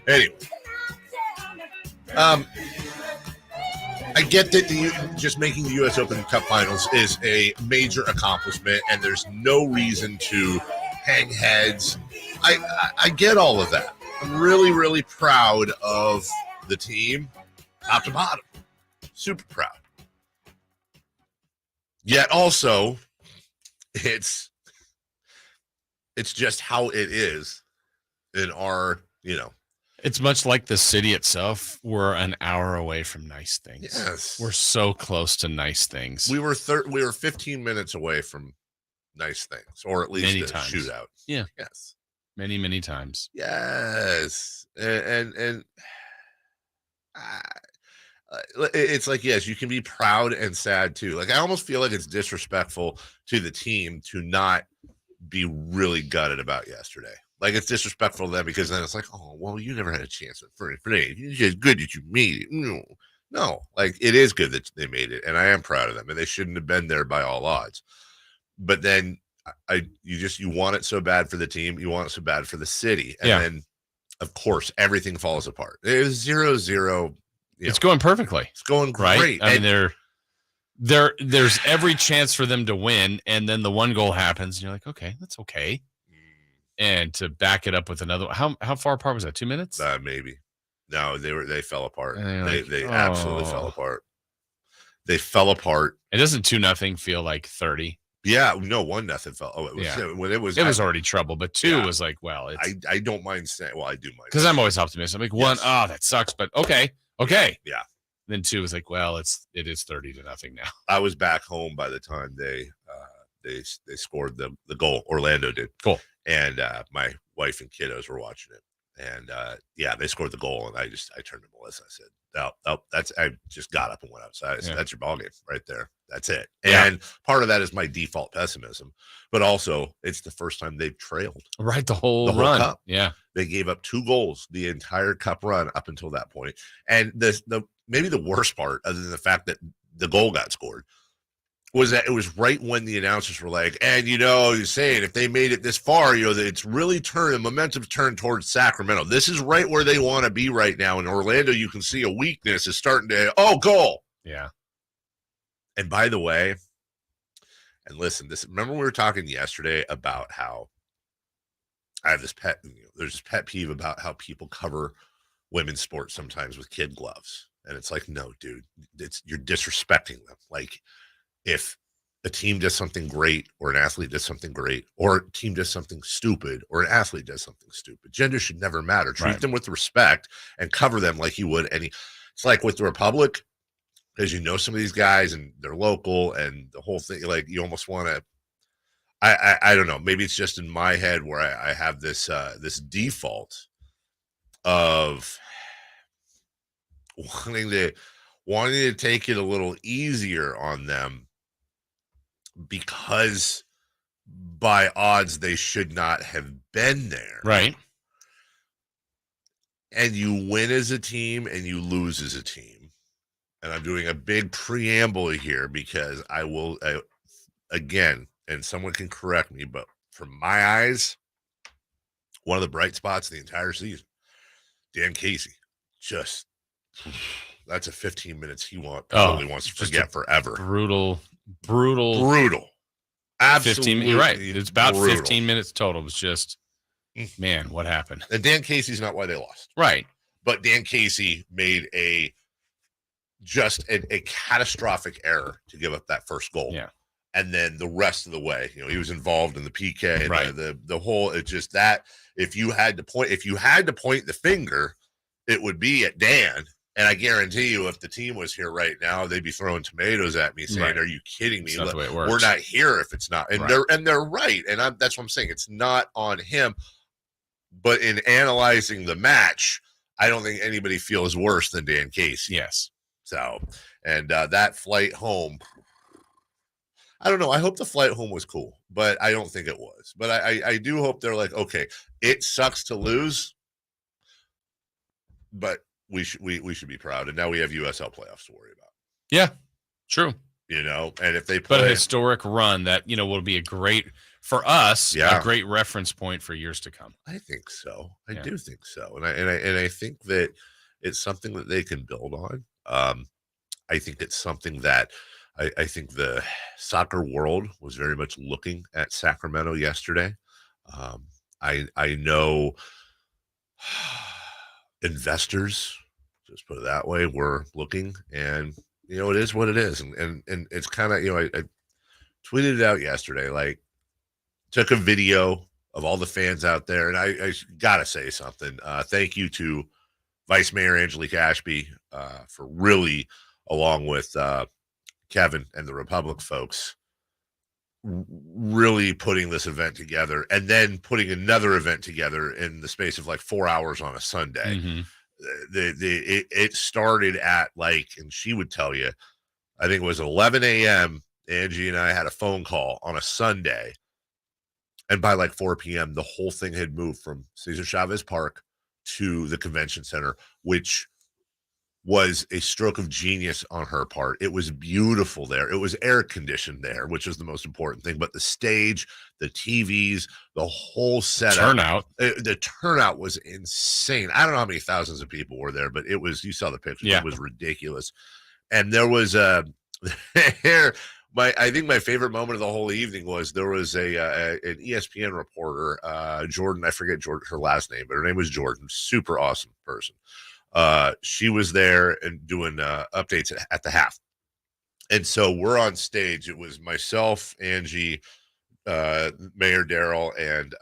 Anyway, I get that just making the U.S. Open Cup Finals is a major accomplishment, and there's no reason to hang heads. I get all of that. I'm really, really proud of the team, top to bottom. Super proud. Yet also, it's just how it is in our, It's much like the city itself. We're an hour away from nice things. Yes. We're so close to nice things. We were 15 minutes away from nice things, or at least a shootout. Yeah. Yes. Many, many times. Yes. And it's like, yes, you can be proud and sad too. Like, I almost feel like it's disrespectful to the team to not be really gutted about yesterday. Like, it's disrespectful to them because then it's like, oh, well, you never had a chance for it. It's just good that you made it. No, like, it is good that they made it, and I am proud of them, and they shouldn't have been there by all odds. But then you want it so bad for the team, you want it so bad for the city, and then, of course, everything falls apart. It was 0-0. It's going perfectly. It's going great. Right? I mean, there's every chance for them to win, and then the one goal happens, and you're like, okay, that's okay. And to back it up with another, how far apart was that? 2 minutes? Maybe. No, they fell apart. They absolutely fell apart. They fell apart. It doesn't 2-0 feel like 30. Yeah, no, 1-0 fell. Oh, it was when it was already trouble, but 2 was like, well, it's I don't mind saying. Well, I do mind because I'm always optimistic. I'm like, 1, that sucks, but okay. Yeah. Then 2 was like, well, it is 30-0 now. I was back home by the time they scored the goal. Orlando did. Cool. And my wife and kiddos were watching it. And they scored the goal, and I turned to Melissa. I said, I just got up and went outside. I said, that's your ball game right there. That's it. And part of that is my default pessimism, but also it's the first time they've trailed. Right, the whole run. Cup. Yeah. They gave up 2 goals the entire cup run up until that point. And maybe the worst part, other than the fact that the goal got scored, was that it was right when the announcers were like, and you're saying if they made it this far, it's really the momentum turned towards Sacramento. This is right where they want to be right now. In Orlando, you can see a weakness is starting to, goal. Yeah. And by the way, and listen, remember we were talking yesterday about how I have this there's this pet peeve about how people cover women's sports sometimes with kid gloves. And it's like, no, dude, you're disrespecting them. Like, if a team does something great, or an athlete does something great, or a team does something stupid, or an athlete does something stupid, gender should never matter. Treat them with respect and cover them like you would any. It's like with the Republic, because some of these guys and they're local and the whole thing. Like, you almost want to. I don't know. Maybe it's just in my head where I have this default of wanting to take it a little easier on them, because by odds they should not have been there. Right. And you win as a team and you lose as a team. And I'm doing a big preamble here because again, and someone can correct me, but from my eyes, one of the bright spots of the entire season, Dan Casey, that's a 15 minutes he probably wants to forget forever. Brutal. Absolutely. You're right. It's about 15 minutes total. It was just, man, what happened? And Dan Casey's not why they lost. Right. But Dan Casey made a catastrophic error to give up that first goal. Yeah. And then the rest of the way, he was involved in the PK and right. the whole, it's just that if you had to point the finger, it would be at Dan. And I guarantee you, if the team was here right now, they'd be throwing tomatoes at me, saying, "Are you kidding me? That's not the way it works. We're not here if it's not." And they're right, and that's what I'm saying. It's not on him, but in analyzing the match, I don't think anybody feels worse than Dan Casey. Yes. So, and that flight home, I don't know. I hope the flight home was cool, but I don't think it was. But I do hope they're like, okay, it sucks to lose, but we should be proud. And now we have USL playoffs to worry about. Yeah, true. And if they play, but a historic run that will be a great for us, Yeah. a great reference point for years to come. I think so. I Yeah. do think so. And I think that it's something that they can build on. I think it's something that I think the soccer world was very much looking at Sacramento yesterday. I know investors, just put it that way, were looking, and it is what it is. And it's kind of, I tweeted it out yesterday, like took a video of all the fans out there, and I gotta say something. Thank you to Vice Mayor Angelique Ashby for really, along with Kevin and the Republic folks, really putting this event together, and then putting another event together in the space of like 4 hours on a Sunday. Mm-hmm. It started at and she would tell you, I think it was 11 a.m. Angie and I had a phone call on a Sunday, and by like 4 p.m. the whole thing had moved from Cesar Chavez Park to the convention center, which was a stroke of genius on her part. It was beautiful there. It was air conditioned there, which was the most important thing. But the stage, the TVs, the whole setup, the turnout was insane. I don't know how many thousands of people were there, but it was, you saw the pictures. Yeah. It was ridiculous. And there was I think my favorite moment of the whole evening was there was an ESPN reporter, Jordan. I forget her last name, but her name was Jordan. Super awesome person. She was there and doing updates at the half. And so we're on stage. It was myself, Angie, Mayor Darrell, and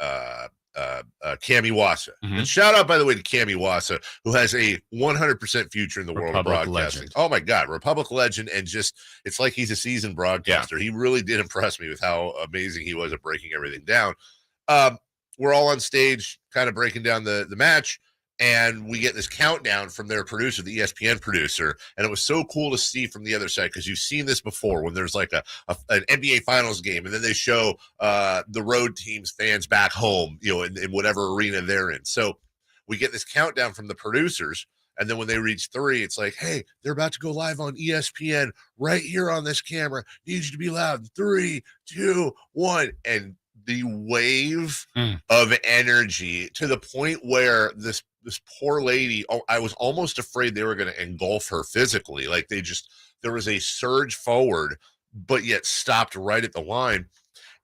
Cami Wassa. Mm-hmm. And shout out, by the way, to Cami Wassa, who has a 100% future in the world of broadcasting. Legend. Oh my God, Republic legend. And just, it's like he's a seasoned broadcaster. Yeah. He really did impress me with how amazing he was at breaking everything down. We're all on stage kind of breaking down the match. And we get this countdown from their producer, the ESPN producer. And it was so cool to see from the other side, because you've seen this before when there's like an NBA Finals game, and then they show the road team's fans back home, in whatever arena they're in. So we get this countdown from the producers. And then when they reach 3, it's like, hey, they're about to go live on ESPN right here on this camera. Need you to be loud. 3, 2, 1. And the wave of energy, to the point where this poor lady, I was almost afraid they were going to engulf her physically. Like there was a surge forward, but yet stopped right at the line.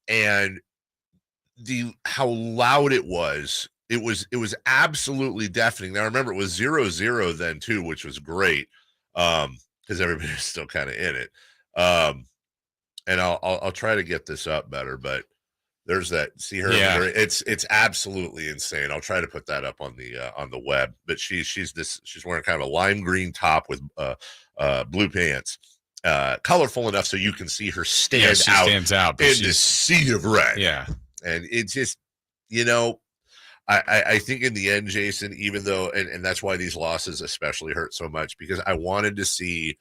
And how loud it was absolutely deafening. Now, remember, it was 0-0 then too, which was great. Because everybody was still kind of in it. And I'll try to get this up better, but there's that. See her? Yeah. It's absolutely insane. I'll try to put that up on the web. But she's wearing kind of a lime green top with blue pants, colorful enough so you can see her stands out in the sea of red. Yeah, and it's just, I think in the end, Jason, even though, and that's why these losses especially hurt so much, because I wanted to see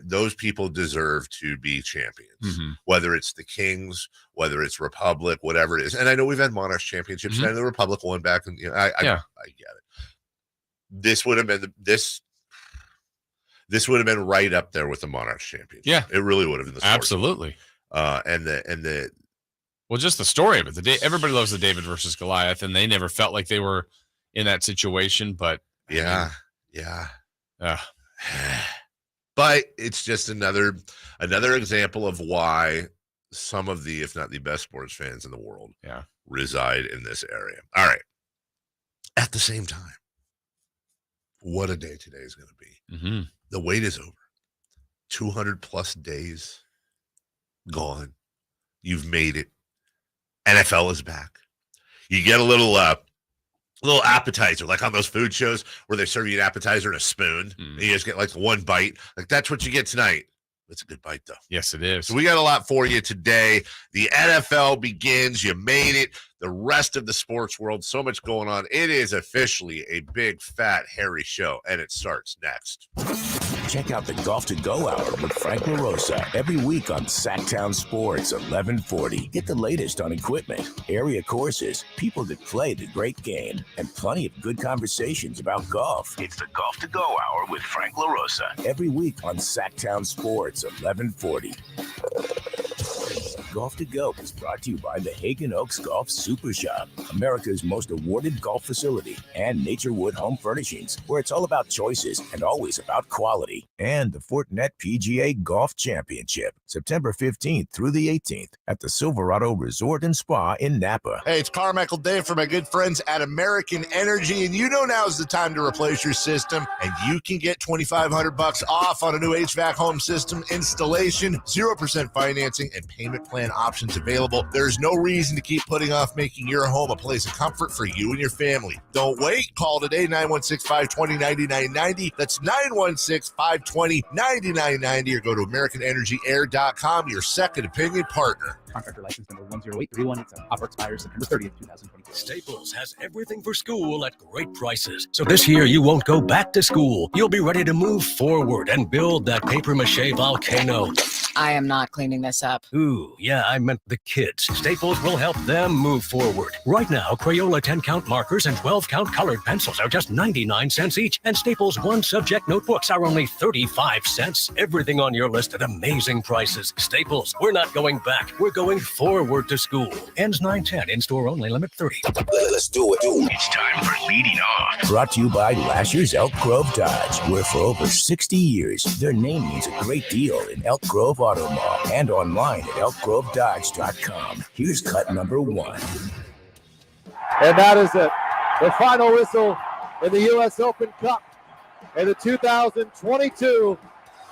those people deserve to be champions, whether it's the Kings, whether it's Republic, whatever it is. And I know we've had Monarchs championships, and the Republic won back, and I get it. This would have been this would have been right up there with the Monarchs championship. Yeah, it really would have been. Absolutely. Well, just the story of it. Everybody loves the David versus Goliath, and they never felt like they were in that situation. But yeah. But it's just another example of why some of the, if not the best sports fans in the world, reside in this area. All right. At the same time, what a day today is going to be. Mm-hmm. The wait is over. 200 plus days gone. You've made it. NFL is back. You get a little appetizer, like on those food shows where they serve you an appetizer and a spoon. And you just get like one bite. Like, that's what you get tonight. It's a good bite, though. Yes, it is. So we got a lot for you today. The NFL begins. You made it. The rest of the sports world, so much going on. It is officially a big, fat, hairy show, and it starts next. Check out the Golf to Go Hour with Frank LaRosa every week on Sactown Sports 1140. Get the latest on equipment, area courses, people that play the great game, and plenty of good conversations about golf. It's the Golf to Go Hour with Frank LaRosa every week on Sactown Sports 1140. Golf to Go is brought to you by the Hagen Oaks Golf Super Shop, America's most awarded golf facility, and Naturewood Home Furnishings, where it's all about choices and always about quality. And the Fortinet PGA Golf Championship, September 15th through the 18th at the Silverado Resort and Spa in Napa. Hey, it's Carmichael Dave from my good friends at American Energy, and you know now's the time to replace your system, and you can get $2,500 off on a new HVAC home system installation, 0% financing, and payment plan options available. There's no reason to keep putting off making your home a place of comfort for you and your family. Don't wait. Call today, 916-520-9990. That's 916-520-9990, or go to AmericanEnergyAir.com, your second opinion partner. Contractor license number 1083187. Offer expires September 30th, 2024. Staples has everything for school at great prices. So this year you won't go back to school. You'll be ready to move forward and build that papier-mâché volcano. I am not cleaning this up. Ooh, yeah, I meant the kids. Staples will help them move forward. Right now, Crayola 10-count markers and 12-count colored pencils are just 99 cents each, and Staples one-subject notebooks are only 35 cents. Everything on your list at amazing prices. Staples, we're not going back. We're going forward to school. Ends 9/10, in-store only, limit 30. Let's do it. It's time for Leading Off. Brought to you by Lasher's Elk Grove Dodge, where for over 60 years, their name means a great deal in Elk Grove Auto Mall and online at elkgrovedodge.com. Here's cut number 1. And that is it. The final whistle in the U.S. Open Cup. And the 2022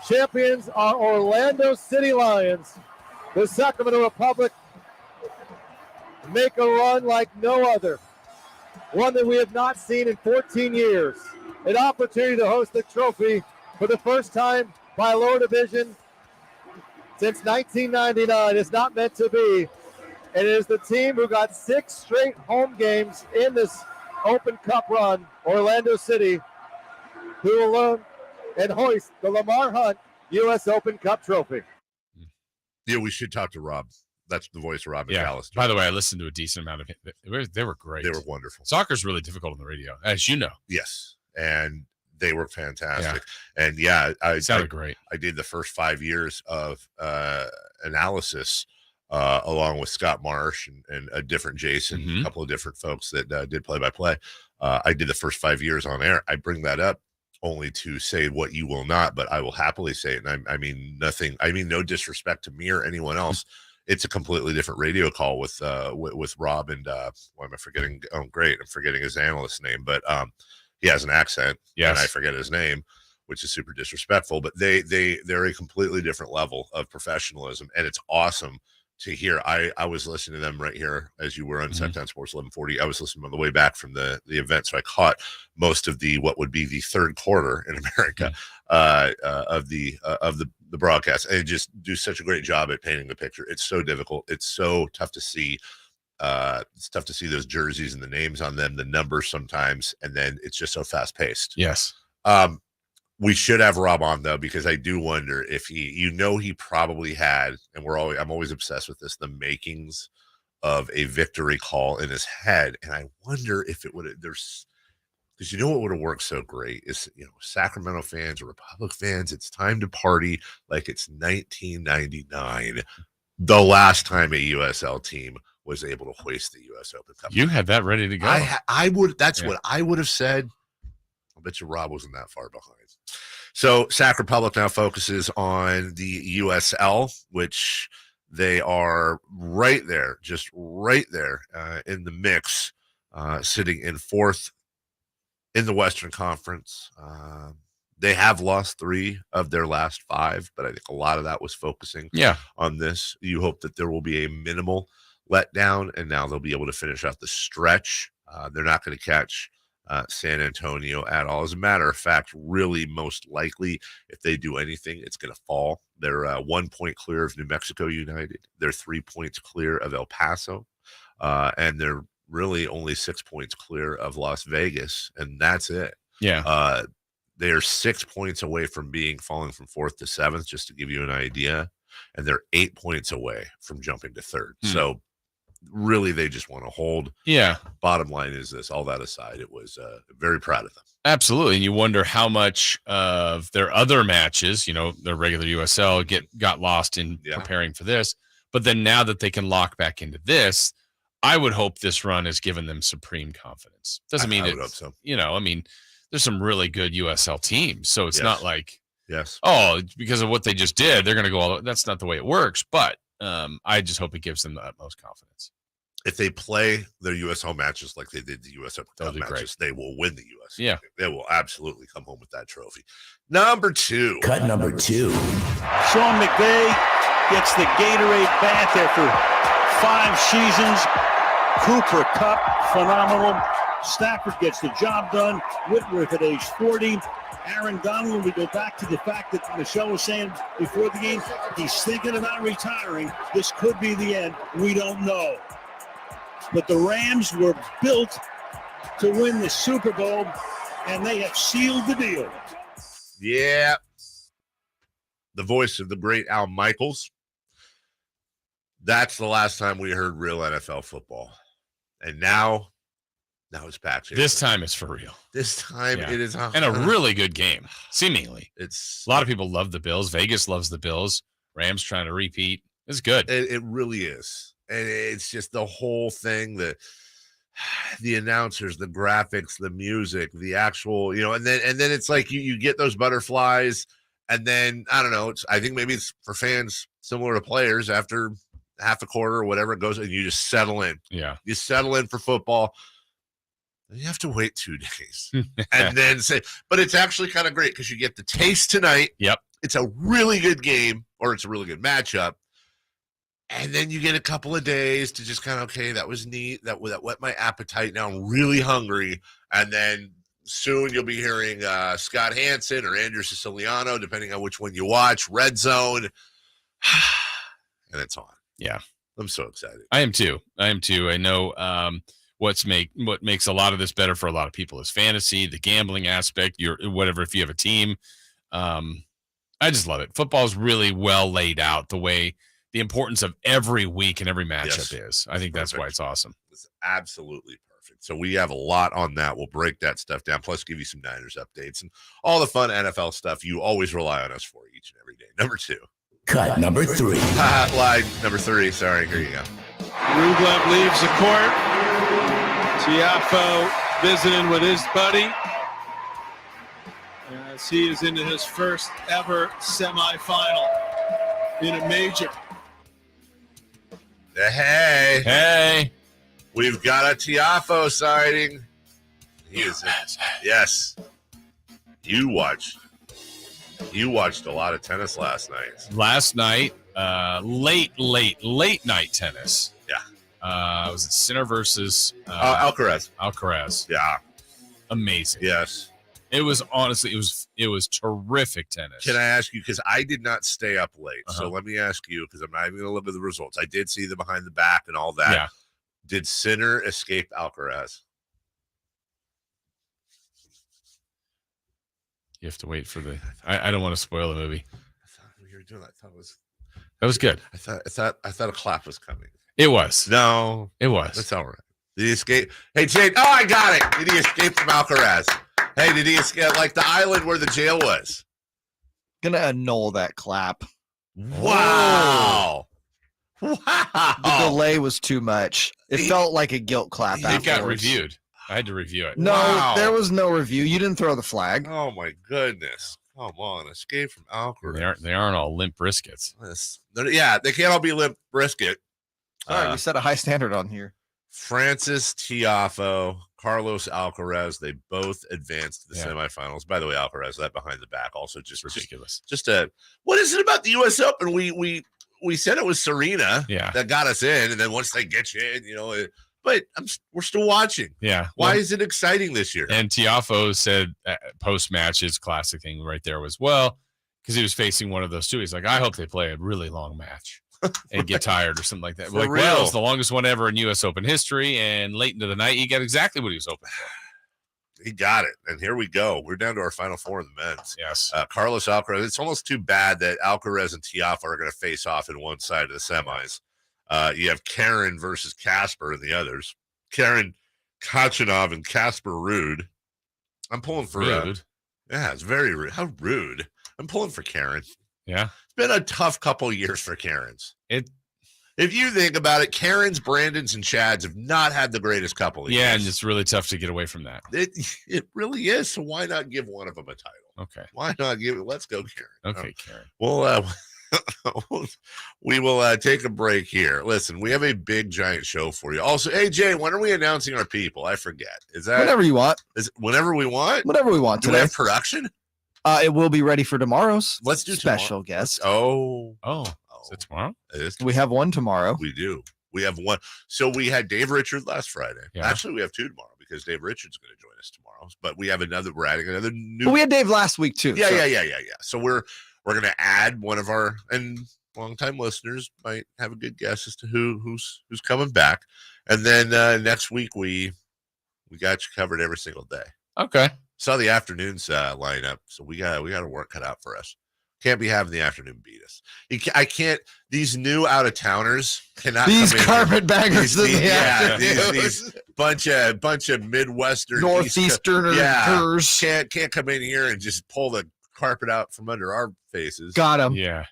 champions are Orlando City Lions. The Sacramento Republic make a run like no other. One that we have not seen in 14 years. An opportunity to host the trophy for the first time by lower division since 1999. It's not meant to be. And it is the team who got 6 straight home games in this Open Cup run, Orlando City, who will learn and hoist the Lamar Hunt U.S. Open Cup trophy. Yeah, we should talk to Rob. That's the voice of Rob McAllister. By the way, I listened to a decent amount of it. They were great. They were wonderful. Soccer's really difficult on the radio, as you know. Yes, and they were fantastic. Yeah. And yeah, I sounded great. I did the first 5 years of analysis along with Scott Marsh and a different Jason, a couple of different folks that did play-by-play. I did the first 5 years on air. I bring that up only to say what you will not, but I will happily say it. And I mean nothing. I mean no disrespect to me or anyone else. It's a completely different radio call with Rob and why am I forgetting? Oh, great, I'm forgetting his analyst name, but he has an accent, and I forget his name, which is super disrespectful. But they're a completely different level of professionalism, and it's awesome to hear. I was listening to them right here as you were on Sactown Sports 1140. I was listening on the way back from the event, so I caught most of what would be the third quarter in America of the broadcast, and just do such a great job at painting the picture. It's so difficult. It's so tough to see. It's tough to see those jerseys and the names on them, the numbers sometimes, and then it's just so fast paced. Yes. We should have Rob on though, because I do wonder if he probably had, and I'm always obsessed with this, the makings of a victory call in his head. And I wonder if it would have, because what would have worked so great is, Sacramento fans or Republic fans, it's time to party like it's 1999, the last time a USL team was able to hoist the U.S. Open Cup. You had that ready to go. I would. That's what I would have said. I bet you Rob wasn't that far behind. So Sac Republic now focuses on the USL, which they are right there, just right there in the mix, sitting in 4th in the Western Conference. They have lost 3 of their last 5, but I think a lot of that was focusing on this. You hope that there will be a minimal letdown, and now they'll be able to finish out the stretch. They're not going to catch San Antonio at all. As a matter of fact, really most likely, if they do anything, it's going to fall. They're 1 point clear of New Mexico United. They're 3 points clear of El Paso. And they're really only 6 points clear of Las Vegas. And that's it. Yeah. They are 6 points away from falling from 4th to 7th, just to give you an idea. And they're 8 points away from jumping to 3rd. So really, they just want to hold. Yeah. Bottom line is this, all that aside, it was very proud of them. Absolutely. And you wonder how much of their other matches, their regular USL got lost in preparing for this. But then now that they can lock back into this, I would hope this run has given them supreme confidence. Doesn't mean I would hope so. There's some really good USL teams. So it's not like, because of what they just did, they're going to go all. That's not the way it works. But I just hope it gives them the utmost confidence. If they play their USL matches like they did the USL matches, great. they will win the USL. Yeah. They will absolutely come home with that trophy. Number 2. Cut number 2. Sean McVay gets the Gatorade bath after 5 seasons. Cooper Cup, phenomenal. Stafford gets the job done. Whitworth at age 40. Aaron Donald, we go back to the fact that Michelle was saying before the game, he's thinking about retiring. This could be the end. We don't know. But the Rams were built to win the Super Bowl, and they have sealed the deal. Yeah. The voice of the great Al Michaels. That's the last time we heard real NFL football. And now it's back. This time it's for real. This time it is. And a really good game, seemingly. It's a lot of people love the Bills. Vegas loves the Bills. Rams trying to repeat. It's good. It really is. And it's just the whole thing, the announcers, the graphics, the music, the actual, and then it's like you get those butterflies, and then I don't know, I think maybe it's for fans similar to players after half a quarter or whatever it goes, and you just settle in. Yeah. You settle in for football. And you have to wait 2 days and then but it's actually kind of great because you get the taste tonight. Yep. It's a really good game, or it's a really good matchup. And then you get a couple of days to just kind of, okay, that was neat. That whet my appetite. Now I'm really hungry. And then soon you'll be hearing Scott Hansen or Andrew Siciliano, depending on which one you watch, Red Zone. And it's on. Yeah. I'm so excited. I am too. I know what makes a lot of this better for a lot of people is fantasy, the gambling aspect, if you have a team. I just love it. Football is really well laid out, the importance of every week and every matchup is. I think that's why it's awesome. It's absolutely perfect. So we have a lot on that. We'll break that stuff down, plus give you some Niners updates and all the fun NFL stuff you always rely on us for each and every day. Number 2. Cut number 3. Line number 3. Sorry, here you go. Rublev leaves the court. Tiafo visiting with his buddy as he is into his first ever semifinal in a major. Hey. We've got a Tiafo sighting. He is yes. You watched a lot of tennis last night. Last night, late night tennis. Yeah. Was it Sinner versus Alcaraz? Alcaraz. Yeah. Amazing. Yes. It was honestly, it was terrific tennis. Can I ask you, because I did not stay up late, so let me ask you, because I'm not even going to look at the results. I did see the behind the back and all that. Yeah. Did Sinner escape Alcaraz? You have to wait for I don't want to spoil the movie. I thought you were doing that. That was good. I thought a clap was coming. It was. No, it was. That's all right. Did he escape? Hey, Jade. Oh, I got it. Did he escape from Alcaraz? Hey, did he escape like the island where the jail was? Gonna annul that clap. Wow. Wow. The delay was too much. It felt like a guilt clap. It got reviewed. I had to review it. No, there was no review. You didn't throw the flag. Oh my goodness. Come on. Escape from Alcaraz. They aren't all limp briskets. Yeah, they can't all be limp brisket. Sorry, we set a high standard on here. Francis Tiafo, Carlos Alcaraz, they both advanced to the semifinals. By the way, Alcaraz, that behind the back, also just ridiculous. What is it about the U.S. Open? We said it was Serena that got us in, and then once they get you in, but we're still watching. Yeah. Why is it exciting this year? And Tiafo said post-match, his classic thing right there was, because he was facing one of those two. He's like, I hope they play a really long match and get tired or something like that. Like, well, it's the longest one ever in U.S. Open history, and late into the night, he got exactly what he was hoping for. He got it, and here we go. We're down to our final four in the men's. Yes. Carlos Alcaraz. It's almost too bad that Alcaraz and Tiafo are going to face off in one side of the semis. You have Karen versus Casper in the others. Karen Kachanov and Casper Ruud. I'm pulling for Rude. It's very rude. How rude. I'm pulling for Karen. Yeah. It's been a tough couple years for Karens. If you think about it, Karens, Brandons, and Chads have not had the greatest couple of years. Yeah, and it's really tough to get away from that. It really is. So why not give one of them a title? Okay. Why not give it? Let's go, Karen. Okay, Karen. Well, we will take a break here. Listen, we have a big, giant show for you. Also, hey, Jay, when are we announcing our people? I forget. Is that whenever you want? Is whenever we want? Whatever we want Do today. we have production? It will be ready for tomorrow's. Let's do special guest. Oh. Is it tomorrow? It is. We have one tomorrow. We do. We have one. So we had Dave Richards last Friday. Yeah. Actually, we have two tomorrow because Dave Richards is going to join us tomorrow. But we have another. We're adding another new. But we had Dave last week too. Yeah, so. yeah. So we're going to add one of our and longtime listeners might have a good guess as to who's coming back. And then next week we got you covered every single day. Okay. Saw the afternoons lineup, so we got a work cut out for us. Can't be having the afternoon beat us. I can't. These new out of towners cannot. These come in carpetbaggers in the afternoon. These bunch of Midwestern Northeasterners can't come in here and just pull the carpet out from under our faces. Got him. Yeah.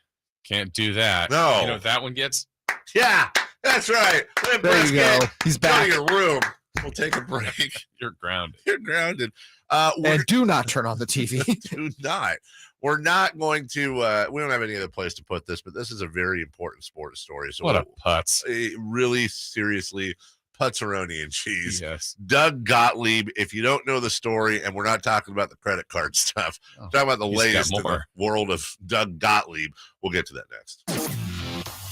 Can't do that. No. You know what that one gets? Yeah, that's right. There you go. He's back. Go to your room. We'll take a break. You're grounded. You're grounded. And do not turn on the TV. Do not. We're not going to. We don't have any other place to put this, but this is a very important sports story. So What a putz. Really seriously, putzeroni and cheese. Yes. Doug Gottlieb. If you don't know the story, and we're not talking about the credit card stuff, we're talking about the he's got latest in the more. world of Doug Gottlieb. We'll get to that next.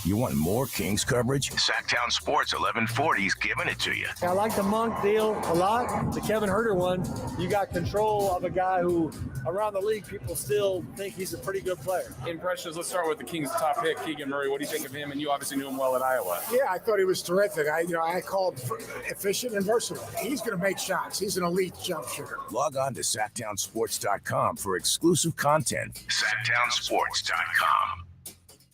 You want more Kings coverage? Sactown Sports 1140's giving it to you. I like the Monk deal a lot. The Kevin Herter one, you got control of a guy who, around the league, people still think he's a pretty good player. Impressions. Let's start with the Kings' top pick, Keegan Murray. What do you think of him? And you obviously knew him well at Iowa. Yeah, I thought he was terrific. I called efficient and versatile. He's going to make shots. He's an elite jump shooter. Log on to SactownSports.com for exclusive content. SactownSports.com.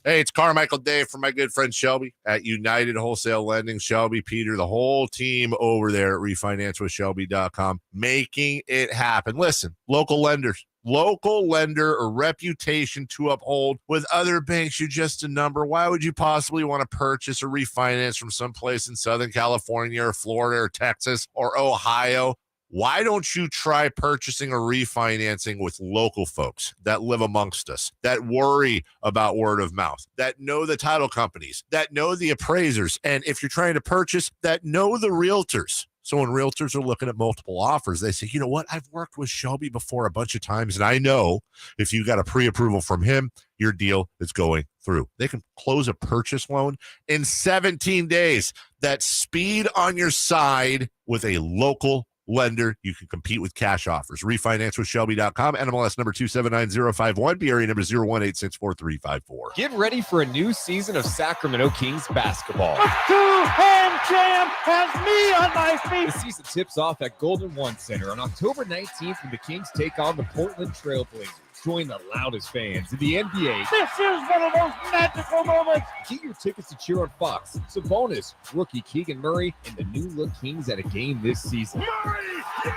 Hey, it's Carmichael Dave from my good friend Shelby at United Wholesale Lending. Shelby, Peter, the whole team over there at refinancewithshelby.com, making it happen. Listen, local lender or reputation to uphold. With other banks, you're just a number. Why would you possibly want to purchase or refinance from someplace in Southern California or Florida or Texas or Ohio? Why don't you try purchasing or refinancing with local folks that live amongst us, that worry about word of mouth, that know the title companies, that know the appraisers, and if you're trying to purchase, that know the realtors. So when realtors are looking at multiple offers, they say, you know what? I've worked with Shelby before a bunch of times, and I know if you got a pre-approval from him, your deal is going through. They can close a purchase loan in 17 days. That's speed on your side with a local lender. You can compete with cash offers. RefinanceWithShelby.com. NMLS number 279051. BRE number 0186434. Get ready for a new season of Sacramento Kings basketball. A two-hand jam has me on my feet. The season tips off at Golden One Center on October 19th when the Kings take on the Portland Trailblazers. Join the loudest fans in the NBA. This is one of those magical moments. Get your tickets to cheer on Fox, Sabonis, rookie Keegan Murray, and the new look Kings at a game this season. Murray, yes!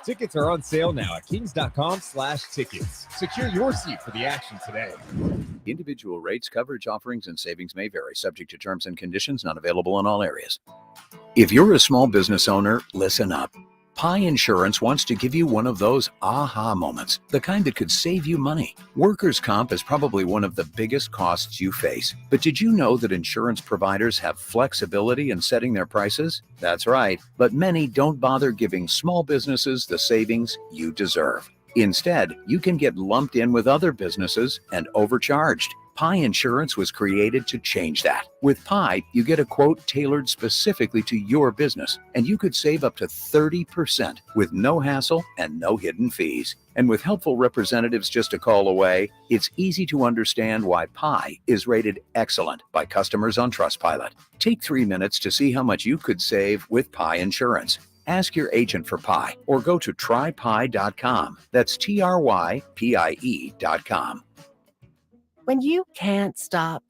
Tickets are on sale now at kings.com/tickets. Secure your seat for the action today. Individual rates, coverage, offerings, and savings may vary, subject to terms and conditions, not available in all areas. If you're a small business owner, listen up. Pi Insurance wants to give you one of those aha moments, the kind that could save you money. Workers' comp is probably one of the biggest costs you face. But did you know that insurance providers have flexibility in setting their prices? That's right, but many don't bother giving small businesses the savings you deserve. Instead, you can get lumped in with other businesses and overcharged. Pi Insurance was created to change that. With Pi, you get a quote tailored specifically to your business, and you could save up to 30% with no hassle and no hidden fees. And with helpful representatives just a call away, it's easy to understand why Pi is rated excellent by customers on Trustpilot. Take 3 minutes to see how much you could save with Pi Insurance. Ask your agent for Pi or go to trypi.com. That's TRYPIE.com. When you can't stop,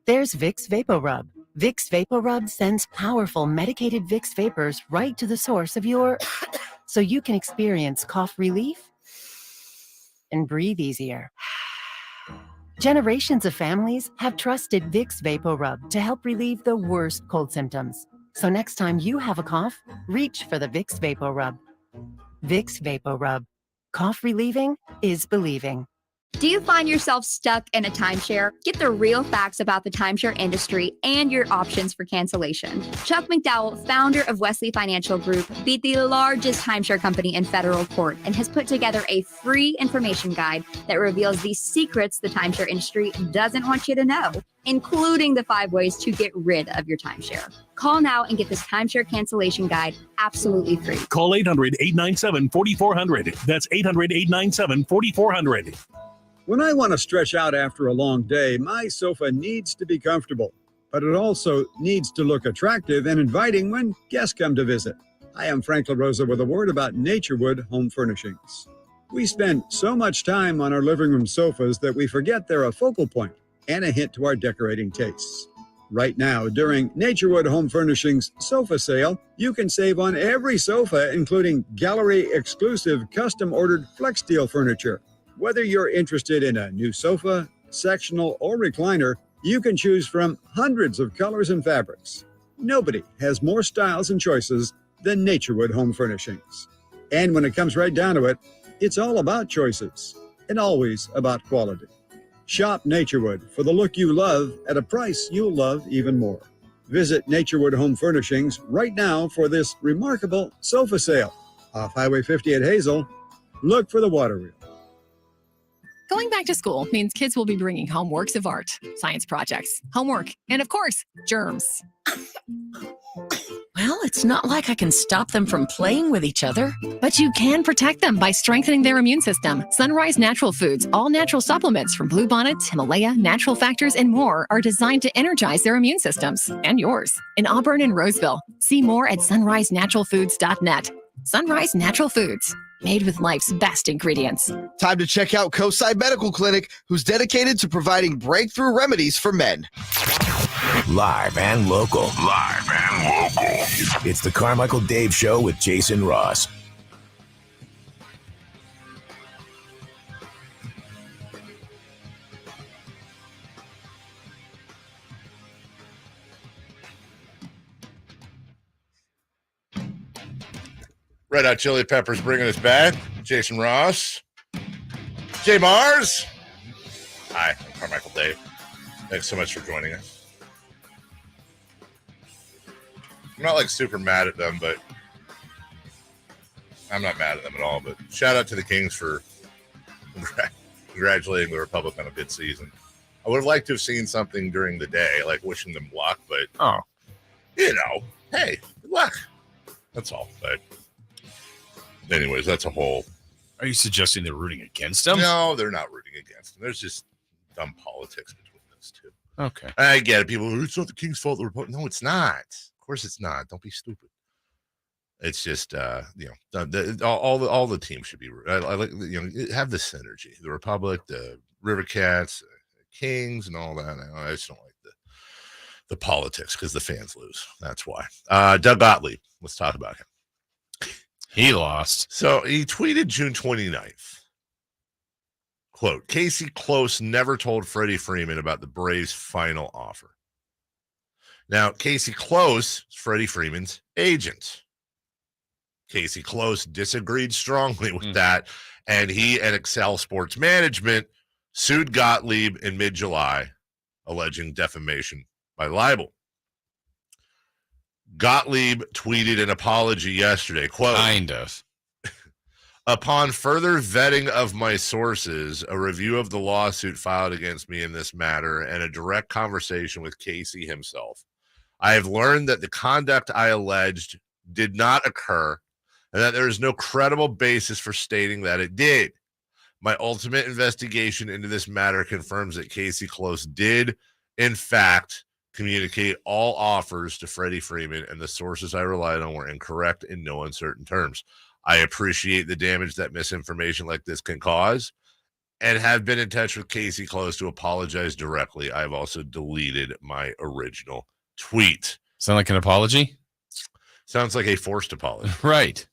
there's Vicks VapoRub. Vicks VapoRub sends powerful medicated Vicks vapors right to the source of your, so you can experience cough relief and breathe easier. Generations of families have trusted Vicks VapoRub to help relieve the worst cold symptoms. So next time you have a cough, reach for the Vicks VapoRub. Vicks VapoRub. Cough relieving is believing. Do you find yourself stuck in a timeshare? Get the real facts about the timeshare industry and your options for cancellation. Chuck McDowell, founder of Wesley Financial Group, beat the largest timeshare company in federal court and has put together a free information guide that reveals the secrets the timeshare industry doesn't want you to know, including the 5 ways to get rid of your timeshare. Call now and get this timeshare cancellation guide absolutely free. Call 800-897-4400. That's 800-897-4400. When I want to stretch out after a long day, my sofa needs to be comfortable, but it also needs to look attractive and inviting when guests come to visit. I am Frank LaRosa with a word about Naturewood Home Furnishings. We spend so much time on our living room sofas that we forget they're a focal point and a hint to our decorating tastes. Right now, during Naturewood Home Furnishings sofa sale, you can save on every sofa, including gallery-exclusive custom-ordered flex steel furniture. Whether you're interested in a new sofa, sectional, or recliner, you can choose from hundreds of colors and fabrics. Nobody has more styles and choices than Naturewood Home Furnishings. And when it comes right down to it, it's all about choices and always about quality. Shop Naturewood for the look you love at a price you'll love even more. Visit Naturewood Home Furnishings right now for this remarkable sofa sale. Off Highway 50 at Hazel, look for the water wheel. Going back to school means kids will be bringing home works of art, science projects, homework, and of course, germs. Well, it's not like I can stop them from playing with each other. But you can protect them by strengthening their immune system. Sunrise Natural Foods, all natural supplements from Bluebonnet, Himalaya, Natural Factors, and more are designed to energize their immune systems and yours. In Auburn and Roseville, see more at sunrisenaturalfoods.net. Sunrise Natural Foods, made with life's best ingredients. Time to check out Coastside Medical Clinic, who's dedicated to providing breakthrough remedies for men. Live and local. It's the Carmichael Dave Show with Jason Ross. Red Hot Chili Peppers bringing us back. Jason Ross. Jay Mars. Hi, I'm Carmichael Dave. Thanks so much for joining us. I'm not like super mad at them, but I'm not mad at them at all. But shout out to the Kings for congratulating the Republic on a good season. I would have liked to have seen something during the day, like wishing them luck, but you know, hey, good luck. That's all. But anyways, that's a whole. Are you suggesting they're rooting against them? No, they're not rooting against them. There's just dumb politics between those two. Okay. I get it. People, it's not the Kings' fault. No, it's not. Of course it's not. Don't be stupid. It's just, you know, all the teams should be. I like, you know, have the synergy. The Republic, the River Cats, Kings, and all that. I just don't like the politics because the fans lose. That's why. Doug Gottlieb. Let's talk about him. He lost. So he tweeted June 29th. Quote, Casey Close never told Freddie Freeman about the Braves' final offer. Now, Casey Close is Freddie Freeman's agent. Casey Close disagreed strongly with that, and he and Excel Sports Management sued Gottlieb in mid-July, alleging defamation by libel. Gottlieb tweeted an apology yesterday, quote, kind of. Upon further vetting of my sources, a review of the lawsuit filed against me in this matter, and a direct conversation with Casey himself, I have learned that the conduct I alleged did not occur and that there is no credible basis for stating that it did. My ultimate investigation into this matter confirms that Casey Close did, in fact, communicate all offers to Freddie Freeman, and the sources I relied on were incorrect in no uncertain terms. I appreciate the damage that misinformation like this can cause and have been in touch with Casey Close to apologize directly. I have also deleted my original tweet. Sound like an apology? Sounds like a forced apology. Right.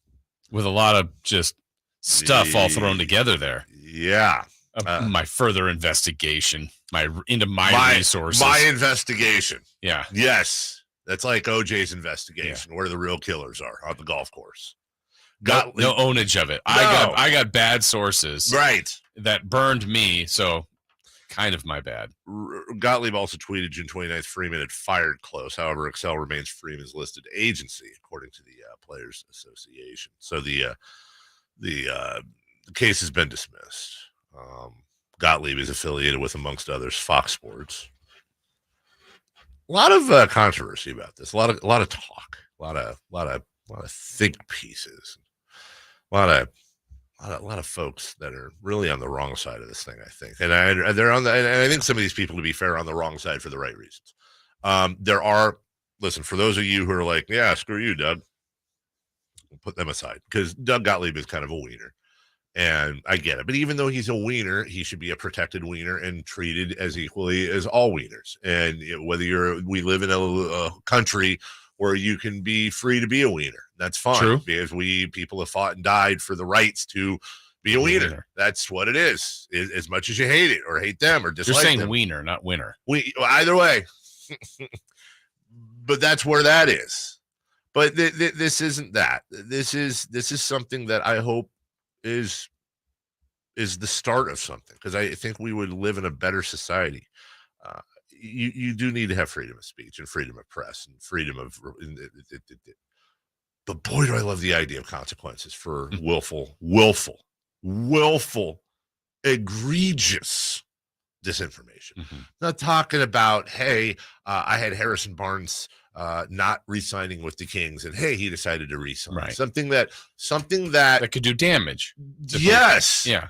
With a lot of just stuff all thrown together there. Yeah. my further investigation, into my resources. My investigation. Yeah. Yes. That's like OJ's investigation, where the real killers are on the golf course. No ownage of it. No. I got bad sources. Right. That burned me, so kind of my bad. Gottlieb also tweeted June 29th, Freeman had fired Close. However, Excel remains Freeman's listed agency, according to the Players Association. So the case has been dismissed. Gottlieb is affiliated with, amongst others, Fox Sports. A lot of controversy about this. A lot of talk. A lot of think pieces. A lot of folks that are really on the wrong side of this thing, I think. And they're on and I think some of these people, to be fair, are on the wrong side for the right reasons. Listen, for those of you who are like, yeah, screw you, Doug, we'll put them aside, because Doug Gottlieb is kind of a wiener. And I get it. But even though he's a wiener, he should be a protected wiener and treated as equally as all wieners. And whether we live in a country where you can be free to be a wiener, that's fine. True. Because people have fought and died for the rights to be a wiener. That's what it is. As much as you hate it or hate them or dislike You're saying them. wiener, not winner. Either way. But that's where that is. But this isn't that. This is something that I hope is the start of something, because I think we would live in a better society. You do need to have freedom of speech and freedom of press and freedom of but boy, do I love the idea of consequences for willful, egregious disinformation. Not talking about, hey, I had Harrison Barnes not re-signing with the Kings, and hey, he decided to re-sign. Right. Something that could do damage. Yes. Yeah.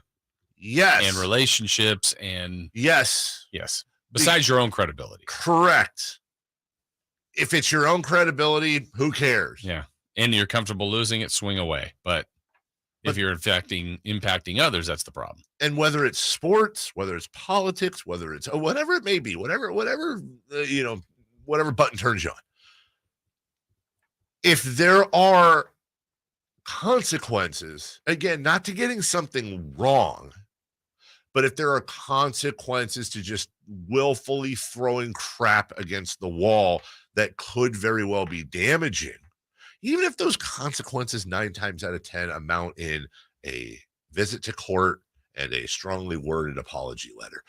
Yes. And relationships and yes. Besides your own credibility. Correct. If it's your own credibility, who cares? Yeah. And you're comfortable losing it, swing away. But if you're impacting others, that's the problem. And whether it's sports, whether it's politics, whether it's whatever it may be, whatever button turns you on. If there are consequences, again, not to getting something wrong, but if there are consequences to just willfully throwing crap against the wall that could very well be damaging, even if those consequences 9 times out of 10 amount in a visit to court and a strongly worded apology letter,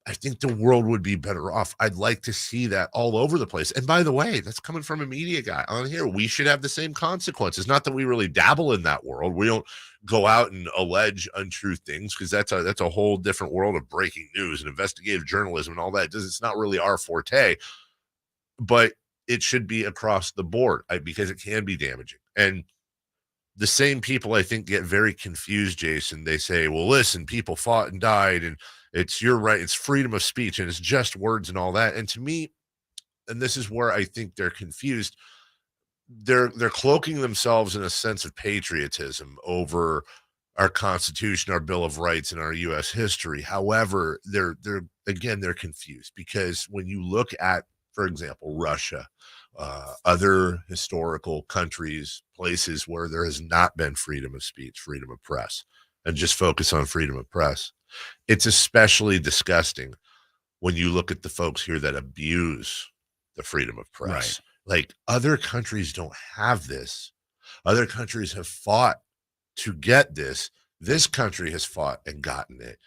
I think the world would be better off. I'd like to see that all over the place. And by the way, that's coming from a media guy on here. We should have the same consequences. Not that we really dabble in that world. We don't go out and allege untrue things, because that's a whole different world of breaking news and investigative journalism and all that. It's not really our forte, but it should be across the board, because it can be damaging. And the same people, I think, get very confused, Jason. They say, well, listen, people fought and died, and it's your right. It's freedom of speech, and it's just words and all that. And to me, and this is where I think they're confused, they're cloaking themselves in a sense of patriotism over our Constitution, our Bill of Rights, and our U.S. history. However, they're confused, because when you look at, for example, Russia, other historical countries, places where there has not been freedom of speech, freedom of press, and just focus on freedom of press, it's especially disgusting when you look at the folks here that abuse the freedom of press. Right. Like, other countries don't have this. Other countries have fought to get this. This country has fought and gotten it,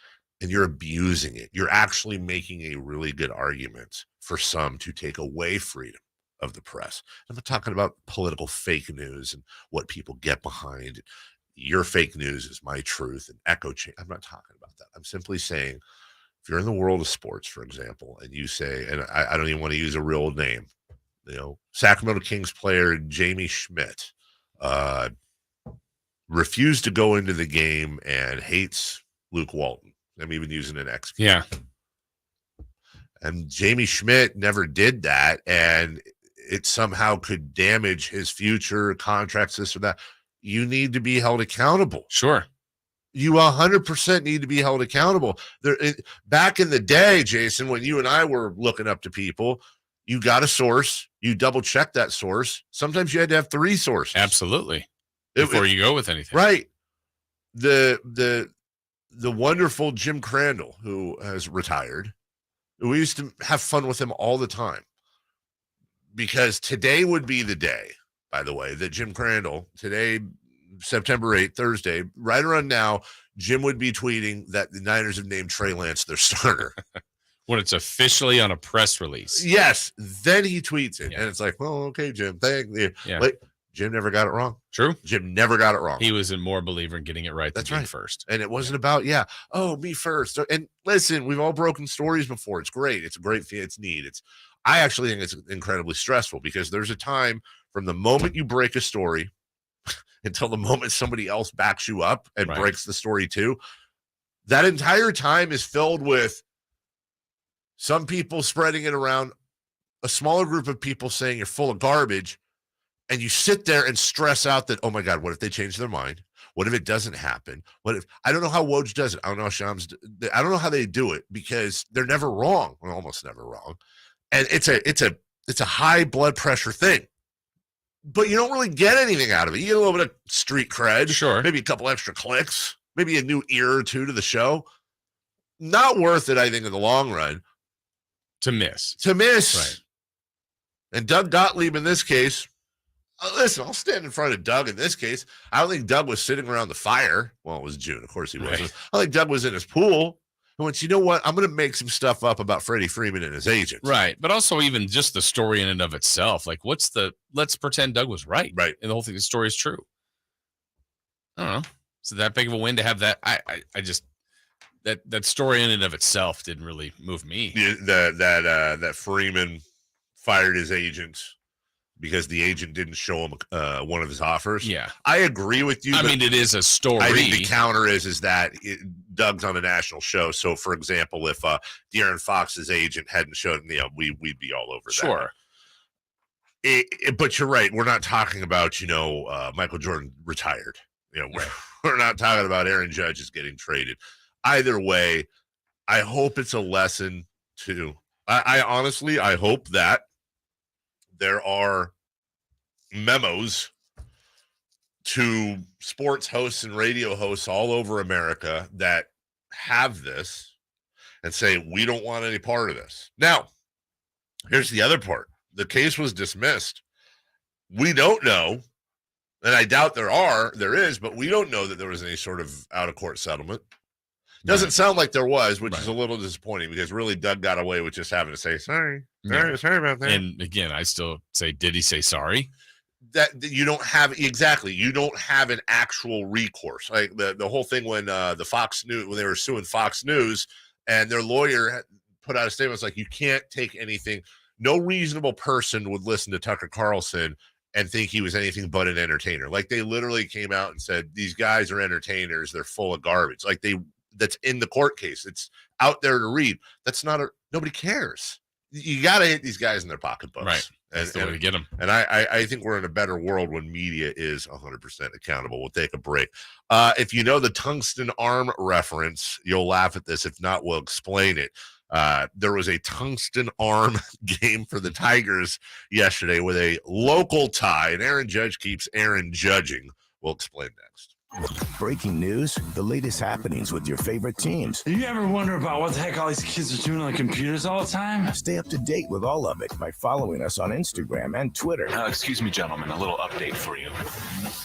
and you're abusing it. You're actually making a really good argument for some to take away freedom of the press. I'm not talking about political fake news and what people get behind. Your fake news is my truth and echo chamber. I'm not talking about that. I'm simply saying, if you're in the world of sports, for example, and you say, and I don't even want to use a real name, Sacramento Kings player Jamie Schmidt refused to go into the game and hates Luke Walton. I'm even using an X. Yeah. And Jamie Schmidt never did that, and it somehow could damage his future contracts, this or that. You need to be held accountable. Sure. You 100% need to be held accountable. Back in the day, Jason, when you and I were looking up to people, you got a source, you double check that source. Sometimes you had to have 3 sources. Absolutely. Before you go with anything. Right. The the wonderful Jim Crandall, who has retired. We used to have fun with him all the time, because today would be the day, by the way, that Jim Crandall, today, September 8th, Thursday, right around now, Jim would be tweeting that the Niners have named Trey Lance their starter. When it's officially on a press release. Yes. Then he tweets it. Yeah. And it's like, well, okay, Jim, thank you. Yeah. Like, Jim never got it wrong. True. Jim never got it wrong. He was a more believer in getting it right than being first. And it wasn't about, me first. And listen, we've all broken stories before. It's great. It's a great thing. It's neat. I actually think it's incredibly stressful, because there's a time from the moment you break a story until the moment somebody else backs you up and breaks the story too. That entire time is filled with some people spreading it around, a smaller group of people saying you're full of garbage, and you sit there and stress out that, oh my God, what if they change their mind? What if it doesn't happen? What if, I don't know how Woj does it. I don't know how Shams, I don't know how they do it, because they're never wrong. Or almost never wrong. And it's a high blood pressure thing, but you don't really get anything out of it. You get a little bit of street cred, sure, maybe a couple extra clicks, maybe a new ear or two to the show. Not worth it, I think, in the long run. To miss. Right. And Doug Gottlieb in this case, listen, I'll stand in front of Doug in this case. I don't think Doug was sitting around the fire. Well, it was June. Of course he wasn't. I think Doug was in his pool and went, you know what? I'm going to make some stuff up about Freddie Freeman and his agent. Right. But also even just the story in and of itself. Like, let's pretend Doug was right. Right. And the whole thing, the story is true. I don't know. So that big of a win to have that. I just, that story in and of itself didn't really move me. That Freeman fired his agent because the agent didn't show him one of his offers. Yeah, I agree with you. I mean, it is a story. I think the counter is that Doug's on a national show. So, for example, if De'Aaron Fox's agent hadn't showed him, we'd be all over that. Sure. But you're right. We're not talking about Michael Jordan retired. We're not talking about Aaron Judge is getting traded. Either way, I hope it's a lesson to. I honestly hope that there are memos to sports hosts and radio hosts all over America that have this and say, we don't want any part of this. Now, here's the other part. The case was dismissed. We don't know, and I doubt there is, but we don't know that there was any sort of out-of-court settlement. Doesn't sound like there was, which is a little disappointing, because really Doug got away with just having to say, sorry about that. And again, I still say, did he say sorry? That you don't have, exactly. You don't have an actual recourse. Like the whole thing when the Fox News, when they were suing Fox News, and their lawyer put out a statement, it's like, you can't take anything. No reasonable person would listen to Tucker Carlson and think he was anything but an entertainer. Like, they literally came out and said, these guys are entertainers. They're full of garbage. Like, that's in the court case. It's out there to read. That's not nobody cares. You got to hit these guys in their pocketbooks. Right. That's the way to get them. And I think we're in a better world when media is 100% accountable. We'll take a break. If you know the tungsten arm reference, you'll laugh at this. If not, we'll explain it. There was a tungsten arm game for the Tigers yesterday with a local tie, and Aaron Judge keeps Aaron judging. We'll explain next. Breaking news, the latest happenings with your favorite teams. You ever wonder about what the heck all these kids are doing on computers all the time? Stay up to date with all of it by following us on Instagram and Twitter. Excuse me, gentlemen, a little update for you.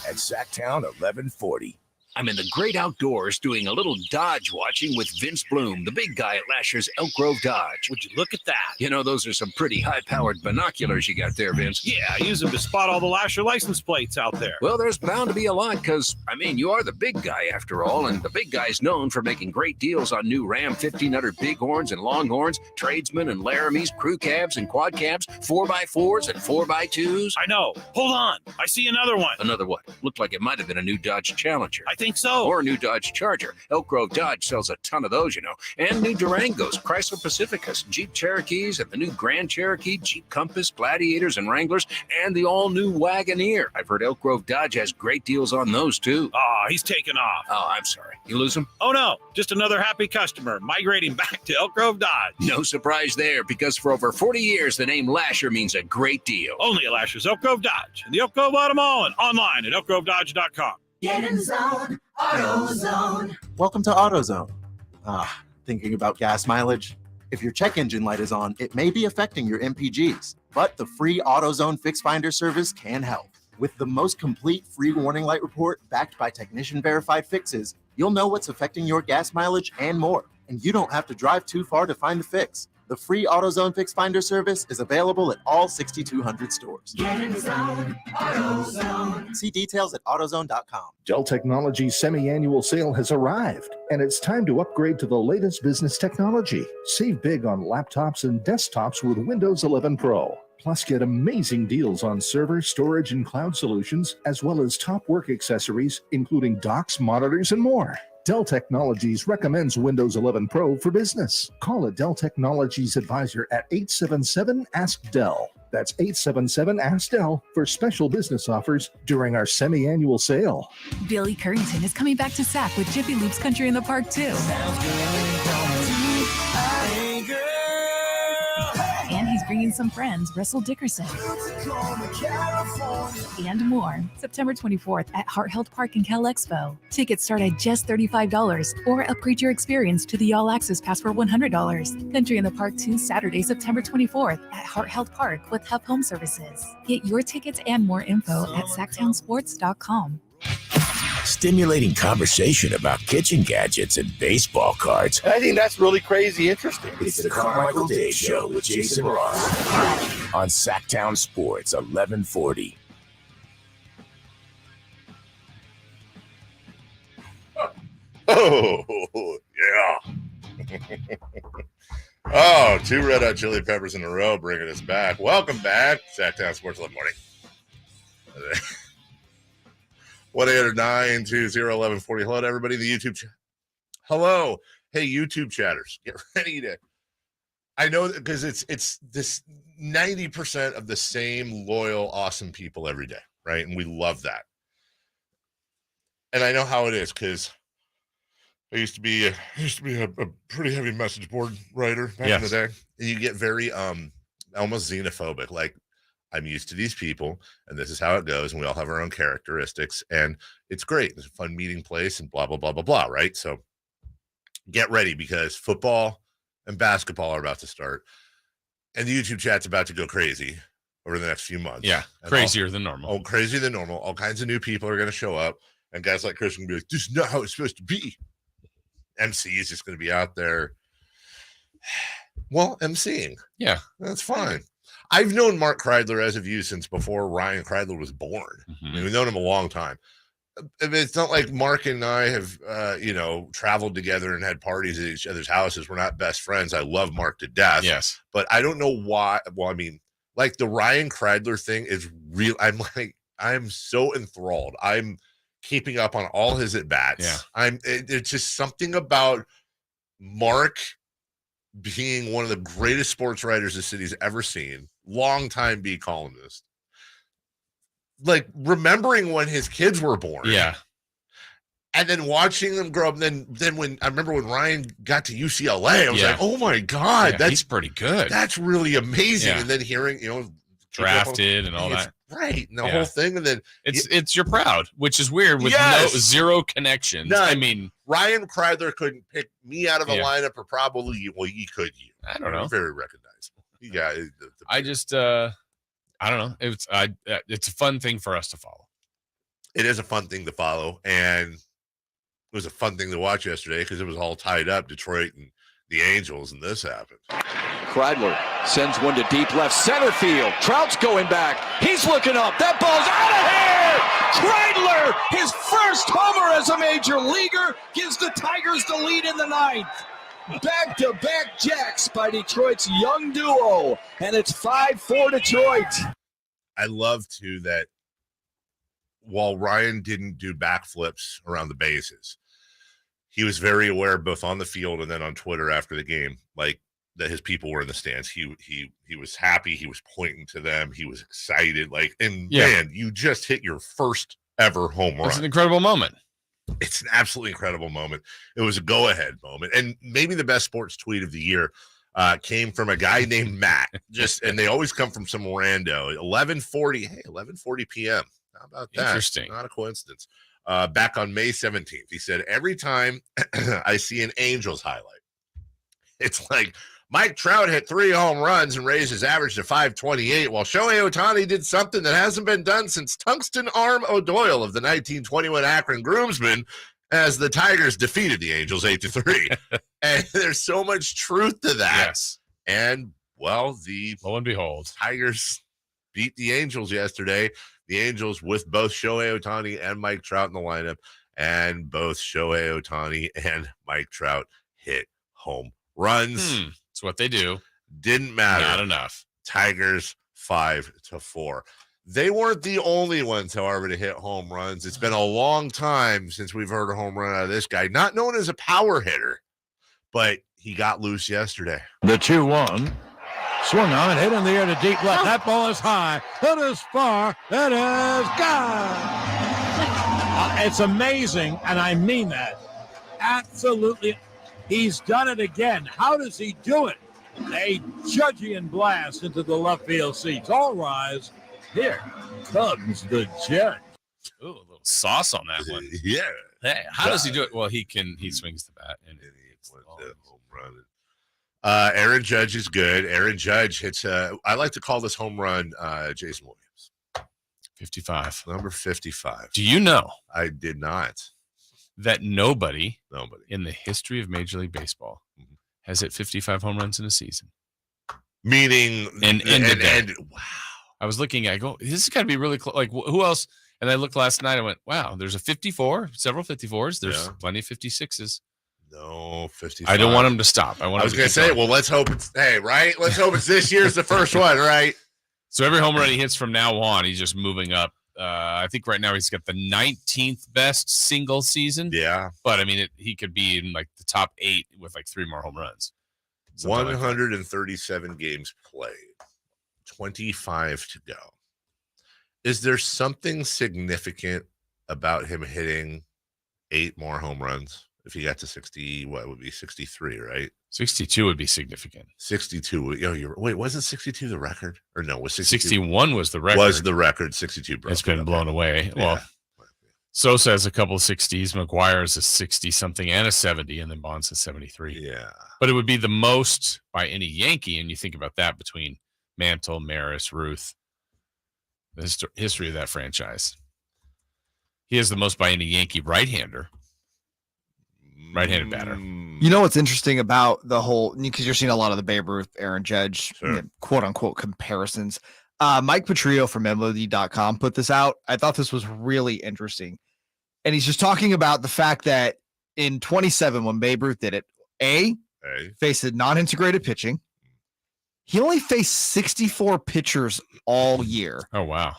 At Sactown 1140. I'm in the great outdoors doing a little Dodge watching with Vince Bloom, the big guy at Lasher's Elk Grove Dodge. Would you look at that? You know, those are some pretty high-powered binoculars you got there, Vince. Yeah, I use them to spot all the Lasher license plates out there. Well, there's bound to be a lot because, you are the big guy after all, and the big guy's known for making great deals on new Ram 1500 Bighorns and Longhorns, Tradesmen and Laramies, crew cabs and quad cabs, 4x4s and 4x2s. I know. Hold on. I see another one. Another what? Looked like it might have been a new Dodge Challenger. I think so. Or a new Dodge Charger. Elk Grove Dodge sells a ton of those, And new Durangos, Chrysler Pacificas, Jeep Cherokees, and the new Grand Cherokee, Jeep Compass, Gladiators, and Wranglers, and the all-new Wagoneer. I've heard Elk Grove Dodge has great deals on those, too. Oh, he's taken off. Oh, I'm sorry. You lose him? Oh, no. Just another happy customer migrating back to Elk Grove Dodge. No surprise there, because for over 40 years, the name Lasher means a great deal. Only at Lasher's Elk Grove Dodge, in the Elk Grove Auto Mall, and online at elkgrovedodge.com. Get in the zone. AutoZone. Welcome to AutoZone. Thinking about gas mileage? If your check engine light is on, it may be affecting your MPGs, but the free AutoZone Fix Finder service can help. With the most complete free warning light report backed by technician-verified fixes, you'll know what's affecting your gas mileage and more, and you don't have to drive too far to find the fix. The free AutoZone Fix Finder service is available at all 6,200 stores. Get in the zone, AutoZone. See details at AutoZone.com. Dell Technologies' semi-annual sale has arrived, and it's time to upgrade to the latest business technology. Save big on laptops and desktops with Windows 11 Pro. Plus, get amazing deals on server, storage, and cloud solutions, as well as top work accessories, including docks, monitors, and more. Dell Technologies recommends Windows 11 Pro for business. Call a Dell Technologies advisor at 877-ASK-DELL. That's 877-ASK-DELL for special business offers during our semi-annual sale. Billy Currington is coming back to SAC with Jiffy Lube's Country in the Park too. And he's bringing some friends, Russell Dickerson, and more. September 24th at Heart Health Park in Cal Expo. Tickets start at just $35 or upgrade your experience to the All Access Pass for $100. Country in the Park 2, Saturday, September 24th at Heart Health Park with Hub Home Services. Get your tickets and more info at SactownSports.com. Stimulating conversation about kitchen gadgets and baseball cards. I think that's really crazy interesting. It's the Carmichael Day Show with Jason Ross on Sactown Sports 1140. Oh, yeah. Oh, 2 Red Hot Chili Peppers in a row bringing us back. Welcome back, Sactown Sports 1140. 1-800-920-1140. Hello to everybody in the YouTube chat. Hello. Hey, YouTube chatters. Get ready to. I know that because it's this 90% of the same loyal, awesome people every day, right? And we love that. And I know how it is because I used to be a pretty heavy message board writer back in the day. And you get very almost xenophobic, like, I'm used to these people, and this is how it goes, and we all have our own characteristics, and it's great. It's a fun meeting place, and blah, blah, blah, blah, blah, right? So get ready, because football and basketball are about to start, and the YouTube chat's about to go crazy over the next few months. Yeah, crazier than normal. Oh, crazier than normal. All kinds of new people are going to show up, and guys like Chris can be like, this is not how it's supposed to be. MC is just going to be out there. Well, MCing. Yeah. That's fine. I've known Mark Kreidler as of you since before Ryan Kreidler was born. I mean, we've known him a long time. I mean, it's not like Mark and I have, traveled together and had parties at each other's houses. We're not best friends. I love Mark to death. Yes. But I don't know why. Well, I mean, like the Ryan Kreidler thing is real. I'm so enthralled. I'm keeping up on all his at-bats. Yeah. It's just something about Mark being one of the greatest sports writers the city's ever seen, longtime B columnist, like remembering when his kids were born. Yeah. And then watching them grow up. Then when I remember when Ryan got to UCLA, I was like, oh my God, he's pretty good. That's really amazing. Yeah. And then hearing, drafted and all that. Right. And the whole thing. And then it's you're proud, which is weird with zero connections. None. I mean, Ryan Kreidler couldn't pick me out of a lineup, or probably he could. I don't know. Very recognizable. Yeah. I just I don't know. It's a fun thing for us to follow. It is a fun thing to follow, and it was a fun thing to watch yesterday because it was all tied up, Detroit and the Angels, and this happened. Kreidler sends one to deep left center field. Trout's going back. He's looking up. That ball's out of here. Kreidler, his first homer as a major leaguer, gives the Tigers the lead in the ninth. Back-to-back jacks by Detroit's young duo, and it's 5-4 Detroit. I love, too, that while Ryan didn't do backflips around the bases, he was very aware both on the field and then on Twitter after the game, like, that his people were in the stands. He was happy. He was pointing to them. He was excited. Man, you just hit your first ever home run. It's an incredible moment. It's an absolutely incredible moment. It was a go-ahead moment. And maybe the best sports tweet of the year came from a guy named Matt. And they always come from some rando. 11:40 p.m. How about that? Interesting. Not a coincidence. back on May 17th. He said, every time I see an Angels highlight, it's like Mike Trout hit 3 home runs and raised his average to 528, while Shohei Ohtani did something that hasn't been done since Tungsten Arm O'Doyle of the 1921 Akron Groomsmen, as the Tigers defeated the Angels 8-3. And there's so much truth to that. Yes. And, well, lo and behold, Tigers beat the Angels yesterday. The Angels with both Shohei Ohtani and Mike Trout in the lineup, and both Shohei Ohtani and Mike Trout hit home runs. It's what they do. Didn't matter. Not enough. Tigers 5-4. They weren't the only ones, however, to hit home runs. It's been a long time since we've heard a home run out of this guy. Not known as a power hitter, but he got loose yesterday. The 2-1. Swung on and hit in the air to deep left. That ball is high. It is far. It is gone. It's amazing, and I mean that. Absolutely. He's done it again. How does he do it? A Judgian blast into the left field seats. All rise. Here comes the judge. Ooh, a little sauce on that one. Yeah. Hey, how does he do it? Well, he swings the bat and he hits the ball. Home run. Aaron Judge is good. Aaron Judge hits I like to call this home run Jason Williams. 55. Number 55. Do you know? I did not. That nobody in the history of Major League Baseball has hit 55 home runs in a season. Meaning and wow. I was looking, I go, this has got to be really close. Like, who else? And I looked last night, I went, wow, there's a 54, several 54s. There's plenty of 56s. No, 55. I don't want him to stop. I was going to say, well, let's hope it's, right? Let's hope it's this year's the first one, right? So every home run he hits from now on, he's just moving up. I think right now he's got the 19th best single season. Yeah. But, I mean, he could be in, like, the top 8 with, like, 3 more home runs. 137 games played. 25 to go. Is there something significant about him hitting 8 more home runs? If he got to 60, what would be 63, right? 62 would be significant. 62. Wait, wasn't 62 the record? Or no, was 62? 61 was the record. Was the record. 62 broke. It's been blown away. Yeah. Well, Sosa has a couple of 60s. McGuire is a 60-something and a 70, and then Bonds is 73. Yeah. But it would be the most by any Yankee, and you think about that between Mantle, Maris, Ruth, the history of that franchise. He has the most by any Yankee right-handed batter. You know what's interesting about the whole, because you're seeing a lot of the Babe Ruth, Aaron Judge, quote-unquote comparisons. Mike Petrillo from MLB.com put this out. I thought this was really interesting. And he's just talking about the fact that in 27, when Babe Ruth did it, faced non-integrated pitching. He only faced 64 pitchers all year. Oh, wow.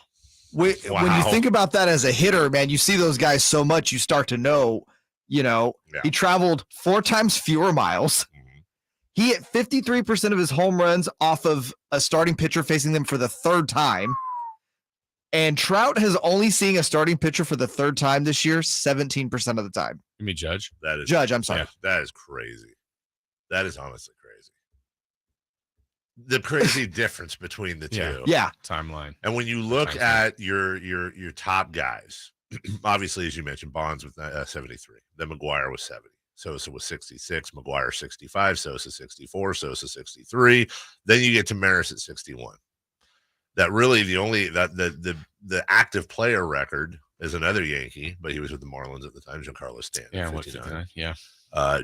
When you think about that as a hitter, man, you see those guys so much, you start to know, he traveled 4 times fewer miles. He hit 53% of his home runs off of a starting pitcher facing them for the 3rd time. And Trout has only seen a starting pitcher for the 3rd time this year, 17% of the time. You mean Judge? That is Judge, I'm sorry. That is crazy. That is honestly crazy. The crazy difference between the two. Yeah. Timeline. And when you look at your top guys, obviously, as you mentioned, Bonds with 73. Then McGuire was 70. Sosa was 66. McGuire 65. Sosa 64. Sosa 63. Then you get to Maris at 61. That really the active player record is another Yankee, but he was with the Marlins at the time, Giancarlo Stanton. Yeah, 59. Yeah.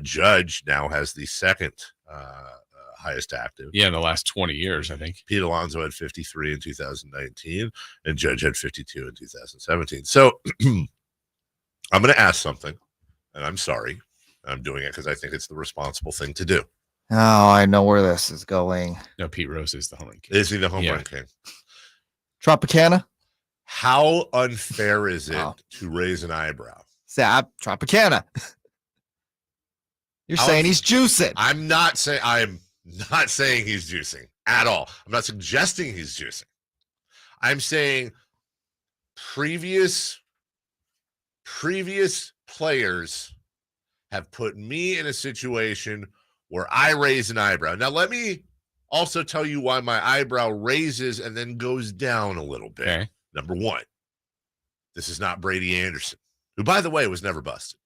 Judge now has the second highest active. Yeah, in the last 20 years, I think. Pete Alonso had 53 in 2019, and Judge had 52 in 2017. So I'm going to ask something, and I'm sorry. I'm doing it because I think it's the responsible thing to do. Oh, I know where this is going. No, Pete Rose is the home run king. Is he the home run king? Tropicana? How unfair is it to raise an eyebrow? Tropicana. You're saying he's juicing. I'm not saying he's juicing at all. I'm not suggesting he's juicing. I'm saying previous players have put me in a situation where I raise an eyebrow. Now, let me also tell you why my eyebrow raises and then goes down a little bit. Okay. Number one, this is not Brady Anderson, who, by the way, was never busted.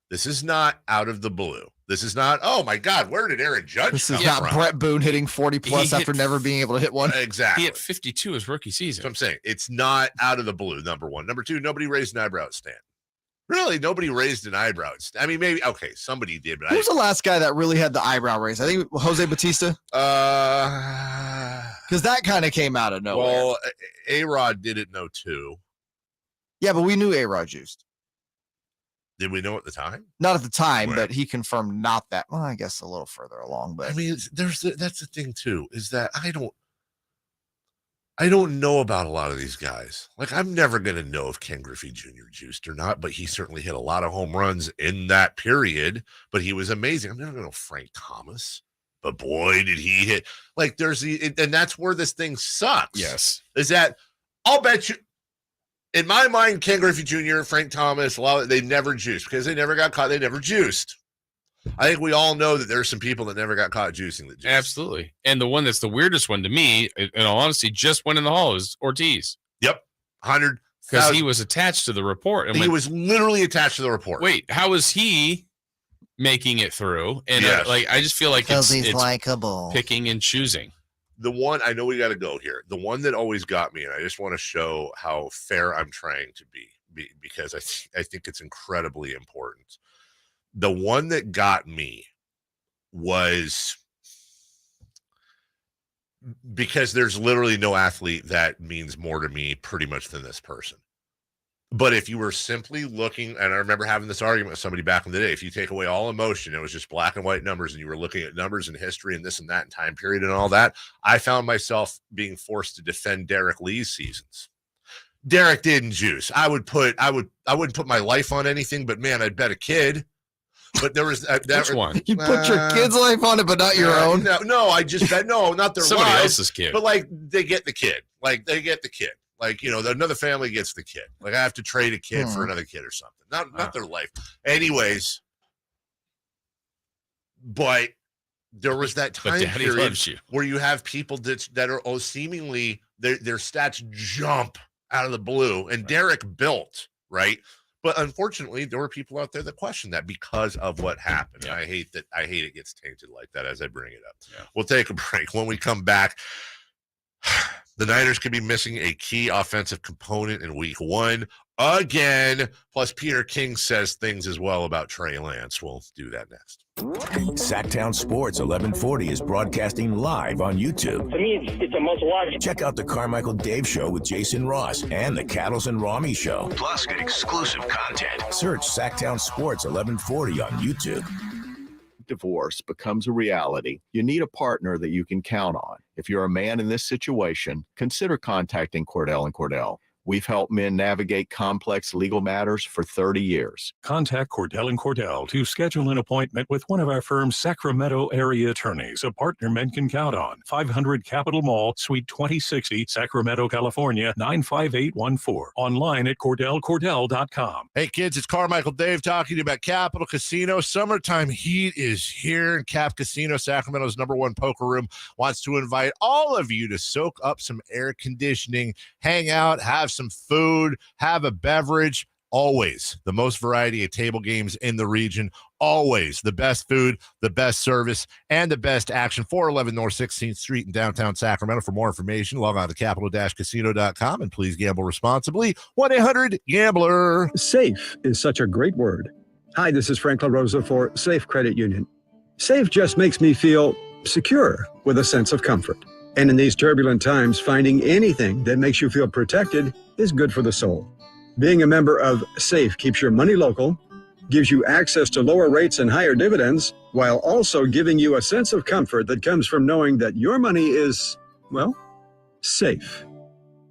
This is not out of the blue. This is not, oh my God, where did Aaron Judge This come is not from? Brett Boone hitting 40 plus after never being able to hit one. Exactly. He hit 52 his rookie season. That's what I'm saying. It's not out of the blue, number one. Number two, nobody raised an eyebrow at Stan. Really, nobody raised an eyebrow at Stan. I mean, maybe, okay, somebody did, but Who was the last guy that really had the eyebrow raised? I think Jose Batista. Because that kind of came out of nowhere. Well, A-Rod did it in 02. Yeah, but we knew A-Rod juiced. Did we know at the time? Not at the time, Right. but he confirmed not that. Well, I guess a little further along, but I mean, that's the thing too, is that I don't know about a lot of these guys. Like, I'm never going to know if Ken Griffey Jr. juiced or not, but he certainly hit a lot of home runs in that period, but he was amazing. I'm never going to know Frank Thomas, but boy, did he hit. Like, and that's where this thing sucks. Yes. Is that I'll bet you, in my mind, Ken Griffey Jr., Frank Thomas, they never juiced because they never got caught. They never juiced. I think we all know that there's some people that never got caught juicing that juiced. Absolutely. And the one that's the weirdest one to me, in all honesty, just went in the hall is Ortiz. Yep. 100. Because he was attached to the report. And he was literally attached to the report. Wait, how is he making it through? And Yes. I just feel like because it's he's likable. picking and choosing. The one, I know we got to go here. The one that always got me, and I just want to show how fair I'm trying to be because I think it's incredibly important. The one that got me was because there's literally no athlete that means more to me pretty much than this person. But if you were simply looking, and I remember having this argument with somebody back in the day, if you take away all emotion, it was just black and white numbers, and you were looking at numbers and history and this and that and time period and all that, I found myself being forced to defend Derek Lee's seasons. Derek didn't juice. I wouldn't put my life on anything, but man, I'd bet a kid. But there was that one. You put your kid's life on it, but not your own. No, I just bet not their Somebody lives, else's kid. But like they get the kid. Like they get the kid. Like, another family gets the kid. Like I have to trade a kid for another kid or something. Not their life. Anyways, but there was that time Daddy period loves you. where you have people that are seemingly their stats jump out of the blue, and Derek built, right? But unfortunately, there were people out there that questioned that because of what happened. Yeah. And I hate it gets tainted like that as I bring it up. Yeah. We'll take a break. When we come back, the Niners could be missing a key offensive component in week 1 again. Plus, Peter King says things as well about Trey Lance. We'll do that next. Sactown Sports 1140 is broadcasting live on YouTube. To me, it's a must-watch. Check out the Carmichael Dave Show with Jason Ross and the Cattles and Rami Show. Plus, get exclusive content. Search Sactown Sports 1140 on YouTube. Divorce becomes a reality, you need a partner that you can count on. If you're a man in this situation, consider contacting Cordell & Cordell. We've helped men navigate complex legal matters for 30 years. Contact Cordell & Cordell to schedule an appointment with one of our firm's Sacramento area attorneys, a partner men can count on. 500 Capitol Mall, Suite 2060, Sacramento, California, 95814. Online at CordellCordell.com. Hey, kids, it's Carmichael Dave talking to you about Capital Casino. Summertime heat is here, and Cap Casino, Sacramento's #1 poker room, wants to invite all of you to soak up some air conditioning, hang out, have some food, have a beverage. Always the most variety of table games in the region. Always the best food, the best service, and the best action. 411 North 16th Street in downtown Sacramento. For more information, log on to capital-casino.com and please gamble responsibly. 1-800-GAMBLER. Safe is such a great word. Hi, this is Frank LaRosa for Safe Credit Union. Safe just makes me feel secure with a sense of comfort. And in these turbulent times, finding anything that makes you feel protected is good for the soul. Being a member of SAFE keeps your money local, gives you access to lower rates and higher dividends, while also giving you a sense of comfort that comes from knowing that your money is, well, safe.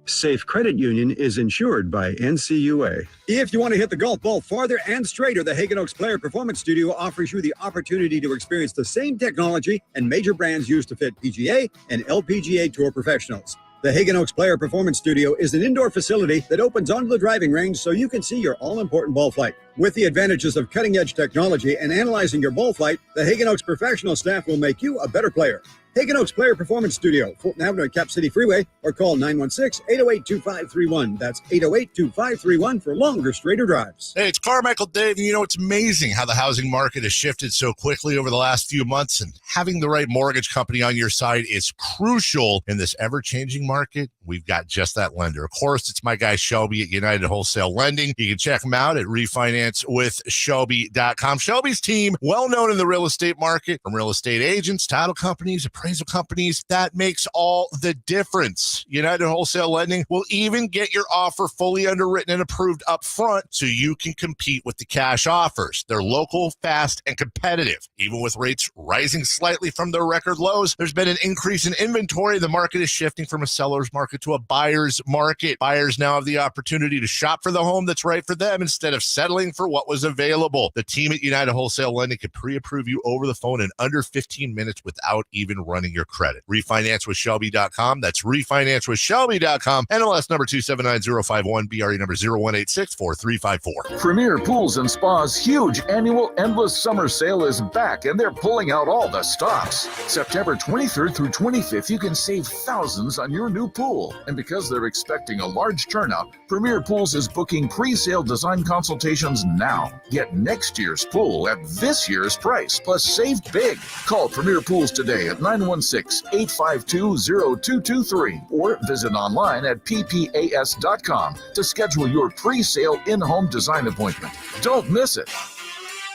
Safe Credit Union is insured by NCUA. If you want to hit the golf ball farther and straighter, the Hagen Oaks Player Performance Studio offers you the opportunity to experience the same technology and major brands used to fit PGA and LPGA Tour professionals. The Hagen Oaks Player Performance Studio is an indoor facility that opens onto the driving range so you can see your all-important ball flight. With the advantages of cutting-edge technology and analyzing your ball flight, the Hagen Oaks professional staff will make you a better player. Hagen Oaks Player Performance Studio, Fulton Avenue at Cap City Freeway, or call 916-808-2531. That's 808-2531 for longer, straighter drives. Hey, it's Carmichael Dave, and it's amazing how the housing market has shifted so quickly over the last few months, and having the right mortgage company on your side is crucial in this ever-changing market. We've got just that lender. Of course, it's my guy Shelby at United Wholesale Lending. You can check him out at refinancewithshelby.com. Shelby's team, well known in the real estate market, from real estate agents, title companies, appraisal companies. That makes all the difference. United Wholesale Lending will even get your offer fully underwritten and approved up front so you can compete with the cash offers. They're local, fast, and competitive. Even with rates rising slightly from their record lows, there's been an increase in inventory. The market is shifting from a seller's market to a buyer's market. Buyers now have the opportunity to shop for the home that's right for them instead of settling for what was available. The team at United Wholesale Lending can pre-approve you over the phone in under 15 minutes without even running your credit. Refinancewithshelby.com. That's refinancewithshelby.com. NLS number 279051, BRE number 01864354. Premier Pools and Spa's huge annual Endless Summer Sale is back, and they're pulling out all the stops. September 23rd through 25th, you can save thousands on your new pool. And because they're expecting a large turnout, Premier Pools is booking pre-sale design consultations now. Get next year's pool at this year's price, plus save big. Call Premier Pools today at 916-852-0223 or visit online at ppas.com to schedule your pre-sale in-home design appointment. Don't miss it.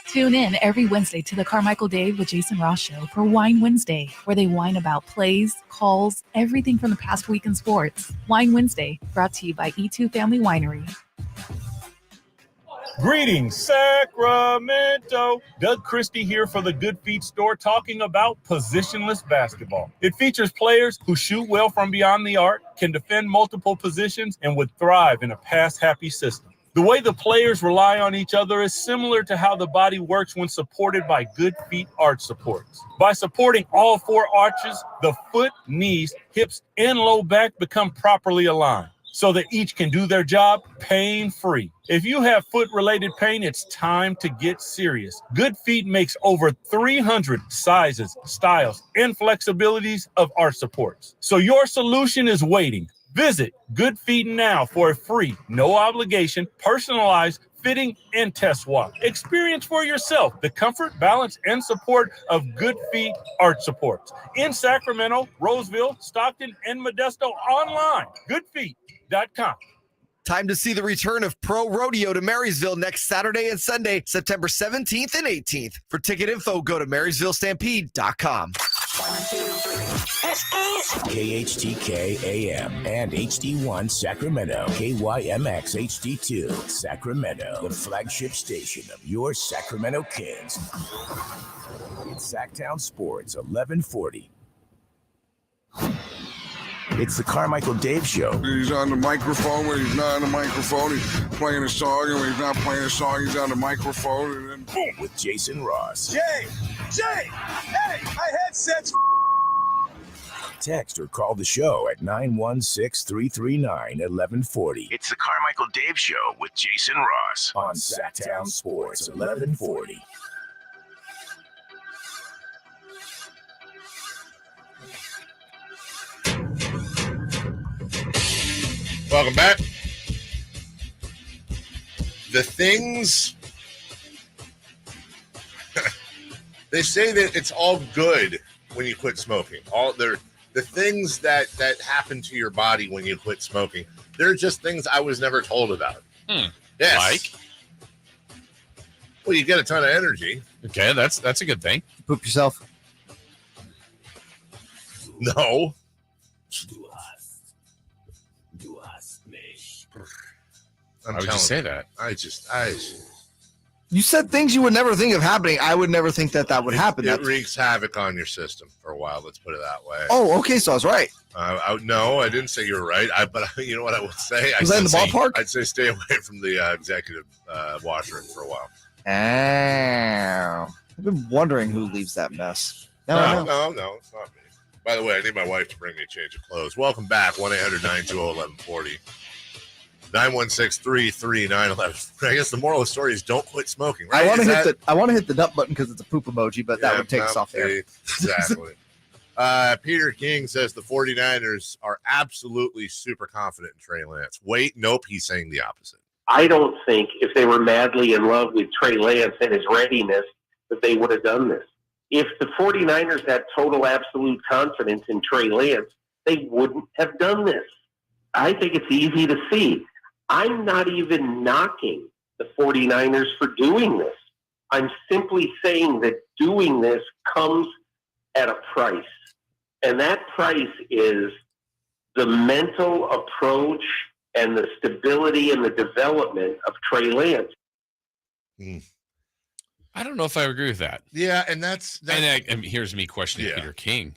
Tune in every Wednesday to the Carmichael Dave with Jason Ross show for Wine Wednesday, where they whine about plays, calls, everything from the past week in sports. Wine Wednesday, brought to you by E2 Family Winery. Greetings, Sacramento. Doug Christie here for the Good Feet store, talking about positionless basketball. It features players who shoot well from beyond the arc, can defend multiple positions, and would thrive in a pass-happy system. The way the players rely on each other is similar to how the body works when supported by Good Feet arch supports. By supporting all four arches, the foot, knees, hips, and low back become properly aligned so that each can do their job pain-free. If you have foot-related pain, it's time to get serious. Good Feet makes over 300 sizes, styles, and flexibilities of arch supports. So your solution is waiting. Visit Good Feet now for a free, no obligation, personalized fitting and test walk. Experience for yourself the comfort, balance, and support of Good Feet arch supports in Sacramento, Roseville, Stockton, and Modesto online. Goodfeet.com. Time to see the return of Pro Rodeo to Marysville next Saturday and Sunday, September 17th and 18th. For ticket info, go to MarysvilleStampede.com. KHTK AM and HD1 Sacramento, KYMX HD2 Sacramento, the flagship station of your Sacramento Kings. It's Sactown Sports 1140. It's the Carmichael Dave Show. He's on the microphone when he's not on the microphone. He's playing a song, and when he's not playing a song, he's on the microphone, and then boom. With Jason Ross. Jay, hey, my headset's Text or call the show at 916-339-1140. It's the Carmichael Dave Show with Jason Ross on Sactown Sports 1140. Welcome back. The things they say that it's all good when you quit smoking. The things that happen to your body when you quit smoking, they're just things I was never told about. Yes. Like? Well, you get a ton of energy. Okay, that's a good thing. Poop yourself? No. Why would you say that? I just You said things you would never think of happening. I would never think that would happen. It wreaks havoc on your system for a while. Let's put it that way. Oh, okay. So I was right. No, I didn't say you were right. But you know what I would say? Was that in the ballpark? I'd say stay away from the executive washroom for a while. Oh. I've been wondering who leaves that mess. No, it's not me. By the way, I need my wife to bring me a change of clothes. Welcome back. 1-800-920-1140. 916-339-1140. I guess the moral of the story is don't quit smoking, right? I want to hit the dump button because it's a poop emoji, but that would take us off there. Exactly. Peter King says the 49ers are absolutely super confident in Trey Lance. Wait, nope, he's saying the opposite. I don't think if they were madly in love with Trey Lance and his readiness that they would have done this. If the 49ers had total absolute confidence in Trey Lance, they wouldn't have done this. I think it's easy to see. I'm not even knocking the 49ers for doing this. I'm simply saying that doing this comes at a price. And that price is the mental approach and the stability and the development of Trey Lance. I don't know if I agree with that. Yeah, and that's and here's me questioning Peter King.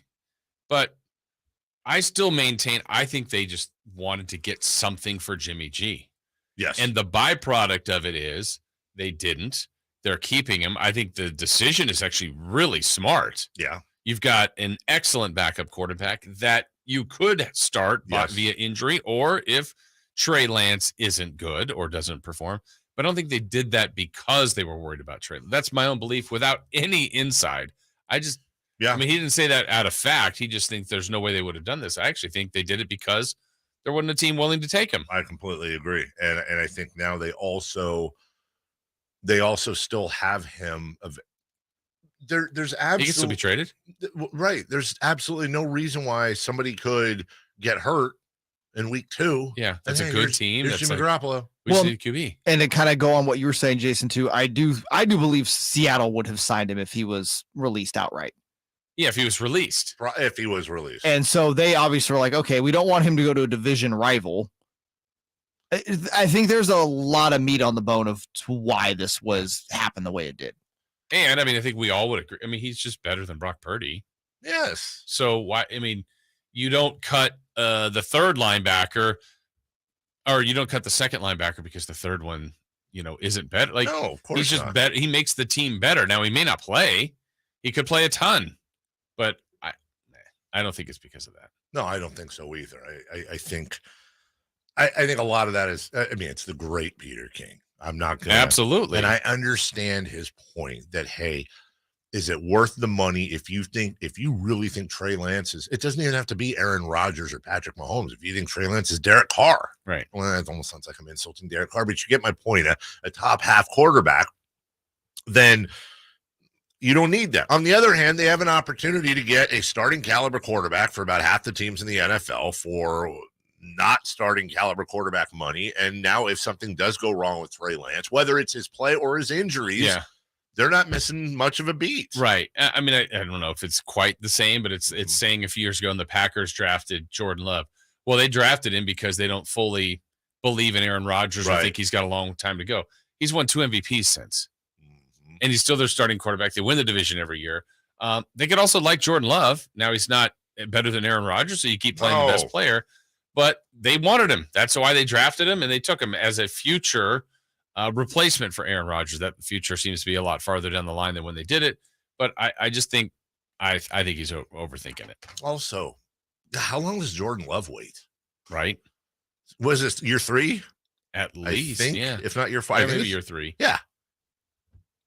But I still maintain I think they just wanted to get something for Jimmy G. Yes. And the byproduct of it is they didn't. They're keeping him. I think the decision is actually really smart. Yeah. You've got an excellent backup quarterback that you could start via injury, or if Trey Lance isn't good or doesn't perform. But I don't think they did that because they were worried about Trey. That's my own belief without any inside. I mean, he didn't say that out of fact. He just thinks there's no way they would have done this. I actually think they did it because there wasn't a team willing to take him. I completely agree. And I think now they also still have him of there's absolutely he can still be traded. Right. There's absolutely no reason why somebody could get hurt in week 2. Yeah, that's a good team. Here's Jimmy Garoppolo. We see QB. And to kind of go on what you were saying, Jason, too, I do believe Seattle would have signed him if he was released outright. Yeah, if he was released. If he was released. And so they obviously were like, okay, we don't want him to go to a division rival. I think there's a lot of meat on the bone of why this happened the way it did. And I mean, I think we all would agree. I mean, he's just better than Brock Purdy. Yes. So why? I mean, you don't cut the third linebacker, or you don't cut the second linebacker because the third one, isn't better. Like, no, of course he's just not. better. He makes the team better. Now he may not play. He could play a ton, but I don't think it's because of that. No, I don't think so either. I think a lot of that is. I mean, it's the great Peter King. I'm not going to. Absolutely. And I understand his point that, hey, is it worth the money if you really think Trey Lance is, it doesn't even have to be Aaron Rodgers or Patrick Mahomes. If you think Trey Lance is Derek Carr. Right. Well, that almost sounds like I'm insulting Derek Carr, but you get my point. A top half quarterback, then you don't need that. On the other hand, they have an opportunity to get a starting caliber quarterback for about half the teams in the NFL for not starting caliber quarterback money. And now if something does go wrong with Trey Lance, whether it's his play or his injuries, they're not missing much of a beat. Right. I mean, I don't know if it's quite the same, but it's saying a few years ago when the Packers drafted Jordan Love. Well, they drafted him because they don't fully believe in Aaron Rodgers or think he's got a long time to go. He's won 2 MVPs since. And he's still their starting quarterback. They win the division every year. They could also like Jordan Love. Now he's not better than Aaron Rodgers, so you keep playing the best player. But they wanted him. That's why they drafted him, and they took him as a future replacement for Aaron Rodgers. That future seems to be a lot farther down the line than when they did it. But I just think I think he's overthinking it. Also, how long does Jordan Love wait? Right? Was this year 3? At least, I think, yeah. If not year 5, maybe year 3. Yeah.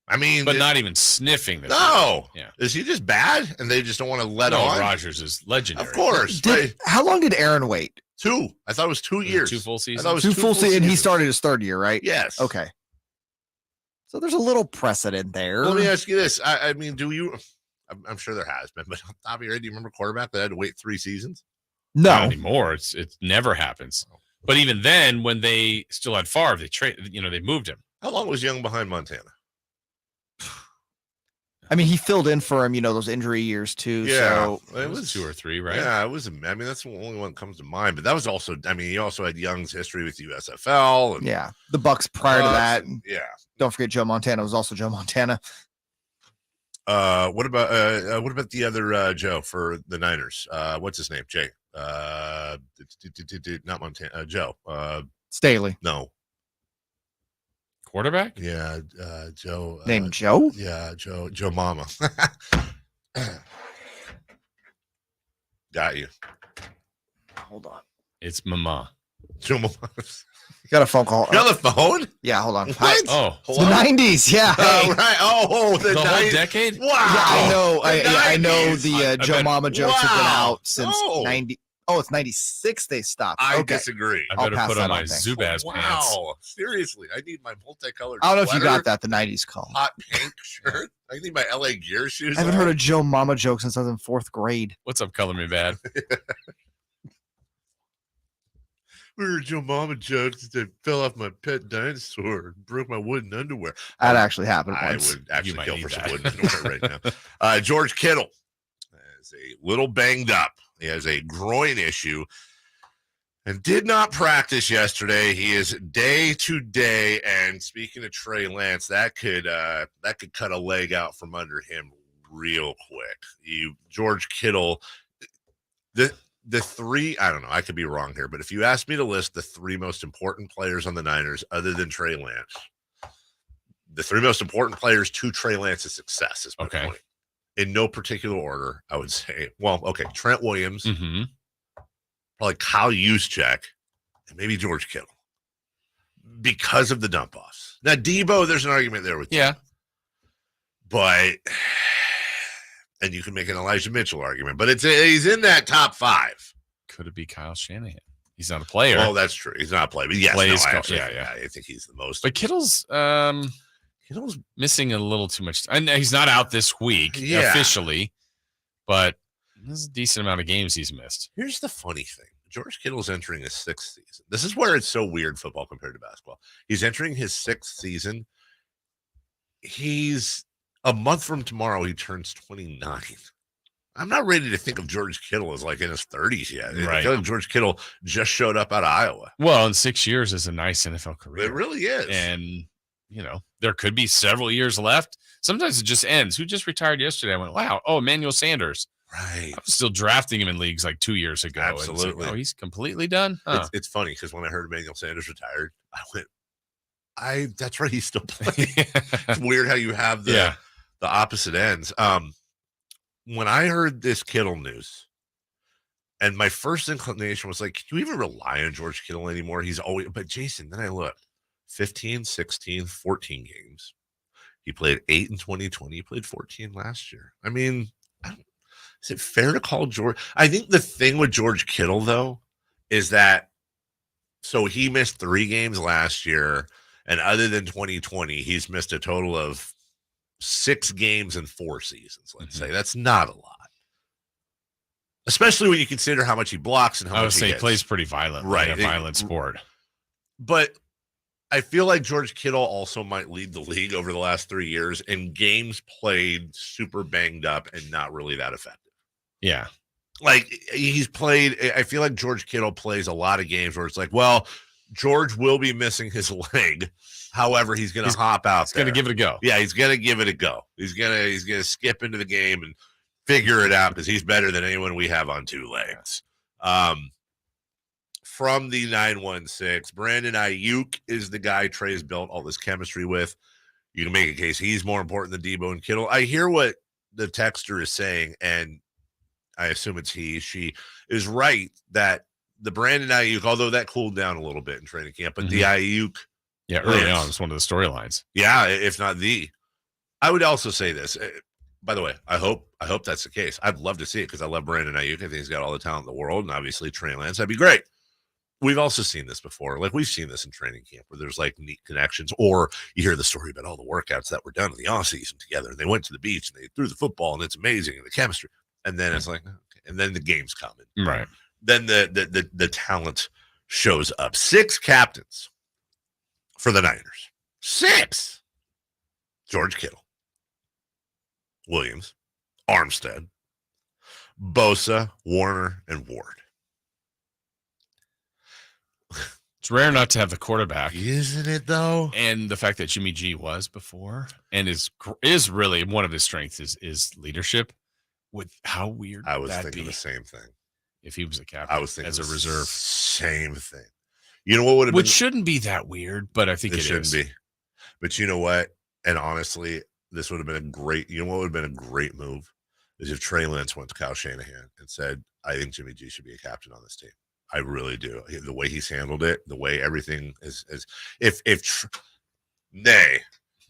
I mean, but not even sniffing this. No. Yeah. Is he just bad and they just don't want to let on? Rodgers is legendary. Of course. How long did Aaron wait? 2. I thought it was 2 years. 2 full seasons. I thought it was 2 full seasons, and he seasons. started his third year, right? Yes. Okay. So there's a little precedent there. Let me ask you this. I mean, I'm sure there has been, but on top of your head, do you remember a quarterback that had to wait 3 seasons? No. Not anymore. It never happens. But even then, when they still had Favre, they moved him. How long was Young behind Montana? I mean, he filled in for him, those injury years too. Yeah, So it was 2 or 3, right? Yeah, it was. I mean, that's the only one that comes to mind. But that was also. I mean, he also had Young's history with USFL. And yeah, the Bucks prior to that. Yeah. Don't forget Joe Montana was also Joe Montana. What about the other Joe for the Niners? What's his name? Jay. Not Montana. Joe. Staley. No. Quarterback? Yeah, Joe. Named Joe? Yeah, Joe Mama. Got you. Hold on. It's Mama. Joe Got a phone call. You on the phone? Yeah, hold on. What? Oh, It's the 90s. Yeah. Oh, right. Oh, the whole 90s. decade? Wow. Yeah, I know. The I know 90s. the Joe Mama jokes have been Wow. out since No. 90. Oh, it's 96 they stopped. I Okay. disagree. I better pass put that on my on, thanks. Zubaz pants. Wow. Seriously, I need my multicolored I don't know if you sweater, got that, the 90s call. hot pink shirt. I need my LA Gear shoes. I haven't on. heard a Joe Mama joke since I was in 4th grade. What's up, Color Me Bad? We were Joe Mama jokes that fell off my pet dinosaur and broke my wooden underwear. That actually happened I once. would actually might go need for some that. wooden underwear right now. George Kittle is a little banged up. He has a groin issue and did not practice yesterday. He is day to day. And speaking of Trey Lance, that could cut a leg out from under him real quick. George Kittle, the three, I don't know, I could be wrong here, but if you asked me to list the three most important players on the Niners other than Trey Lance, the three most important players to Trey Lance's success is my point. In no particular order, I would say, Trent Williams, probably Kyle Juszczyk, and maybe George Kittle because of the dump offs. Now, Debo, there's an argument there with you. But and you can make an Elijah Mitchell argument, but he's in that top 5. Could it be Kyle Shanahan? He's not a player. Oh, that's true. He's not a player, but yes, I think he's the most. But Kittle's missing a little too much. And he's not out this week officially, but there's a decent amount of games he's missed. Here's the funny thing. George Kittle's entering his 6th season. This is where it's so weird, football compared to basketball. He's entering his 6th season. He's a month from tomorrow, he turns 29. I'm not ready to think of George Kittle as like in his 30s yet. Right. I feel like George Kittle just showed up out of Iowa. Well, in 6 years is a nice NFL career. It really is. And, there could be several years left. Sometimes it just ends. Who just retired yesterday? I went, wow. Oh, Emmanuel Sanders. Right. I was still drafting him in leagues like 2 years ago. Absolutely. Like, he's completely done. Huh. It's funny because when I heard Emmanuel Sanders retired, I went, that's right. He's still playing. It's weird how you have the opposite ends. When I heard this Kittle news, and my first inclination was like, can you even rely on George Kittle anymore? He's always, but Jason, then I looked 15, 16, 14 games. He played 8 in 2020. He played 14 last year. I mean, is it fair to call George? I think the thing with George Kittle, though, is that so he missed 3 games last year. And other than 2020, he's missed a total of 6 games in 4 seasons, let's say. That's not a lot. Especially when you consider how much he blocks and how much he plays pretty violent. Right. A violent sport. But I feel like George Kittle also might lead the league over the last 3 years in games played super banged up and not really that effective. Yeah. Like he's played, I feel like George Kittle plays a lot of games where it's like, well, George will be missing his leg. However, he's going to hop out. He's going to give it a go. Yeah, he's going to give it a go. He's going to skip into the game and figure it out because he's better than anyone we have on 2 legs. From the 916, Brandon Ayuk is the guy Trey's built all this chemistry with. You can make a case he's more important than Debo and Kittle. I hear what the texter is saying, and I assume it's she is right that the Brandon Ayuk, although that cooled down a little bit in training camp, but the Ayuk. Yeah, early on, it's one of the storylines. Yeah, if not the. I would also say this. By the way, I hope that's the case. I'd love to see it because I love Brandon Ayuk. I think he's got all the talent in the world, and obviously Trey Lance. That'd be great. We've also seen this before. Like we've seen this in training camp where there's like neat connections, or you hear the story about all the workouts that were done in the offseason together. And they went to the beach and they threw the football, and it's amazing, and the chemistry. And then it's like, okay. And then the game's coming. Right. Then the talent shows up. 6 captains for the Niners. 6. George Kittle, Williams, Armstead, Bosa, Warner, and Ward. It's rare not to have the quarterback, isn't it? Though, and the fact that Jimmy G was before, and is really one of his strengths is leadership. With how weird I was that thinking be the same thing. If he was a captain, I was thinking as a reserve, same thing. You know what would have which been, shouldn't be that weird, but I think it shouldn't is. be. But you know what? And honestly, this would have been a great. You know what would have been a great move is if Trey Lance went to Kyle Shanahan and said, "I think Jimmy G should be a captain on this team. I really do. The way he's handled it, the way everything is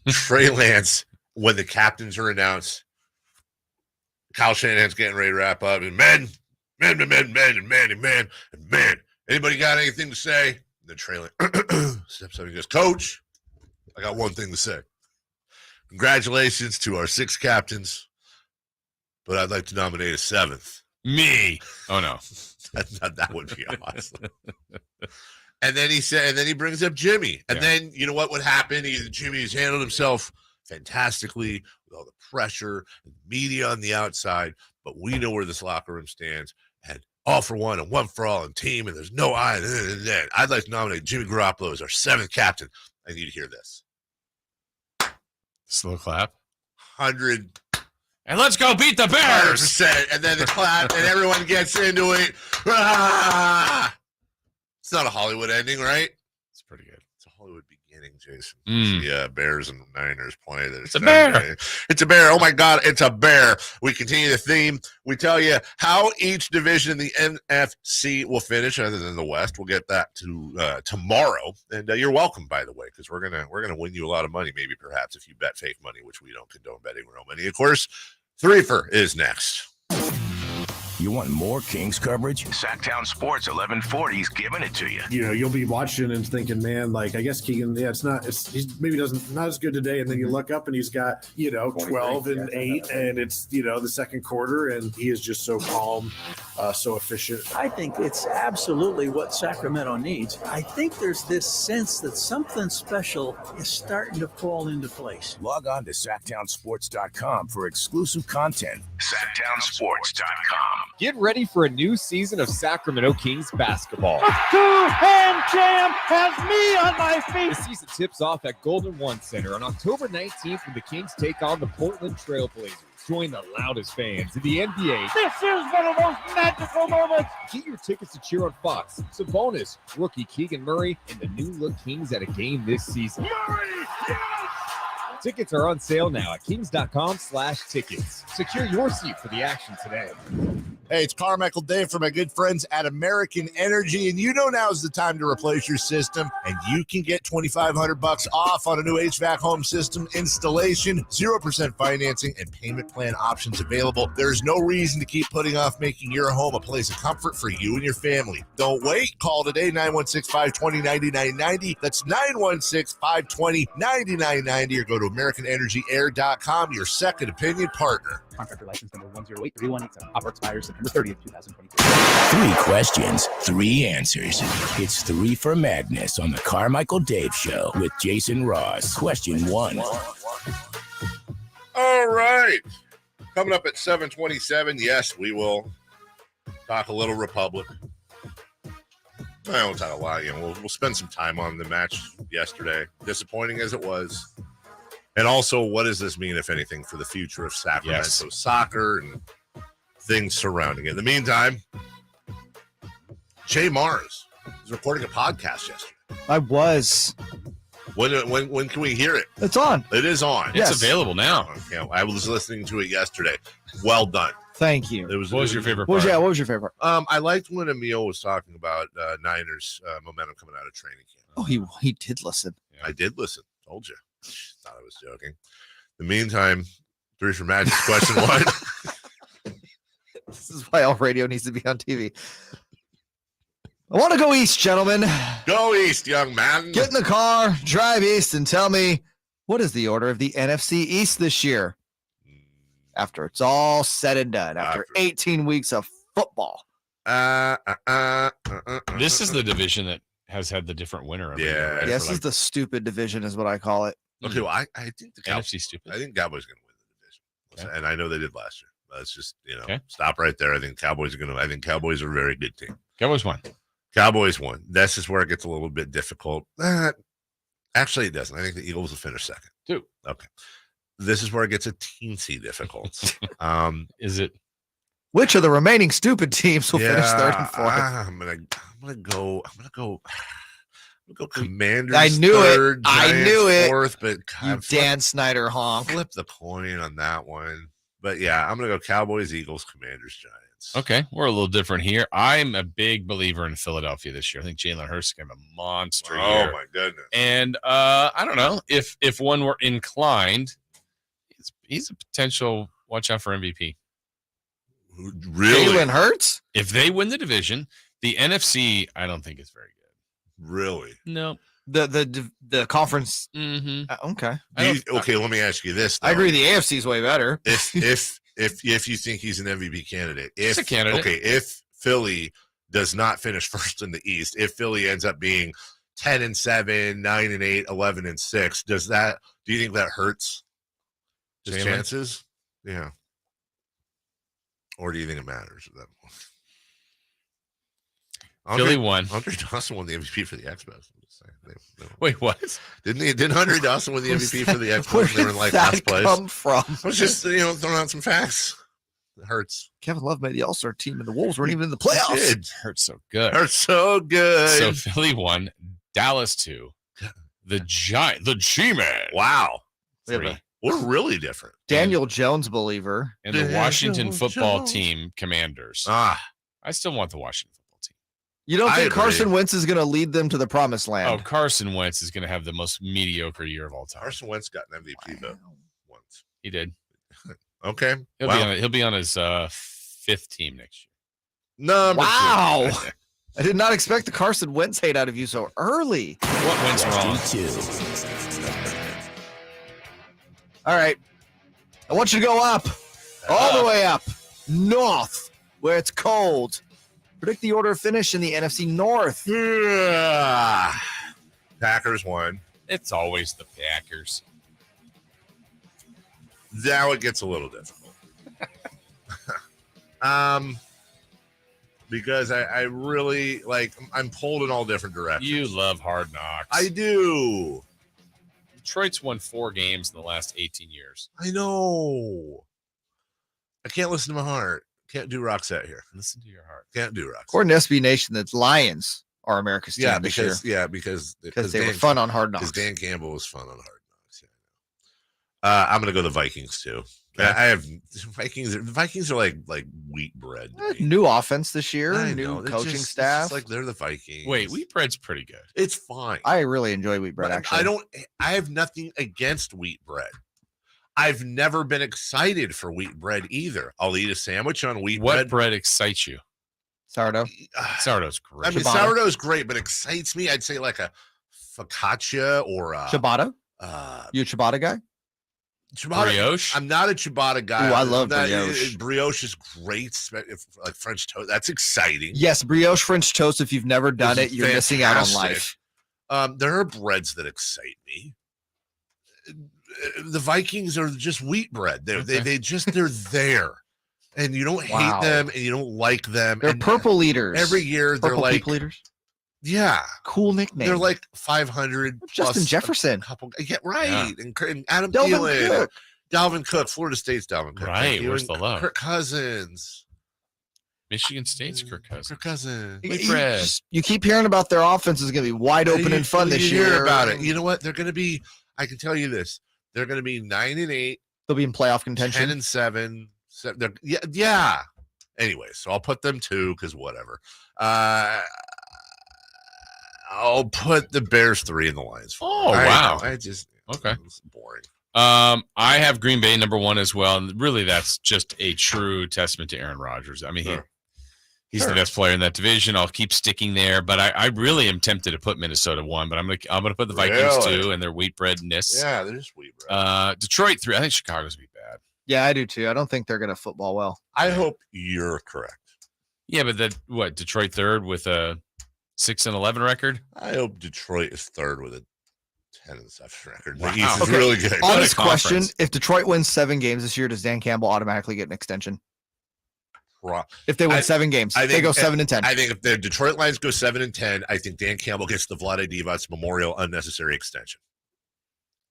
Trey Lance, when the captains are announced, Kyle Shanahan's getting ready to wrap up, and man. Anybody got anything to say? And then Trey Lance steps up and goes, Coach, I got one thing to say. Congratulations to our 6 captains, but I'd like to nominate a 7th. Me. Oh, no. That would be awesome. And then he brings up Jimmy. And then you know what would happen? Jimmy's handled himself fantastically with all the pressure and media on the outside, but we know where this locker room stands, and all for one and one for all and team, and there's no I. I'd like to nominate Jimmy Garoppolo as our 7th captain. I need to hear this. Slow clap. 100. And let's go beat the Bears. 100%. And then the clap, and everyone gets into it. Ah! It's not a Hollywood ending, right? It's pretty good. It's a Hollywood beginning, Jason. Yeah, Bears and Niners play. It's a bear. It's a bear. Oh, my God, it's a bear. We continue the theme. We tell you how each division in the NFC will finish other than the West. We'll get that to tomorrow. And you're welcome, by the way, because we're gonna win you a lot of money, maybe perhaps if you bet fake money, which we don't condone betting real money. Of course, Threefer is next. You want more Kings coverage? Sactown Sports 1140 is giving it to you. You know, you'll be watching and thinking, man, like, I guess Keegan, he's maybe not as good today. And then you look up and he's got, 12 and 8, and it's, the second quarter, and he is just so calm, so efficient. I think it's absolutely what Sacramento needs. I think there's this sense that something special is starting to fall into place. Log on to SactownSports.com for exclusive content. SactownSports.com. Get ready for a new season of Sacramento Kings basketball. A two-hand jam has me on my feet. The season tips off at Golden One Center on October 19th when the Kings take on the Portland Trail Blazers. Join the loudest fans in the NBA. This is one of those magical moments. Get your tickets to cheer on Fox, Sabonis, rookie Keegan Murray, and the new look Kings at a game this season. Murray, yes! Tickets are on sale now at kings.com/tickets. Secure your seat for the action today. Hey, it's Carmichael Dave from my good friends at American Energy, and now is the time to replace your system, and you can get $2,500 off on a new HVAC home system installation, 0% financing, and payment plan options available. There's no reason to keep putting off making your home a place of comfort for you and your family. Don't wait. Call today, 916-520-9990. That's 916-520-9990, or go to AmericanEnergyAir.com, your second opinion partner. Contractor license number 1083187. Offer expires September 30th, 2023. 3 questions, 3 answers. It's 3 for Madness on the Carmichael Dave Show with Jason Ross. Question 1. All right. Coming up at 7:27, yes, we will talk a little Republic. I won't talk a lot. We'll spend some time on the match yesterday, disappointing as it was. And also, what does this mean, if anything, for the future of Sacramento soccer and things surrounding it? In the meantime, Jay Mars was recording a podcast yesterday. I was. When can we hear it? It's on. It is on. It's available now. Okay, I was listening to it yesterday. Well done. Thank you. What was your favorite part? What was your favorite? I liked when Emil was talking about Niners momentum coming out of training camp. Oh, he did listen. Yeah. I did listen. Told you. Thought I was joking. In the meantime, 3 for Magic's question 1. This is why all radio needs to be on TV. I want to go east, gentlemen. Go east, young man. Get in the car, drive east, and tell me, what is the order of the NFC East this year? After it's all said and done, after 18 weeks of football. This is the division that has had the different winner. Every year, right? This is the stupid division is what I call it. Okay, well, I think the NFC stupid. I think Cowboys are going to win the division, and I know they did last year. Let's just stop right there. I think Cowboys are going to. I think Cowboys are a very good team. Cowboys won. Cowboys won. This is where it gets a little bit difficult. Actually, it doesn't. I think the Eagles will finish second. Too. Okay. This is where it gets a teensy difficult. Is it? Which of the remaining stupid teams will finish 3rd and 4th? I'm gonna go Commanders. I knew third, it. I knew it. 4th, but you Dan Snyder honk. Flip the coin on that one. But yeah, I'm gonna go Cowboys, Eagles, Commanders, Giants. wins. Okay, we're a little different here. I'm a big believer in Philadelphia this year. I think Jalen Hurts is going to have a monster year. Oh my goodness! And I don't know if one were inclined, he's a potential watch out for MVP. Really? Jalen Hurts? If they win the division, the NFC, I don't think is very good. Really? No. The conference. Mm-hmm. Okay. Okay, let me ask you this. Though. I agree. The AFC is way better. If you think he's an MVP candidate, He's a candidate. Okay, if Philly does not finish first in the East, if Philly ends up being 10-7, 9-8, 11-6, do you think that hurts his chances? Yeah. Or do you think it matters at that point? Philly won. Andre Dawson won the MVP for the Expos. Wait, what? Didn't Andre Dawson win the MVP for the Expos? Where They were in did last that place. come from? I was just throwing out some facts. It hurts. Kevin Love made the All-Star team, and the Wolves weren't even in the playoffs. It hurts so good. Hurts so good. So Philly 1, Dallas 2, the G-Man. Wow. 3. We're really different. Daniel Jones believer. And the Washington football team Commanders. I still want the Washington football team. You don't I think agree. Carson Wentz is going to lead them to the promised Oh, land? Carson Wentz is going to have the most mediocre year of all time. Carson Wentz got an MVP vote once. He did. Okay. He'll be on his 5th team next year. Number Wow. 2. I did not expect the Carson Wentz hate out of you so early. What went wrong? All right. I want you to go up. All the way up. North, where it's cold. Predict the order of finish in the NFC North. Packers won. It's always the Packers. Now it gets a little difficult. Because I really I'm pulled in all different directions. You love Hard Knocks. I do. Detroit's won 4 games in the last 18 years. I know. I can't listen to my heart. Can't do Roxette here. Listen to your heart. Can't do Roxette. According to SB Nation, the Lions are America's team this year. Because they were fun on Hard Knocks. Because Dan Campbell was fun on Hard Knocks. I'm gonna go the Vikings too. Okay. I have Vikings. The Vikings are like wheat bread. New offense this year, I new know. It's coaching just staff. like they're the Vikings. Wait, wheat bread's pretty good. It's fine. I really enjoy wheat bread. Actually, I have nothing against wheat bread. I've never been excited for wheat bread either. I'll eat a sandwich on wheat bread. What bread excites you? Sourdough. Sourdough's great. I mean, sourdough is great, but excites me. I'd say like a focaccia or a ciabatta. You a ciabatta guy? Ciabatta, brioche. I'm not a ciabatta guy. Ooh, I love brioche. Brioche is great, like French toast. That's exciting. Yes, brioche French toast. If you've never done it, you're missing out on life. There are breads that excite me. The Vikings are just wheat bread. They're there, and you don't hate them and you don't like them. They're and purple leaders. Every year they're Purple like people eaters. Yeah, cool nickname. They're like 500. Justin plus Jefferson. And Adam Dalvin Thielen, Cook. Dalvin Cook, Florida State's Dalvin Cook. Right, where's the love? Kirk Cousins. Michigan State's Kirk Cousins. Kirk Cousins. Wheat bread. You keep hearing about their offense is going to be wide open and fun this year. Hear about it. You know what? They're going to be. I can tell you this. They're going to be 9-8. They'll be in playoff contention. 10-7. Yeah. Anyway, so I'll put them 2 because whatever. I'll put the Bears 3 and the Lions 4. Oh, wow. Okay. It's boring. I have Green Bay number 1 as well. And really, that's just a true testament to Aaron Rodgers. I mean, he's the best player in that division. I'll keep sticking there, but I really am tempted to put Minnesota 1, but I'm gonna put the Vikings 2 and their wheat breadness. Yeah, they're just wheat bread. Detroit 3. I think Chicago's gonna be bad. Yeah, I do too. I don't think they're going to football well. I hope you're correct. Yeah, but Detroit 3rd with a 6-11 record? I hope Detroit is 3rd with a 10-7 record. Wow. The East is really good. Honest question: if Detroit wins 7 games this year, does Dan Campbell automatically get an extension? If they win 7 games, they go 7-10. I think if the Detroit Lions go 7-10, I think Dan Campbell gets the Vlade Divac Memorial unnecessary extension.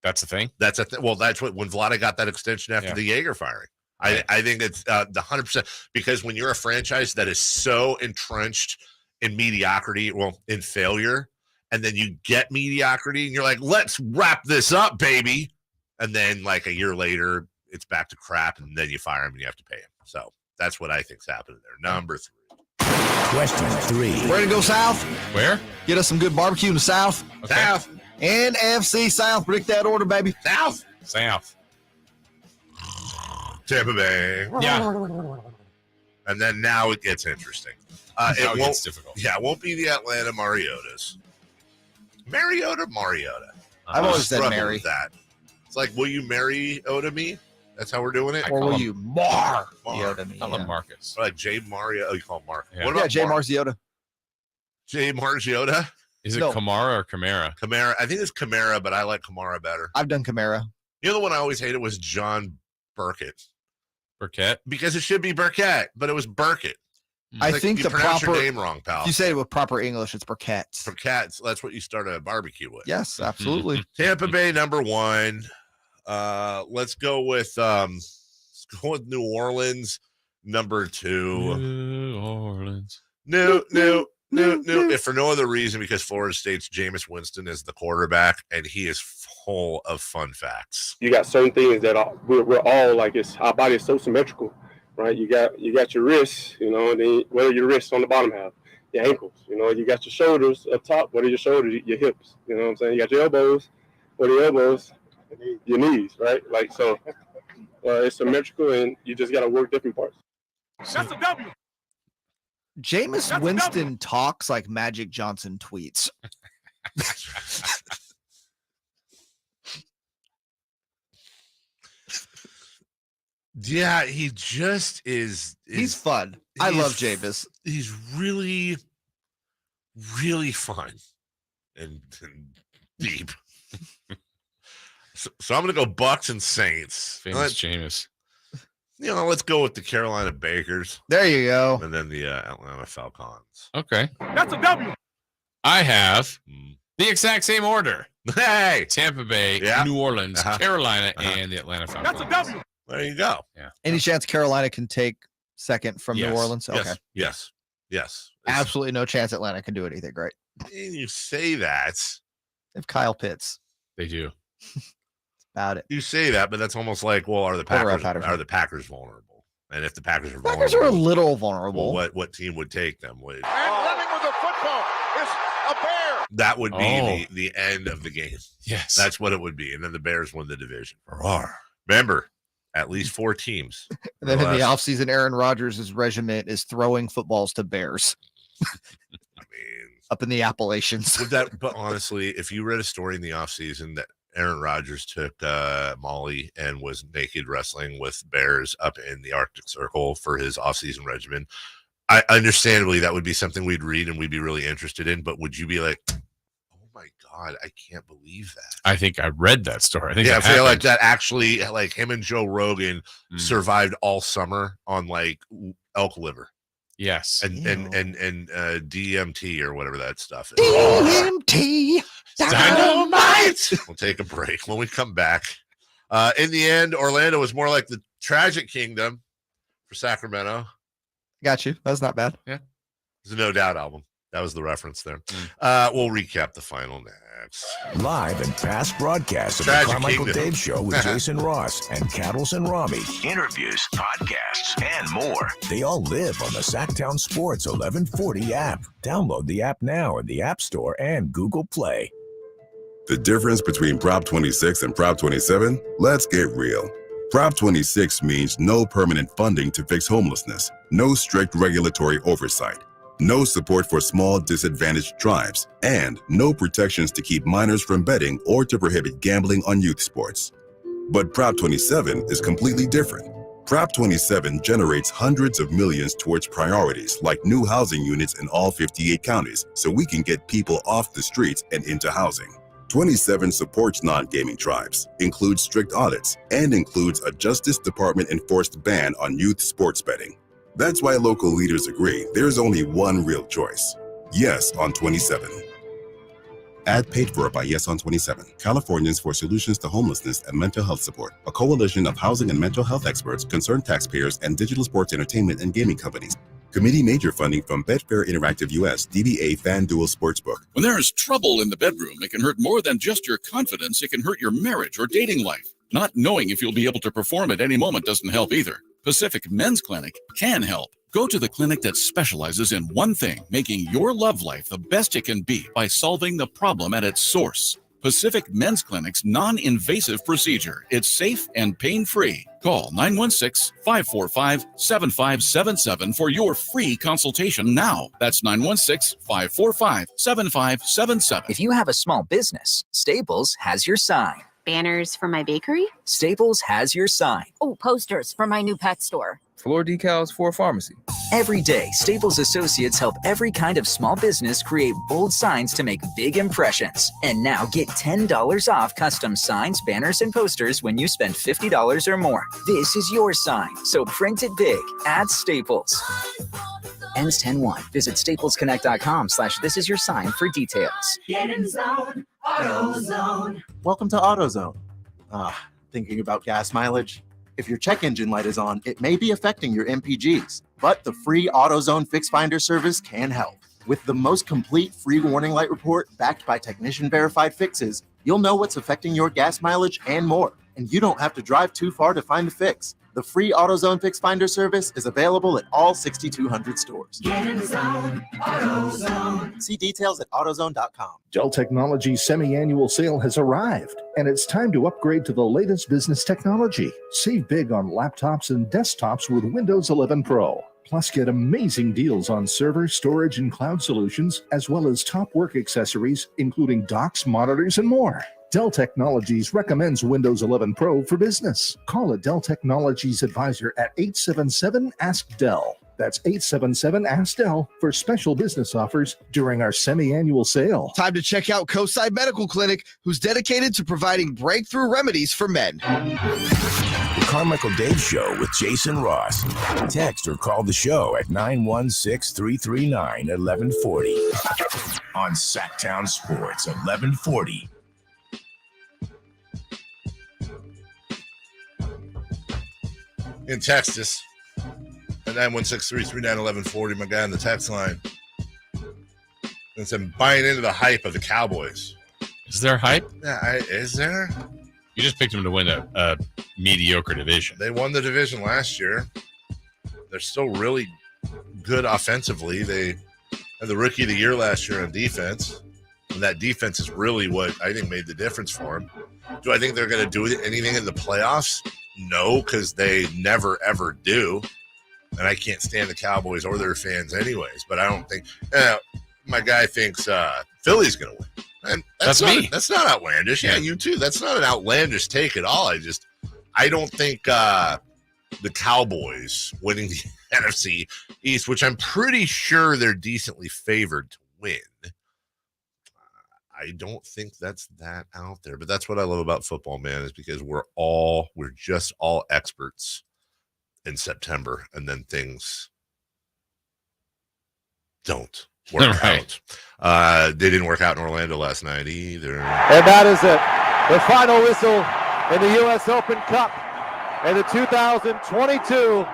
That's the thing. That's well. That's what when Vlade got that extension after the Jaeger firing. I think it's the 100% because when you're a franchise that is so entrenched in mediocrity, in failure, and then you get mediocrity, and you're like, let's wrap this up, baby, and then like a year later, it's back to crap, and then you fire him and you have to pay him. So That's what I think's happening there. Number 3. Question 3. Ready to go south? Where? Get us some good barbecue in the south. Okay. South. NFC South. Predict that order, baby. South. Tampa Bay. Yeah. And then now it gets interesting. Now It it won't. gets difficult. Yeah, it won't be the Atlanta Mariotas. Mariota. I've always said struggle Mary. with that. It's like, will you marry Oda me? That's how we're doing it. Or will you Mar? Mar. Yoda me, I love Marcus. Like Jay Mario. Oh, you call him Mark. Yeah. What about Jay Mark? Marziota. Jay Marziota? Is it No. Kamara or Kamara? Kamara. I think it's Kamara, but I like Kamara better. I've done Camara. The other one I always hated was John Burkett. Burkett? Because it should be Burkett, but it was Burkett. I Like, think you the pronounced proper your name wrong, pal. If you say it with proper English, it's Burkett's. Burkett, that's what you start a barbecue with. Yes, absolutely. Tampa Bay number 1. Let's go with New Orleans number 2. New Orleans. No. If for no other reason, because Florida State's Jameis Winston is the quarterback, and he is full of fun facts. You got certain things that we're all like. Our body is so symmetrical, right? You got your wrists, and then what are your wrists on the bottom half? Your ankles, You got your shoulders up top. What are your shoulders? Your hips. You know what I'm saying? You got your elbows. What are your elbows? Your knees, right? Like so. It's symmetrical, and you just got to work different parts. That's a W. Jameis Winston talks like Magic Johnson tweets. Yeah, he just is. He's fun. I love Jameis. He's really, really fun and deep. So I'm going to go Bucks and Saints. Famous Jameis. Let's go with the Carolina Bakers. There you go. And then the Atlanta Falcons. Okay. That's a W. I have the exact same order. Hey! Tampa Bay, New Orleans, Carolina, and the Atlanta Falcons. That's a W. There you go. Yeah. Any chance Carolina can take second from New Orleans? Okay. Yes. Absolutely no chance Atlanta can do anything great. And you say that. They have Kyle Pitts. They do. About it. You say that, but that's almost like, well, are the Packers vulnerable? And if the Packers are vulnerable, Packers are a little vulnerable. Well, what team would take them? And running with the football is a Bear. That would be the end of the game. Yes. That's what it would be. And then the Bears win the division. Remember, at least 4 teams. And then in the offseason, Aaron Rodgers' regiment is throwing footballs to bears. Up in the Appalachians. But honestly, if you read a story in the offseason that Aaron Rodgers took Molly and was naked wrestling with bears up in the Arctic Circle for his offseason regimen, I understandably that would be something we'd read and we'd be really interested in. But would you be like, oh my God, I can't believe that? I think I read that story. I feel like that actually, like him and Joe Rogan survived all summer on like elk liver. Yes. And DMT or whatever that stuff is. DMT. Dynamite. We'll take a break. When we come back, in the end, Orlando was more like the Tragic Kingdom for Sacramento. Got you. That's not bad. Yeah. It's a No Doubt album. That was the reference there. We'll recap the final next. Live and past broadcasts of Tragic the Carmichael Kingdom. Dave Show with Jason Ross and Cattles and Rami. Interviews, podcasts, and more. They all live on the Sactown Sports 1140 app. Download the app now in the App Store and Google Play. The difference between Prop 26 and Prop 27? Let's get real. Prop 26 means no permanent funding to fix homelessness, no strict regulatory oversight, no support for small disadvantaged tribes, and no protections to keep minors from betting or to prohibit gambling on youth sports. But Prop 27 is completely different. Prop 27 generates hundreds of millions towards priorities like new housing units in all 58 counties so we can get people off the streets and into housing. 27 supports non-gaming tribes, includes strict audits, and includes a Justice Department enforced ban on youth sports betting. That's why local leaders agree there's only one real choice. Yes on 27. Ad paid for by Yes on 27. Californians for Solutions to Homelessness and Mental Health Support, a coalition of housing and mental health experts, concerned taxpayers, and digital sports entertainment and gaming companies. Committee major funding from Betfair Interactive US, DBA FanDuel Sportsbook. When there is trouble in the bedroom, it can hurt more than just your confidence. It can hurt your marriage or dating life. Not knowing if you'll be able to perform at any moment doesn't help either. Pacific Men's Clinic can help. Go to the clinic that specializes in one thing, making your love life the best it can be by solving the problem at its source. Pacific Men's Clinic's non-invasive procedure. It's safe and pain-free. Call 916-545-7577 for your free consultation now. That's 916-545-7577. If you have a small business, Staples has your sign. Banners for my bakery? Staples has your sign. Oh, posters for my new pet store. Floor decals for a pharmacy. Every day, Staples associates help every kind of small business create bold signs to make big impressions. And now get $10 off custom signs, banners, and posters when you spend $50 or more. This is your sign, so print it big at Staples. Ends 10/1. Visit staplesconnect.com/thisisyoursign for details. Get in zone, AutoZone. Welcome to AutoZone. Thinking about gas mileage? If your check engine light is on, it may be affecting your MPGs, but the free AutoZone Fix Finder service can help. With the most complete free warning light report backed by technician-verified fixes, you'll know what's affecting your gas mileage and more, and you don't have to drive too far to find the fix. The free AutoZone Fix Finder service is available at all 6,200 stores. Get in the zone, AutoZone. See details at AutoZone.com. Dell Technologies' semi-annual sale has arrived, and it's time to upgrade to the latest business technology. Save big on laptops and desktops with Windows 11 Pro. Plus, get amazing deals on server, storage, and cloud solutions, as well as top work accessories, including docks, monitors, and more. Dell Technologies recommends Windows 11 Pro for business. Call a Dell Technologies advisor at 877-ASK-DELL. That's 877-ASK-DELL for special business offers during our semi-annual sale. Time to check out Coastside Medical Clinic, who's dedicated to providing breakthrough remedies for men. The Carmichael Dave Show with Jason Ross. Text or call the show at 916-339-1140. On Sactown Sports, 1140. In Texas, at 916-339-1140, my guy on the text line. And some buying into the hype of the Cowboys. Is there hype? Yeah, is there? You just picked them to win a mediocre division. They won the division last year. They're still really good offensively. They had the rookie of the year last year on defense. And that defense is really what I think made the difference for them. Do I think they're going to do anything in the playoffs? No, because they never, ever do. And I can't stand the Cowboys or their fans anyways. But I don't think my guy thinks Philly's going to win. And that's me. That's not outlandish. Yeah, you too. That's not an outlandish take at all. I don't think the Cowboys winning the NFC East, which I'm pretty sure they're decently favored to win. I don't think that's that out there, but that's what I love about football, man, is because we're just all experts in September, and then things don't work out. They didn't work out in Orlando last night either. And that is it. The final whistle in the U.S. Open Cup. And the 2022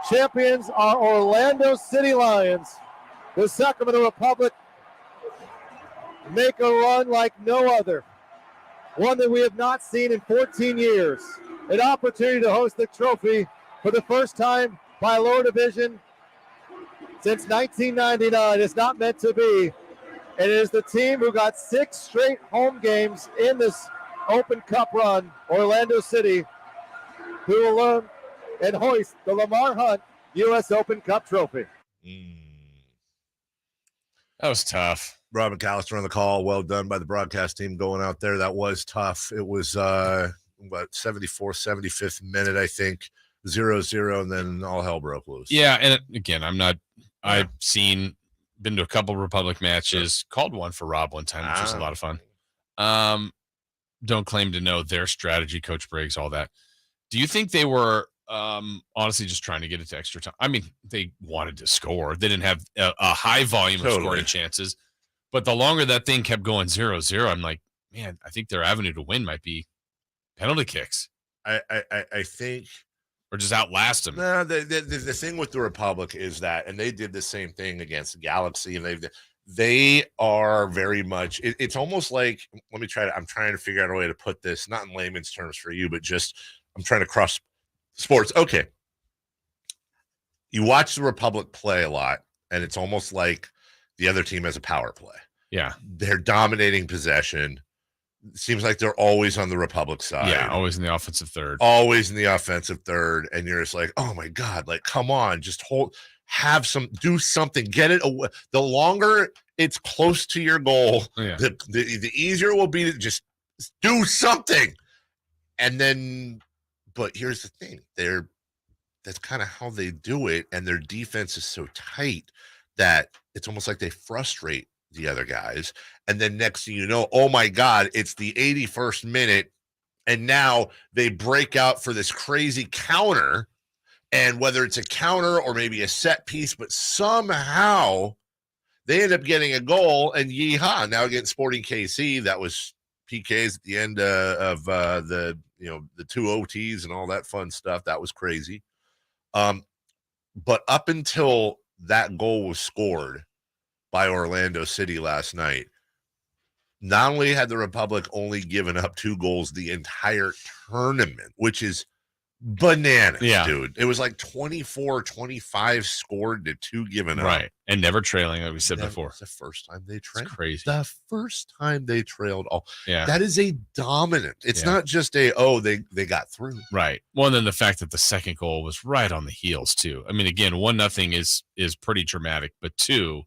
champions are Orlando City Lions. The Sacramento Republic make a run like no other. One that we have not seen in 14 years. An opportunity to host the trophy for the first time by lower division since 1999. It's not meant to be. And it is the team who got 6 straight home games in this Open Cup run, Orlando City, who will learn and hoist the Lamar Hunt U.S. Open Cup trophy. That was tough. Rob McAllister on the call. Well done by the broadcast team going out there. That was tough. It was 74th, 75th minute, I think. 0-0, and then all hell broke loose. Yeah, and again, I've been to a couple Republic matches, called one for Rob one time, which was a lot of fun. Don't claim to know their strategy, Coach Briggs, all that. Do you think they were honestly just trying to get it to extra time? I mean, they wanted to score. They didn't have a high volume of scoring chances. But the longer that thing kept going 0-0, I'm like, man, I think their avenue to win might be penalty kicks. I think. Or just outlast them. No, the thing with the Republic is that, and they did the same thing against the Galaxy, and they are very much, it's almost like, I'm trying to figure out a way to put this, not in layman's terms for you, but just, I'm trying to cross sports. Okay. you watch the Republic play a lot, and it's almost like the other team has a power play. Yeah. They're dominating possession. It seems like they're always on the Republic side. Yeah, always in the offensive third. Always in the offensive third. And you're just like, oh my God, like, come on, just do something, get it away. The longer it's close to your goal, the easier it will be to just do something. And then, but here's the thing, that's kind of how they do it. And their defense is so tight that it's almost like they frustrate the other guys. And then next thing you know, oh my God, it's the 81st minute. And now they break out for this crazy counter. And whether it's a counter or maybe a set piece, but somehow they end up getting a goal, and yeehaw, now against Sporting KC, that was PKs at the end of the 2 OTs and all that fun stuff. That was crazy. But up until that goal was scored by Orlando City last night, not only had the Republic only given up 2 goals the entire tournament, which is bananas, dude. It was like 24-25 scored to 2 given up. Right. And never trailing, like we said before. It's the first time they trailed. It's crazy. The first time they trailed. Yeah. That is a dominant. It's not just they got through. Right. Well, and then the fact that the second goal was right on the heels too. I mean, again, 1-0 is pretty dramatic, but 2,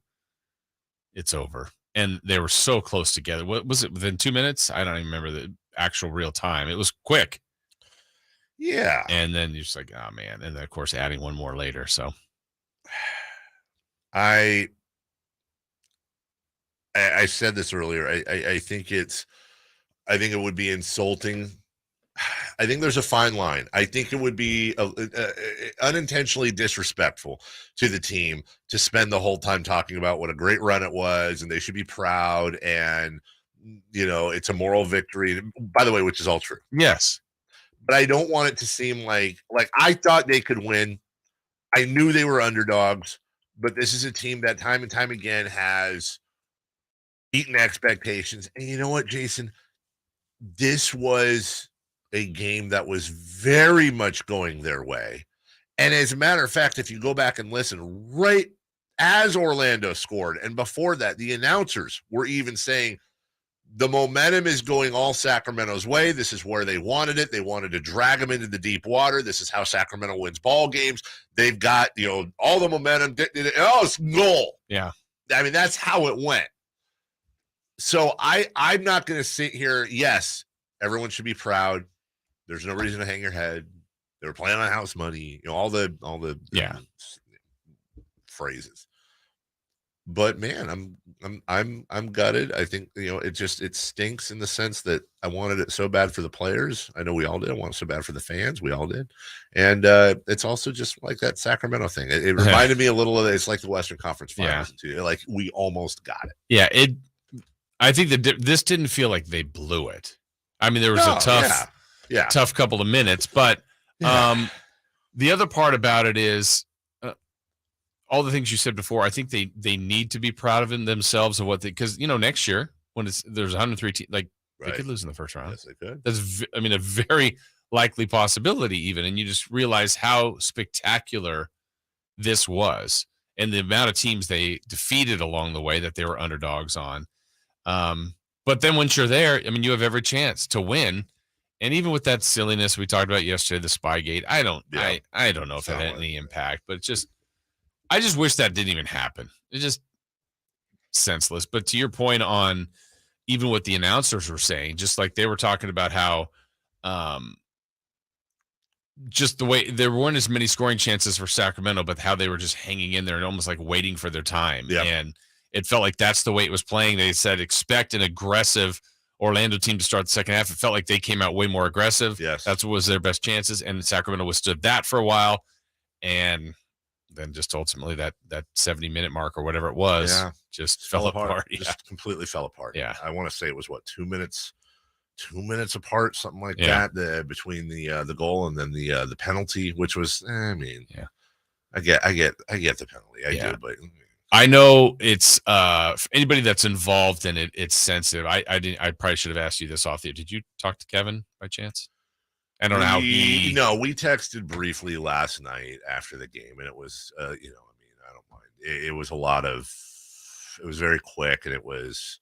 it's over. And they were so close together. What was it, within 2 minutes? I don't even remember the actual real time. It was quick. Yeah. And then you're just like, oh man. And then of course adding one more later. So I said this earlier. I think it would be insulting. I think there's a fine line. I think it would be unintentionally disrespectful to the team to spend the whole time talking about what a great run it was and they should be proud and, it's a moral victory. By the way, which is all true. Yes. But I don't want it to seem like I thought they could win. I knew they were underdogs, but this is a team that time and time again has beaten expectations. And you know what, Jason? This was a game that was very much going their way. And as a matter of fact, if you go back and listen, right as Orlando scored, and before that, the announcers were even saying, the momentum is going all Sacramento's way. This is where they wanted it. They wanted to drag them into the deep water. This is how Sacramento wins ball games. They've got, all the momentum. It's goal. Yeah. I mean, that's how it went. So I'm not going to sit here. Yes, everyone should be proud. There's no reason to hang your head. They were playing on house money. All the phrases. But man, I'm gutted. I think it stinks in the sense that I wanted it so bad for the players. I know we all did. I want it so bad for the fans. We all did. And it's also just like that Sacramento thing. It reminded me a little of it's like the Western Conference Finals too. Like we almost got it. Yeah, I think that this didn't feel like they blew it. I mean, there was a tough couple of minutes, but the other part about it is all the things you said before. I think they need to be proud of themselves of what because next year when there's 103 teams, like they could lose in the first round. Yes, they could. That's a very likely possibility even, and you just realize how spectacular this was and the amount of teams they defeated along the way that they were underdogs on. But then once you're there, I mean, you have every chance to win. And even with that silliness we talked about yesterday, the Spygate, I don't know if it had any impact, but I just wish that didn't even happen. It's just senseless. But to your point on even what the announcers were saying, just like they were talking about how just the way there weren't as many scoring chances for Sacramento, but how they were just hanging in there and almost like waiting for their time. Yep. And it felt like that's the way it was playing. They said expect an aggressive Orlando team to start the second half. It felt like they came out way more aggressive. Yes. That's what was their best chances. And Sacramento withstood that for a while. And then just ultimately that 70-minute mark or whatever it was just fell apart. Just completely fell apart. Yeah. I want to say it was 2 minutes apart, something like that, between the goal and then the penalty, which was I get the penalty. I do, but I know it's anybody that's involved in it, it's sensitive. I probably should have asked you this off the air. Did you talk to Kevin by chance? I don't know how he. No, we texted briefly last night after the game, and it was, I don't mind. It was a lot of. It was very quick, and it was.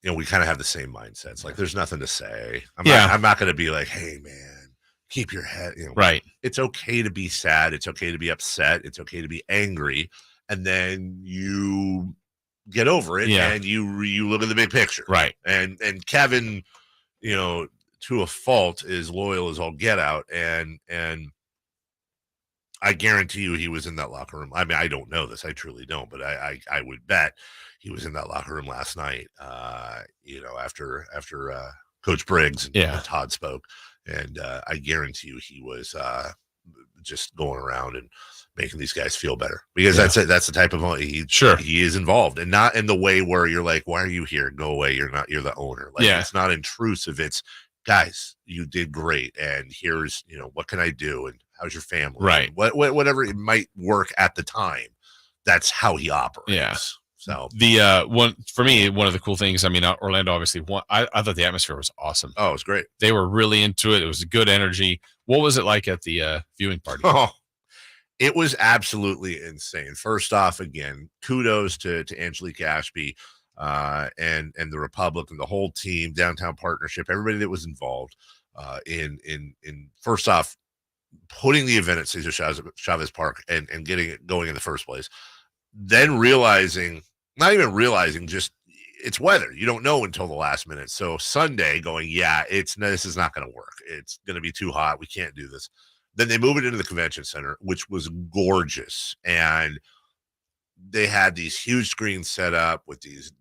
We kind of have the same mindsets. Like, there's nothing to say. I'm not going to be like, hey, man, keep your head. Right. It's okay to be sad. It's okay to be upset. It's okay to be angry, and then you get over it, and you look at the big picture. Right. And Kevin, to a fault, is loyal as all get out, and I guarantee you he was in that locker room. I mean, I don't know this, I truly don't, but I would bet he was in that locker room last night. After Coach Briggs and Todd spoke, and I guarantee you he was just going around and making these guys feel better, because that's it. That's the type of he is involved, and not in the way where you're like, why are you here? Go away. You're the owner. Like, it's not intrusive. It's, guys, you did great, and here's, what can I do, and how's your family? Right. Whatever it might work at the time. That's how he operates. Yeah. So the one for me, one of the cool things, I mean, Orlando obviously won. I thought the atmosphere was awesome. Oh, it was great. They were really into it. It was a good energy. What was it like at the viewing party? Oh, it was absolutely insane. First off, again, kudos to Angelique Ashby and the Republic and the whole team, Downtown Partnership, everybody that was involved in first off, putting the event at Cesar Chavez Park and getting it going in the first place. Then not even realizing, just it's weather. You don't know until the last minute. So Sunday going, this is not going to work. It's going to be too hot. We can't do this. Then they move it into the convention center, which was gorgeous. And they had these huge screens set up with these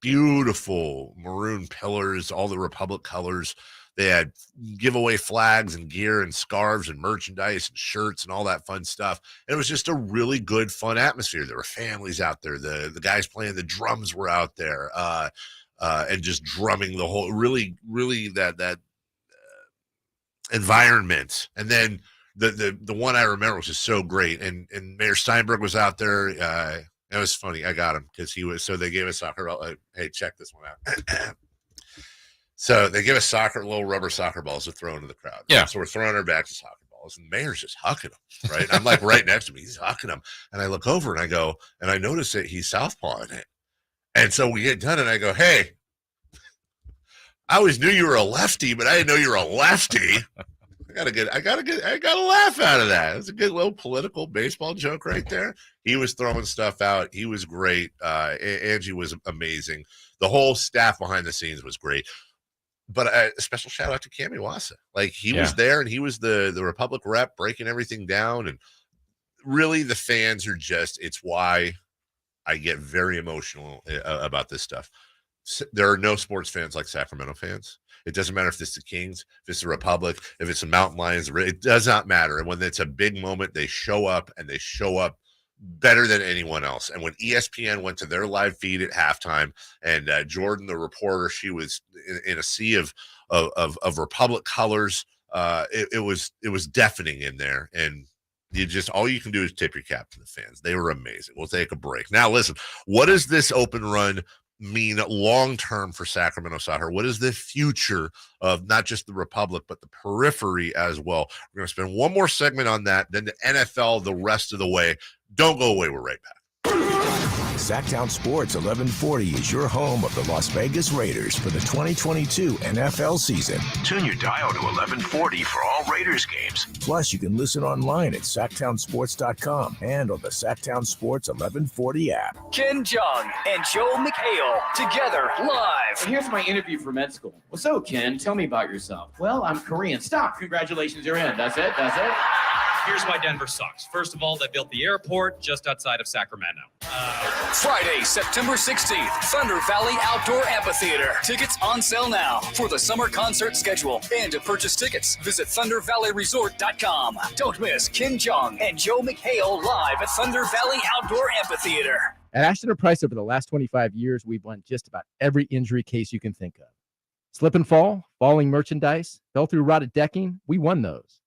beautiful maroon pillars, all the Republic colors. They had giveaway flags and gear and scarves and merchandise and shirts and all that fun stuff. And it was just a really good, fun atmosphere. There were families out there. The guys playing the drums were out there and just drumming the whole, really, really that environment. And then the one I remember was just so great. And Mayor Steinberg was out there. It was funny. I got him because they gave us soccer. Hey, check this one out. So they give us little rubber soccer balls to throw into the crowd. Yeah. So we're throwing our back to soccer balls, and the mayor's just hucking them, right? I'm like right next to me. He's hucking them. And I look over and I go, and I notice that he's southpawing it. And so we get done and I go, hey, I always knew you were a lefty, but I didn't know you were a lefty. I got a laugh out of that. It's a good little political baseball joke right there. He was throwing stuff out. He was great. Angie was amazing. The whole staff behind the scenes was great. But a special shout out to Cami Wassa. Like, he was there, and he was the Republic rep breaking everything down. And really, the fans are it's why I get very emotional about this stuff. There are no sports fans like Sacramento fans. It doesn't matter if it's the Kings, if it's the Republic, if it's the Mountain Lions. It does not matter. And when it's a big moment, they show up, and they show up better than anyone else. And when ESPN went to their live feed at halftime, and Jordan, the reporter, she was in a sea of Republic colors. It was deafening in there, and all you can do is tip your cap to the fans. They were amazing. We'll take a break now. Listen, what does this open run mean long term for Sacramento soccer? What is the future of not just the Republic but the periphery as well? We're going to spend one more segment on that, then the NFL the rest of the way. Don't go away. We're right back. Sactown Sports 1140 is your home of the Las Vegas Raiders for the 2022 NFL season. Tune your dial to 1140 for all Raiders games. Plus, you can listen online at SactownSports.com and on the Sactown Sports 1140 app. Ken Jeong and Joe McHale together live. And here's my interview for med school. Well, so Ken, tell me about yourself. Well, I'm Korean. Stop. Congratulations, you're in. That's it. Here's why Denver sucks. First of all, they built the airport just outside of Sacramento. Friday, September 16th, Thunder Valley Outdoor Amphitheater. Tickets on sale now for the summer concert schedule. And to purchase tickets, visit ThunderValleyResort.com. Don't miss Ken Jeong and Joe McHale live at Thunder Valley Outdoor Amphitheater. At Ashton & Price, over the last 25 years, we've won just about every injury case you can think of. Slip and fall, falling merchandise, fell through rotted decking, we won those.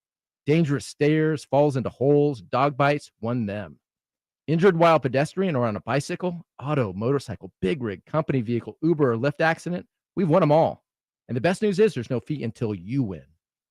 Dangerous stairs, falls into holes, dog bites, won them. Injured while pedestrian or on a bicycle, auto, motorcycle, big rig, company vehicle, Uber, or Lyft accident, we've won them all. And the best news is there's no fee until you win.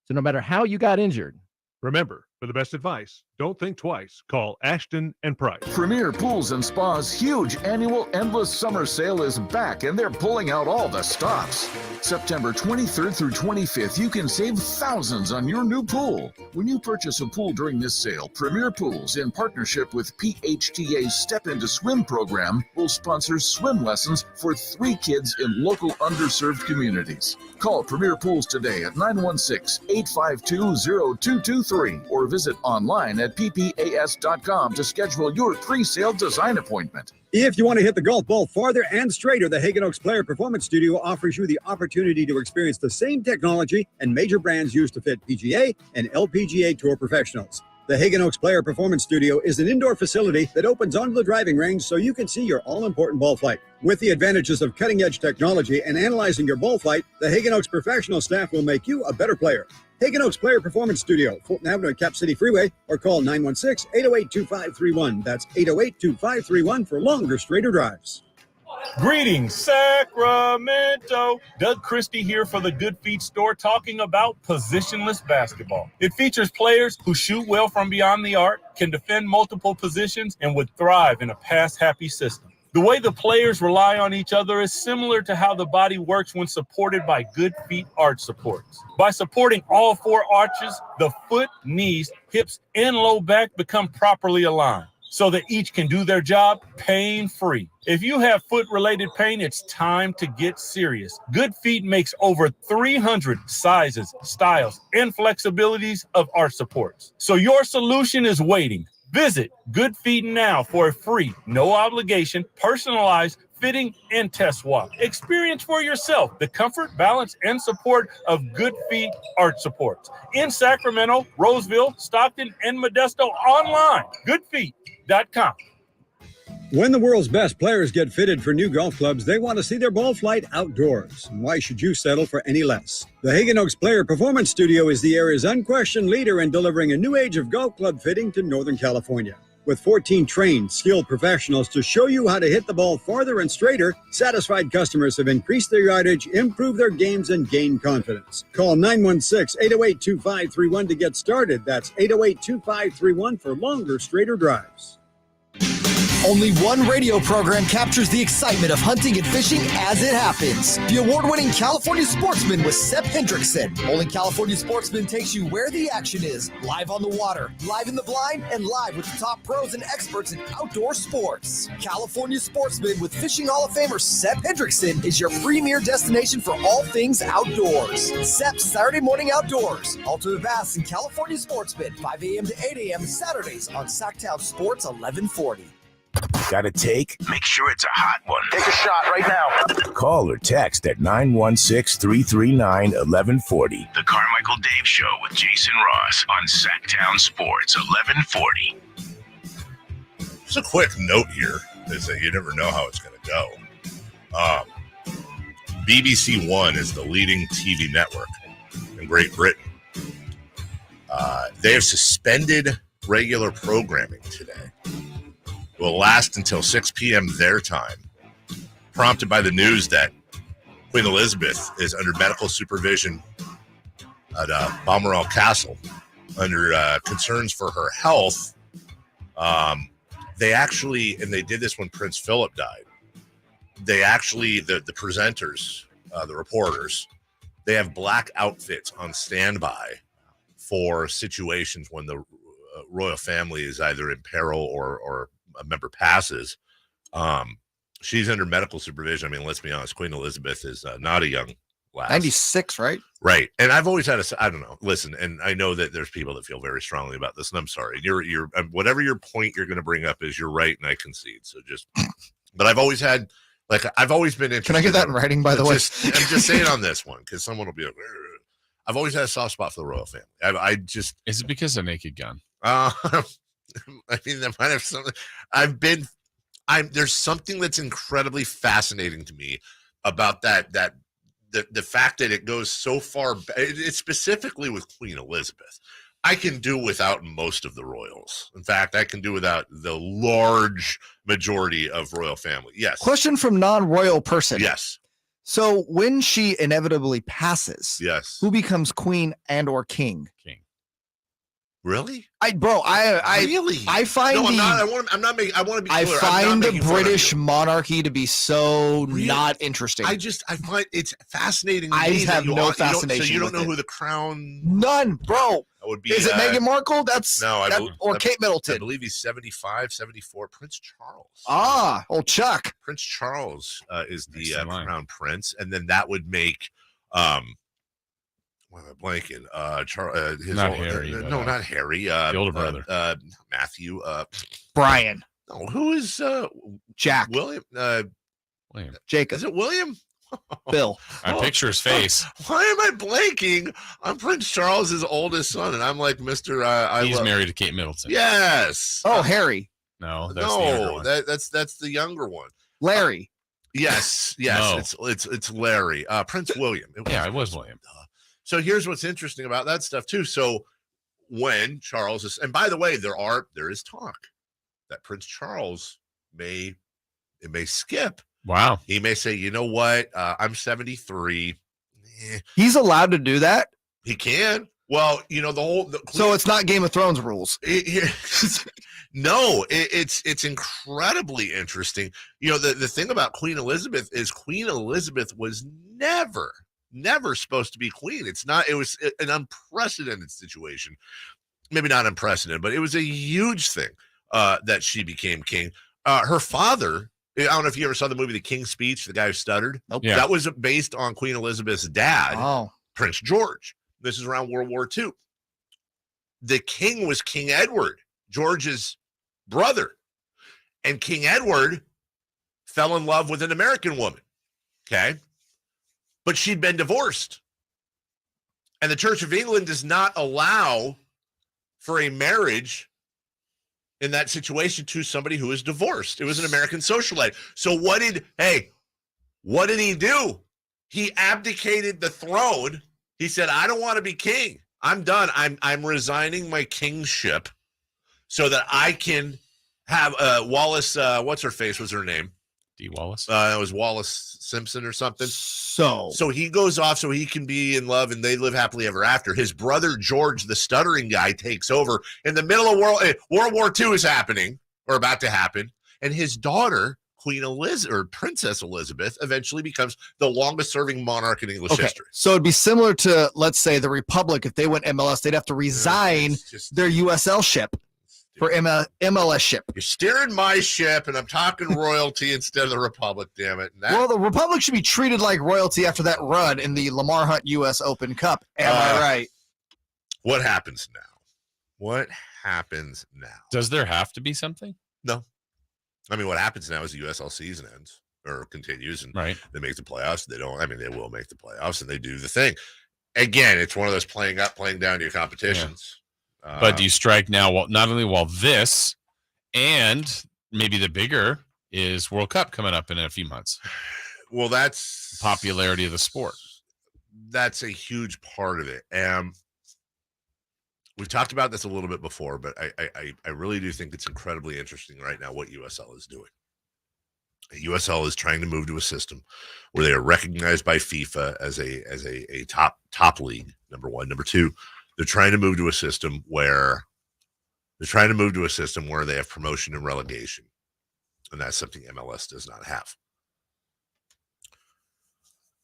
So no matter how you got injured, remember, for the best advice, don't think twice. Call Ashton and Price. Premier Pools and Spa's huge annual Endless Summer Sale is back, and they're pulling out all the stops. September 23rd through 25th, you can save thousands on your new pool. When you purchase a pool during this sale, Premier Pools, in partnership with PHTA's Step Into Swim program, will sponsor swim lessons for 3 kids in local underserved communities. Call Premier Pools today at 916-852-0223 or visit online at ppas.com to schedule your pre-sale design appointment. If you want to hit the golf ball farther and straighter, the Hagen Oaks Player Performance Studio offers you the opportunity to experience the same technology and major brands used to fit PGA and LPGA Tour professionals. The Hagen Oaks Player Performance Studio is an indoor facility that opens onto the driving range so you can see your all-important ball flight. With the advantages of cutting-edge technology and analyzing your ball flight, the Hagen Oaks professional staff will make you a better player. Hagen Oaks Player Performance Studio, Fulton Avenue at Cap City Freeway, or call 916-808-2531. That's 808-2531 for longer, straighter drives. Greetings, Sacramento. Doug Christie here for the Good Feet store, talking about positionless basketball. It features players who shoot well from beyond the arc, can defend multiple positions, and would thrive in a pass-happy system. The way the players rely on each other is similar to how the body works when supported by Good Feet arch supports. By supporting all 4 arches, the foot, knees, hips, and low back become properly aligned so that each can do their job pain-free. If you have foot-related pain, it's time to get serious. Good Feet makes over 300 sizes, styles, and flexibilities of arch supports. So your solution is waiting. Visit Good Feet now for a free, no obligation, personalized fitting and test walk. Experience for yourself the comfort, balance, and support of Good Feet arch supports in Sacramento, Roseville, Stockton, and Modesto online. Goodfeet.com. When the world's best players get fitted for new golf clubs, they want to see their ball flight outdoors. And why should you settle for any less? The Hagen Oaks Player Performance Studio is the area's unquestioned leader in delivering a new age of golf club fitting to Northern California. With 14 trained, skilled professionals to show you how to hit the ball farther and straighter, satisfied customers have increased their yardage, improved their games, and gained confidence. Call 916-808-2531 to get started. That's 808-2531 for longer, straighter drives. Only one radio program captures the excitement of hunting and fishing as it happens. The award-winning California Sportsman with Sep Hendrickson. Only California Sportsman takes you where the action is. Live on the water, live in the blind, and live with the top pros and experts in outdoor sports. California Sportsman with Fishing Hall of Famer Sep Hendrickson is your premier destination for all things outdoors. Sep's Saturday Morning Outdoors. Ultimate Bass and California Sportsman, 5 a.m. to 8 a.m. Saturdays on Sactown Sports 1140. Got a take? Make sure it's a hot one. Take a shot right now. Call or text at 916-339-1140. The Carmichael Dave Show with Jason Ross on Sactown Sports 1140. Just a quick note here is that you never know how it's going to go. BBC One is the leading TV network in Great Britain. They have suspended regular programming today. Will last until 6 p.m. their time, prompted by the news that Queen Elizabeth is under medical supervision at Balmoral Castle under concerns for her health. They actually, and they did this when Prince Philip died, they actually, the presenters, the reporters, they have black outfits on standby for situations when the royal family is either in peril or a member passes. She's under medical supervision. I mean, let's be honest, Queen Elizabeth is not a young lass. 96, right? Right. And I've always had I don't know, listen, and I know that there's people that feel very strongly about this, and I'm sorry. You're whatever your point you're going to bring up is, you're right, and I concede. So just, but I've always had, like, I've always been interested. Can I get that in writing, by the way? I'm just saying on this one, because someone will be like, I've always had a soft spot for the royal family. Is it because of Naked Gun? I mean, there might have something. There's something that's incredibly fascinating to me about the fact that it goes so far. It's specifically with Queen Elizabeth. I can do without most of the royals. In fact, I can do without the large majority of royal family. Yes. Question from non-royal person. Yes. So when she inevitably passes, Yes. who becomes queen and or king? King. Really? I Really? I find No, I want to be clear. I find the making fun of British you. monarchy to be so Really? not interesting. I find it's fascinating. To I me that have you no are- fascination So you don't with know it. who the crown None, bro. that would be. Is it Meghan Markle? Or Kate I Middleton? believe he's 75, 74. Prince Charles. Ah, old Chuck. Prince Charles is the Next in line. crown prince, and then that would make what am I blanking? His Not Harry, no, but, not Harry. the older brother. Matthew. Brian. No, who is Jack. William? William. Jacob. Is it William? Bill. I picture his face. Why am I blanking on Prince Charles's oldest son? And I'm like, Mr. He's married to Kate Middleton. Yes. Oh, Harry. No, that's the younger one. That's the younger one. Larry. Yes, No. it's Larry. Prince William. It was William. So here's what's interesting about that stuff too. So when Charles is, and by the way, there is talk that Prince Charles may skip. Wow. He may say, you know what? I'm 73. He's allowed to do that. He can. Well, So it's not Game of Thrones rules. No, it's incredibly interesting. The thing about Queen Elizabeth is Queen Elizabeth was never supposed to be queen. It was an unprecedented situation. Maybe not unprecedented, but it was a huge thing that she became king. Her father, I don't know if you ever saw the movie The King's Speech, the guy who stuttered. Nope. Yeah. That was based on Queen Elizabeth's dad, Prince George. This is around World War II. The king was King Edward, George's brother. And King Edward fell in love with an American woman. Okay. But she'd been divorced. And the Church of England does not allow for a marriage in that situation to somebody who is divorced. It was an American socialite. So what did he do? He abdicated the throne. He said, I don't want to be king. I'm done. I'm resigning my kingship so that I can have Wallace, what's her face was her name? D. Wallace? It was Wallace Simpson or something. So he goes off so he can be in love and they live happily ever after. His brother George, the stuttering guy, takes over. In the middle of World War II is happening or about to happen. And his daughter, Queen Elizabeth or Princess Elizabeth, eventually becomes the longest serving monarch in English history. So it'd be similar to, let's say, the Republic. If they went MLS, they'd have to resign their USL ship for MLS ship. You're steering my ship, and I'm talking royalty instead of the Republic, damn it. Well, the Republic should be treated like royalty after that run in the Lamar Hunt U.S. Open Cup. Am I right? What happens now? What happens now? Does there have to be something? No. I mean, what happens now is the USL season ends or continues, and they make the playoffs. They don't. I mean, they will make the playoffs, and they do the thing. Again, it's one of those playing up, playing down to your competitions. But do you strike now? Not only while this, and maybe the bigger is World Cup coming up in a few months. Well, that's popularity of the sport. That's a huge part of it. We've talked about this a little bit before, but I really do think it's incredibly interesting right now what USL is doing. USL is trying to move to a system where they are recognized by FIFA as a top league. Number one. Number two, they're trying to move to a system where they have promotion and relegation, and that's something MLS does not have.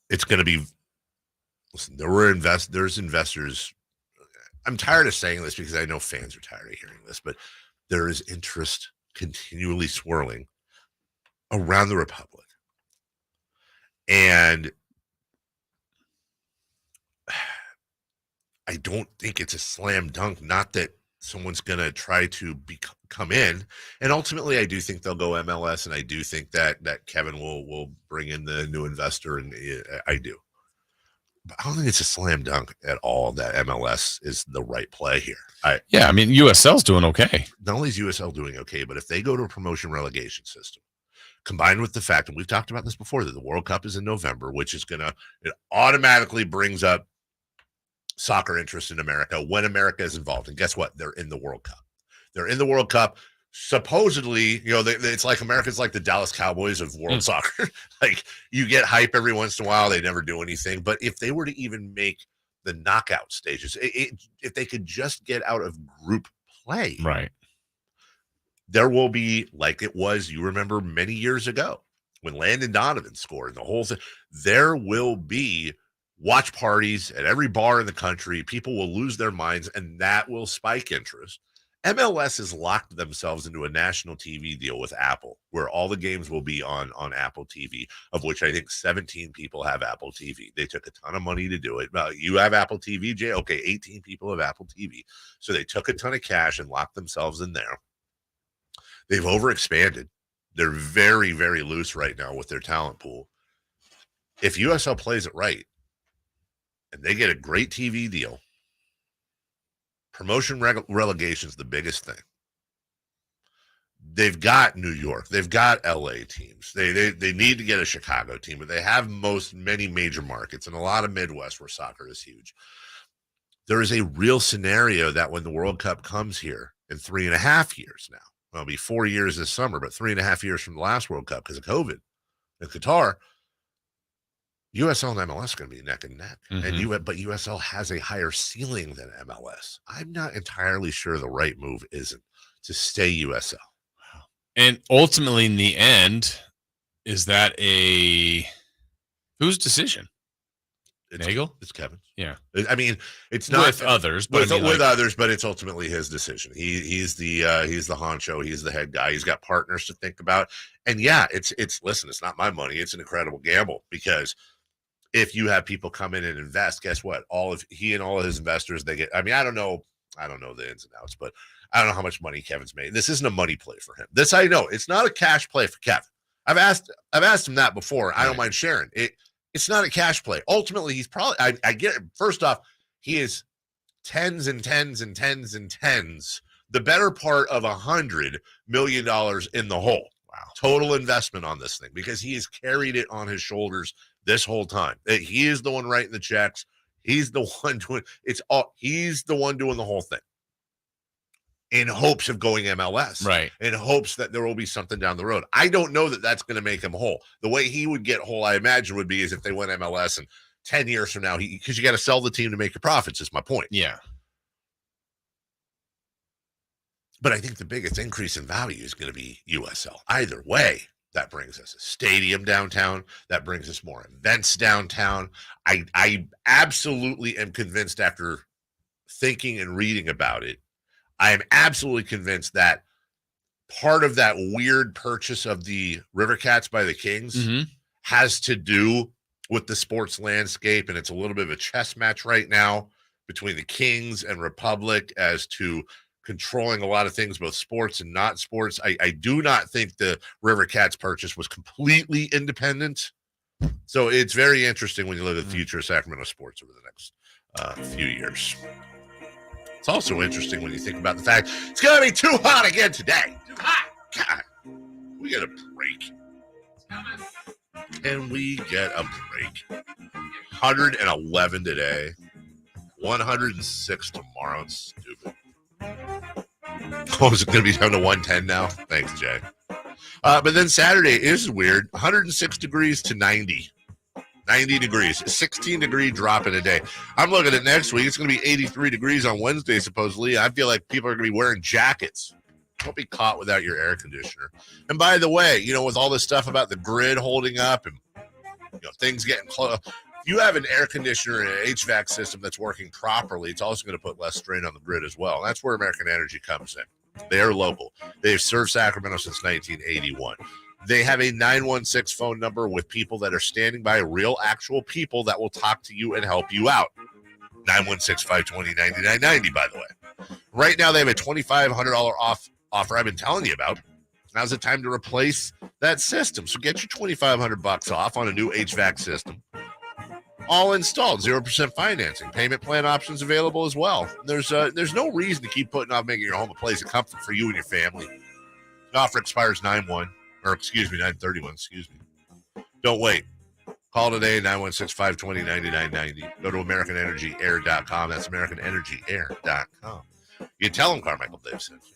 It's going to be. Listen, there's investors. I'm tired of saying this because I know fans are tired of hearing this, but there is interest continually swirling around the Republic. And I don't think it's a slam dunk, not that someone's going to try to come in. And ultimately, I do think they'll go MLS, and I do think that Kevin will bring in the new investor, and I do. But I don't think it's a slam dunk at all that MLS is the right play here. I mean, USL's doing okay. Not only is USL doing okay, but if they go to a promotion relegation system, combined with the fact, and we've talked about this before, that the World Cup is in November, which is it automatically brings up soccer interest in America when America is involved. And guess what? They're in the World Cup. They're in the World Cup. supposedly, it's like America's like the Dallas Cowboys of world soccer. Like, you get hype every once in a while. They never do anything. But if they were to even make the knockout stages, if they could just get out of group play, right, there will be, like it was, you remember many years ago when Landon Donovan scored and the whole thing, there will be watch parties at every bar in the country. People will lose their minds, and that will spike interest. MLS has locked themselves into a national TV deal with Apple, where all the games will be on Apple TV, of which I think 17 people have Apple TV. They took a ton of money to do it. You have Apple TV, Jay? Okay, 18 people have Apple TV. So they took a ton of cash and locked themselves in there. They've overexpanded. They're very, very loose right now with their talent pool. If USL plays it right and they get a great TV deal, promotion relegation is the biggest thing. They've got New York. They've got LA teams. They need to get a Chicago team, but they have many major markets and a lot of Midwest where soccer is huge. There is a real scenario that when the World Cup comes here in 3.5 years now, well, it'll be 4 years this summer, but 3.5 years from the last World Cup because of COVID in Qatar, USL and MLS are going to be neck and neck. But USL has a higher ceiling than MLS. I'm not entirely sure the right move isn't to stay USL. And ultimately, in the end, is that whose decision? Nagel? It's Kevin's. Yeah. I mean, it's not with others, but with others, but it's ultimately his decision. He's the honcho. He's the head guy. He's got partners to think about. And yeah, listen, it's not my money. It's an incredible gamble because if you have people come in and invest, guess what? He and all of his investors, they get, I mean, I don't know the ins and outs, but I don't know how much money Kevin's made. This isn't a money play for him. This I know. It's not a cash play for Kevin. I've asked him that before. I don't mind sharing it. It's not a cash play. Ultimately, he's probably, I get it. First off, he is tens and tens and tens and tens, the better part of $100 million in the hole. Wow. Total investment on this thing because he has carried it on his shoulders this whole time. He is the one writing the checks. He's the one doing he's the one doing the whole thing in hopes of going MLS, right? In hopes that there will be something down the road. I don't know that that's going to make him whole. The way he would get whole, I imagine, would be is if they went MLS and 10 years from now, because you got to sell the team to make your profits, is my point. Yeah. But I think the biggest increase in value is going to be USL. Either way, that brings us a stadium downtown. That brings us more events downtown. I absolutely am convinced after thinking and reading about it, I am absolutely convinced that part of that weird purchase of the River Cats by the Kings has to do with the sports landscape. And it's a little bit of a chess match right now between the Kings and Republic as to controlling a lot of things, both sports and not sports. I do not think the River Cats purchase was completely independent. So it's very interesting when you look at the future of Sacramento sports over the next few years. It's also interesting when you think about the fact it's going to be too hot again today. Too hot. God, we get a break. Can we get a break? 111 today, 106 tomorrow. It's stupid. Oh, is it going to be down to 110 now? Thanks, Jay. But then Saturday is weird. 106 degrees to 90. 90 degrees. 16-degree drop in a day. I'm looking at next week. It's going to be 83 degrees on Wednesday, supposedly. I feel like people are going to be wearing jackets. Don't be caught without your air conditioner. And by the way, with all this stuff about the grid holding up and things getting close, if you have an air conditioner and an HVAC system that's working properly, it's also going to put less strain on the grid as well. And that's where American Energy comes in. They are local. They've served Sacramento since 1981. They have a 916 phone number with people that are standing by, real actual people that will talk to you and help you out. 916-520-9990, by the way. Right now, they have a $2,500 offer I've been telling you about. Now's the time to replace that system. So get your $2,500 off on a new HVAC system. All installed, 0% financing. Payment plan options available as well. There's no reason to keep putting off making your home a place of comfort for you and your family. The offer expires 9/31. Don't wait. Call today, 916-520-9990. Go to AmericanEnergyAir.com. That's AmericanEnergyAir.com. You tell them Carmichael Dave sent you.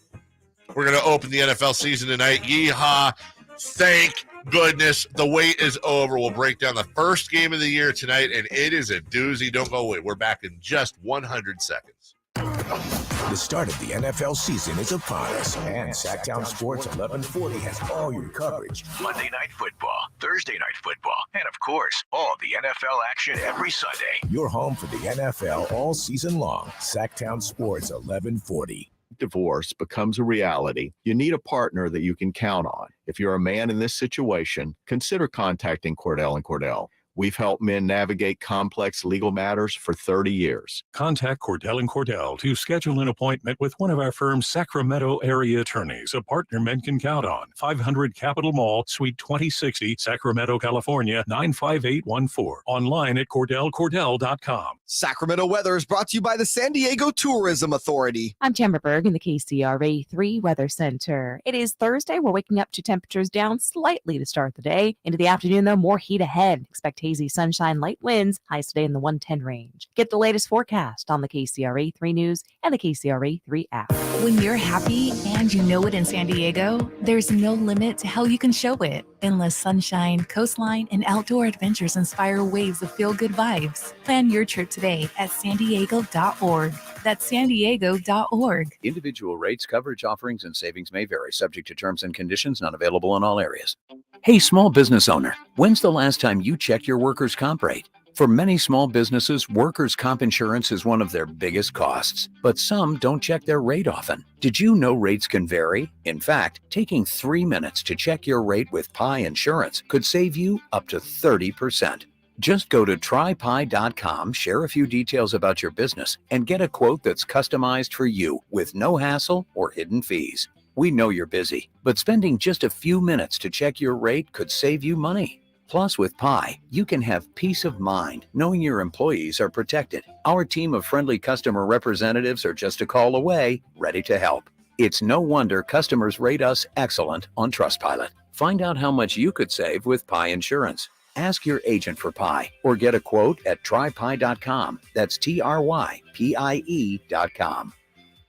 We're going to open the NFL season tonight. Yeehaw. Thank goodness the wait is over. We'll break down the first game of the year tonight, and it is a doozy. Don't go away. We're back in just 100 seconds. The start of the NFL season is upon us, and Sactown Sports 1140 has all your coverage. Monday Night Football, Thursday Night Football, and of course, all the NFL action every Sunday. Your home for the NFL all season long. Sactown Sports 1140. Divorce becomes a reality, you need a partner that you can count on. If you're a man in this situation, consider contacting Cordell & Cordell. We've helped men navigate complex legal matters for 30 years. Contact Cordell & Cordell to schedule an appointment with one of our firm's Sacramento area attorneys, a partner men can count on. 500 Capitol Mall, Suite 2060, Sacramento, California, 95814. Online at CordellCordell.com. Sacramento weather is brought to you by the San Diego Tourism Authority. I'm Tamara Berg in the KCRA 3 Weather Center. It is Thursday. We're waking up to temperatures down slightly to start the day. Into the afternoon, though, more heat ahead. Expect hazy sunshine, light winds, highs today in the 110 range. Get the latest forecast on the KCRA 3 News and the KCRA 3 app. When you're happy and you know it in San Diego, there's no limit to how you can show it. Endless sunshine, coastline, and outdoor adventures inspire waves of feel-good vibes. Plan your trip today at sandiego.org. That's sandiego.org. Individual rates, coverage offerings, and savings may vary, subject to terms and conditions, not available in all areas. Hey, small business owner, when's the last time you checked your workers' comp rate? For many small businesses, workers' comp insurance is one of their biggest costs, but some don't check their rate often. Did you know rates can vary? In fact, taking 3 minutes to check your rate with Pi Insurance could save you up to 30%. Just go to trypi.com, share a few details about your business, and get a quote that's customized for you with no hassle or hidden fees. We know you're busy, but spending just a few minutes to check your rate could save you money. Plus, with Pi, you can have peace of mind knowing your employees are protected. Our team of friendly customer representatives are just a call away, ready to help. It's no wonder customers rate us excellent on Trustpilot. Find out how much you could save with Pi Insurance. Ask your agent for Pi or get a quote at trypi.com. That's TRYPIE.com.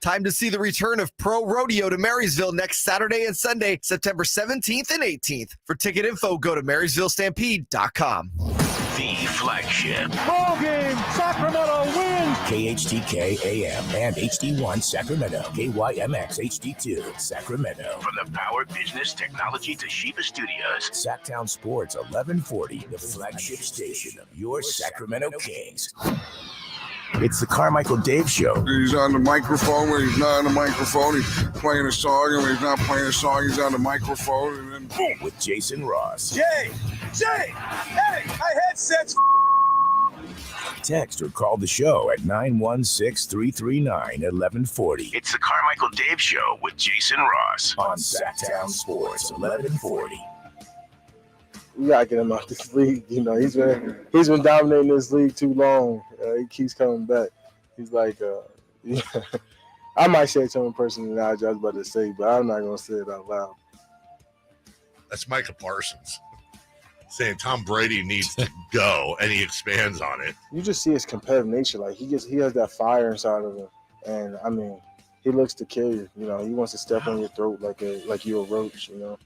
Time to see the return of Pro Rodeo to Marysville next Saturday and Sunday, September 17th and 18th. For ticket info, go to MarysvilleStampede.com. The flagship. Ball game, Sacramento wins. KHTK AM and HD1 Sacramento. KYMX HD2 Sacramento. From the Power Business Technology Toshiba Studios. Sactown Sports 1140, the flagship station of your Sacramento Kings. It's the Carmichael Dave Show. He's on the microphone. When he's not on the microphone, he's playing a song. And when he's not playing a song, he's on the microphone. And then boom. With Jason Ross. Jay, hey, my headset's Text or call the show at 916-339-1140. It's the Carmichael Dave Show with Jason Ross. On Sactown Sports 1140. We gotta get him out this league. You know, he's been dominating this league too long. He keeps coming back. He's like, yeah. I might say it to him personally now, I was about to say, but I'm not gonna say it out loud. That's Micah Parsons saying Tom Brady needs to go, and he expands on it. You just see his competitive nature. Like he has that fire inside of him, and I mean, he looks to kill you. You know, he wants to step on your throat like you're a roach. You know.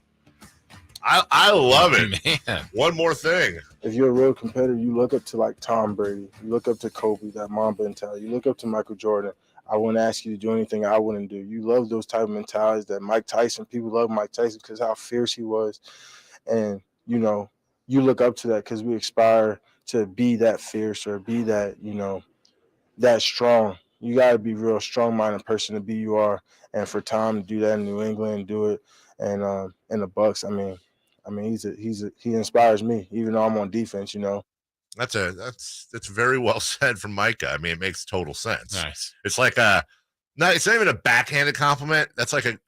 I love it, man. One more thing. If you're a real competitor, you look up to like Tom Brady. You look up to Kobe, that Mamba mentality. You look up to Michael Jordan. I wouldn't ask you to do anything I wouldn't do. You love those type of mentalities that Mike Tyson, people love Mike Tyson because how fierce he was. And, you know, you look up to that because we aspire to be that fierce or be that, you know, that strong. You got to be a real strong-minded person to be you are. And for Tom to do that in New England, do it, and in the Bucks, I mean, he inspires me, even though I'm on defense, you know. That's very well said from Micah. I mean, it makes total sense. Nice. It's like it's not even a backhanded compliment. That's like a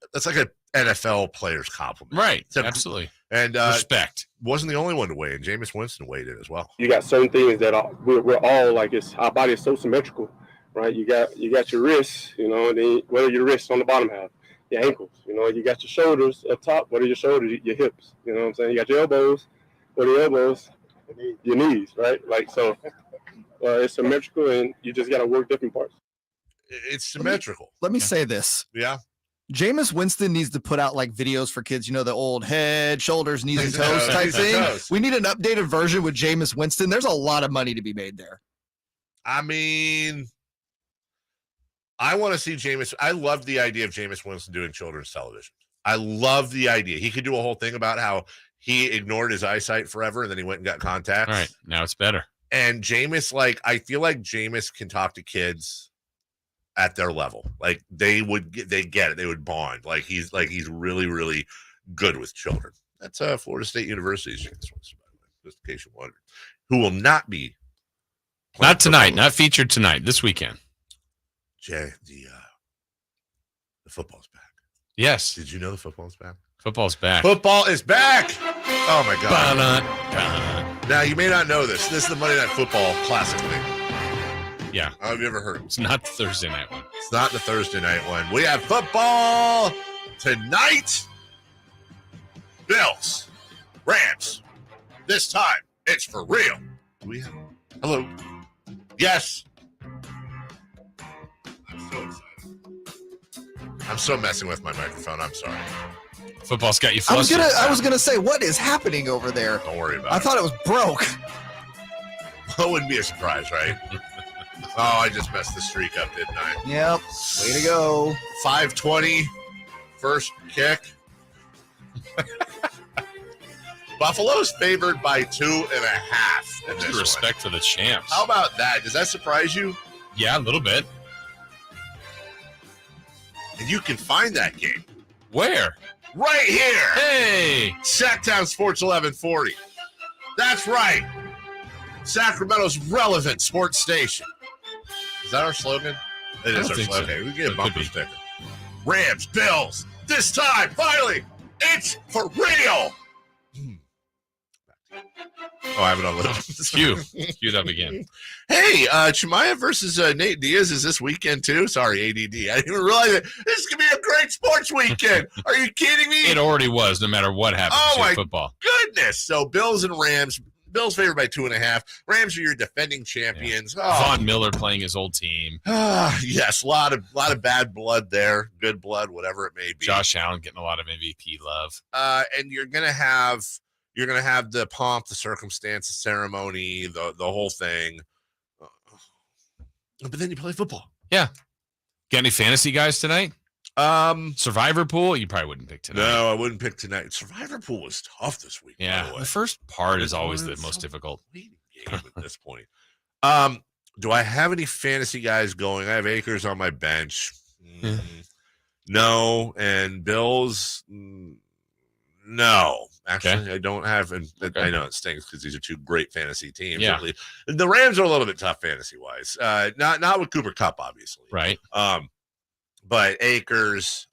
NFL player's compliment. Right. Absolutely. And respect. Wasn't the only one to weigh in. Jameis Winston weighed in as well. You got certain things that we're all like, our body is so symmetrical, right? You got your wrists, you know, and then what are your wrists on the bottom half? Your ankles, you know, you got your shoulders up top. What are your shoulders? Your hips, you know what I'm saying? You got your elbows. What are your elbows? Your knees, right? Like, so it's symmetrical and you just got to work different parts. It's symmetrical. Let me say this. Yeah. Jameis Winston needs to put out like videos for kids, the old head, shoulders, knees, and toes type thing. We need an updated version with Jameis Winston. There's a lot of money to be made there. I mean, I want to see Jameis. I love the idea of Jameis Winston doing children's television. I love the idea. He could do a whole thing about how he ignored his eyesight forever and then he went and got contacts. All right, now it's better. And Jameis, I feel like Jameis can talk to kids at their level. Like they get it. They would bond. He's really, really good with children. That's Florida State University's just in case you wondered. Who will not be not tonight, not featured tonight, this weekend. Jay, the football's back. Yes. Did you know the football's back? Football's back. Football is back. Oh my God. Ba-na-na. Now you may not know this. This is the Monday Night Football Classic thing. Yeah. Have you ever heard? It's not the Thursday night one. It's not the Thursday night one. We have football tonight. Bills, Rams. This time it's for real. Hello. Yes. I'm so excited. I'm so messing with my microphone. I'm sorry. Football's got you flustered. I was gonna say, what is happening over there? Don't worry about it. I thought it was broke. That wouldn't be a surprise, right? Oh, I just messed the streak up, didn't I? Yep. Way to go. 5:20, first kick. Buffalo's favored by 2.5. That's respect for the champs. How about that? Does that surprise you? Yeah, a little bit. And you can find that game. Where? Right here. Hey. Sactown Sports 1140. That's right. Sacramento's relevant sports station. Is that our slogan? It is our slogan. So. We get a bumper sticker. Rams, Bills. This time, finally, it's for real. Oh, I have it on little. Cue that again. Hey, Chimaya versus Nate Diaz is this weekend too. Sorry, ADD. I didn't even realize it. This is gonna be a great sports weekend. Are you kidding me? It already was. No matter what happens in football. Goodness. So Bills and Rams. Bills favored by 2.5. Rams are your defending champions. Yeah. Oh. Von Miller playing his old team. Yes, a lot of bad blood there. Good blood, whatever it may be. Josh Allen getting a lot of MVP love. And you're gonna have the pomp, the circumstance, the ceremony, the whole thing. But then you play football. Yeah. Got any fantasy guys tonight? Survivor pool, you probably wouldn't pick tonight. No, I wouldn't pick tonight. Survivor pool was tough this week. Yeah, the first part is always the most difficult game at this point. Do I have any fantasy guys going? I have Akers on my bench. No, and Bills. No, actually, I don't have. And I know it stinks because these are two great fantasy teams. Yeah. The Rams are a little bit tough fantasy wise. Not with Cooper Kupp, obviously. Right. But Akers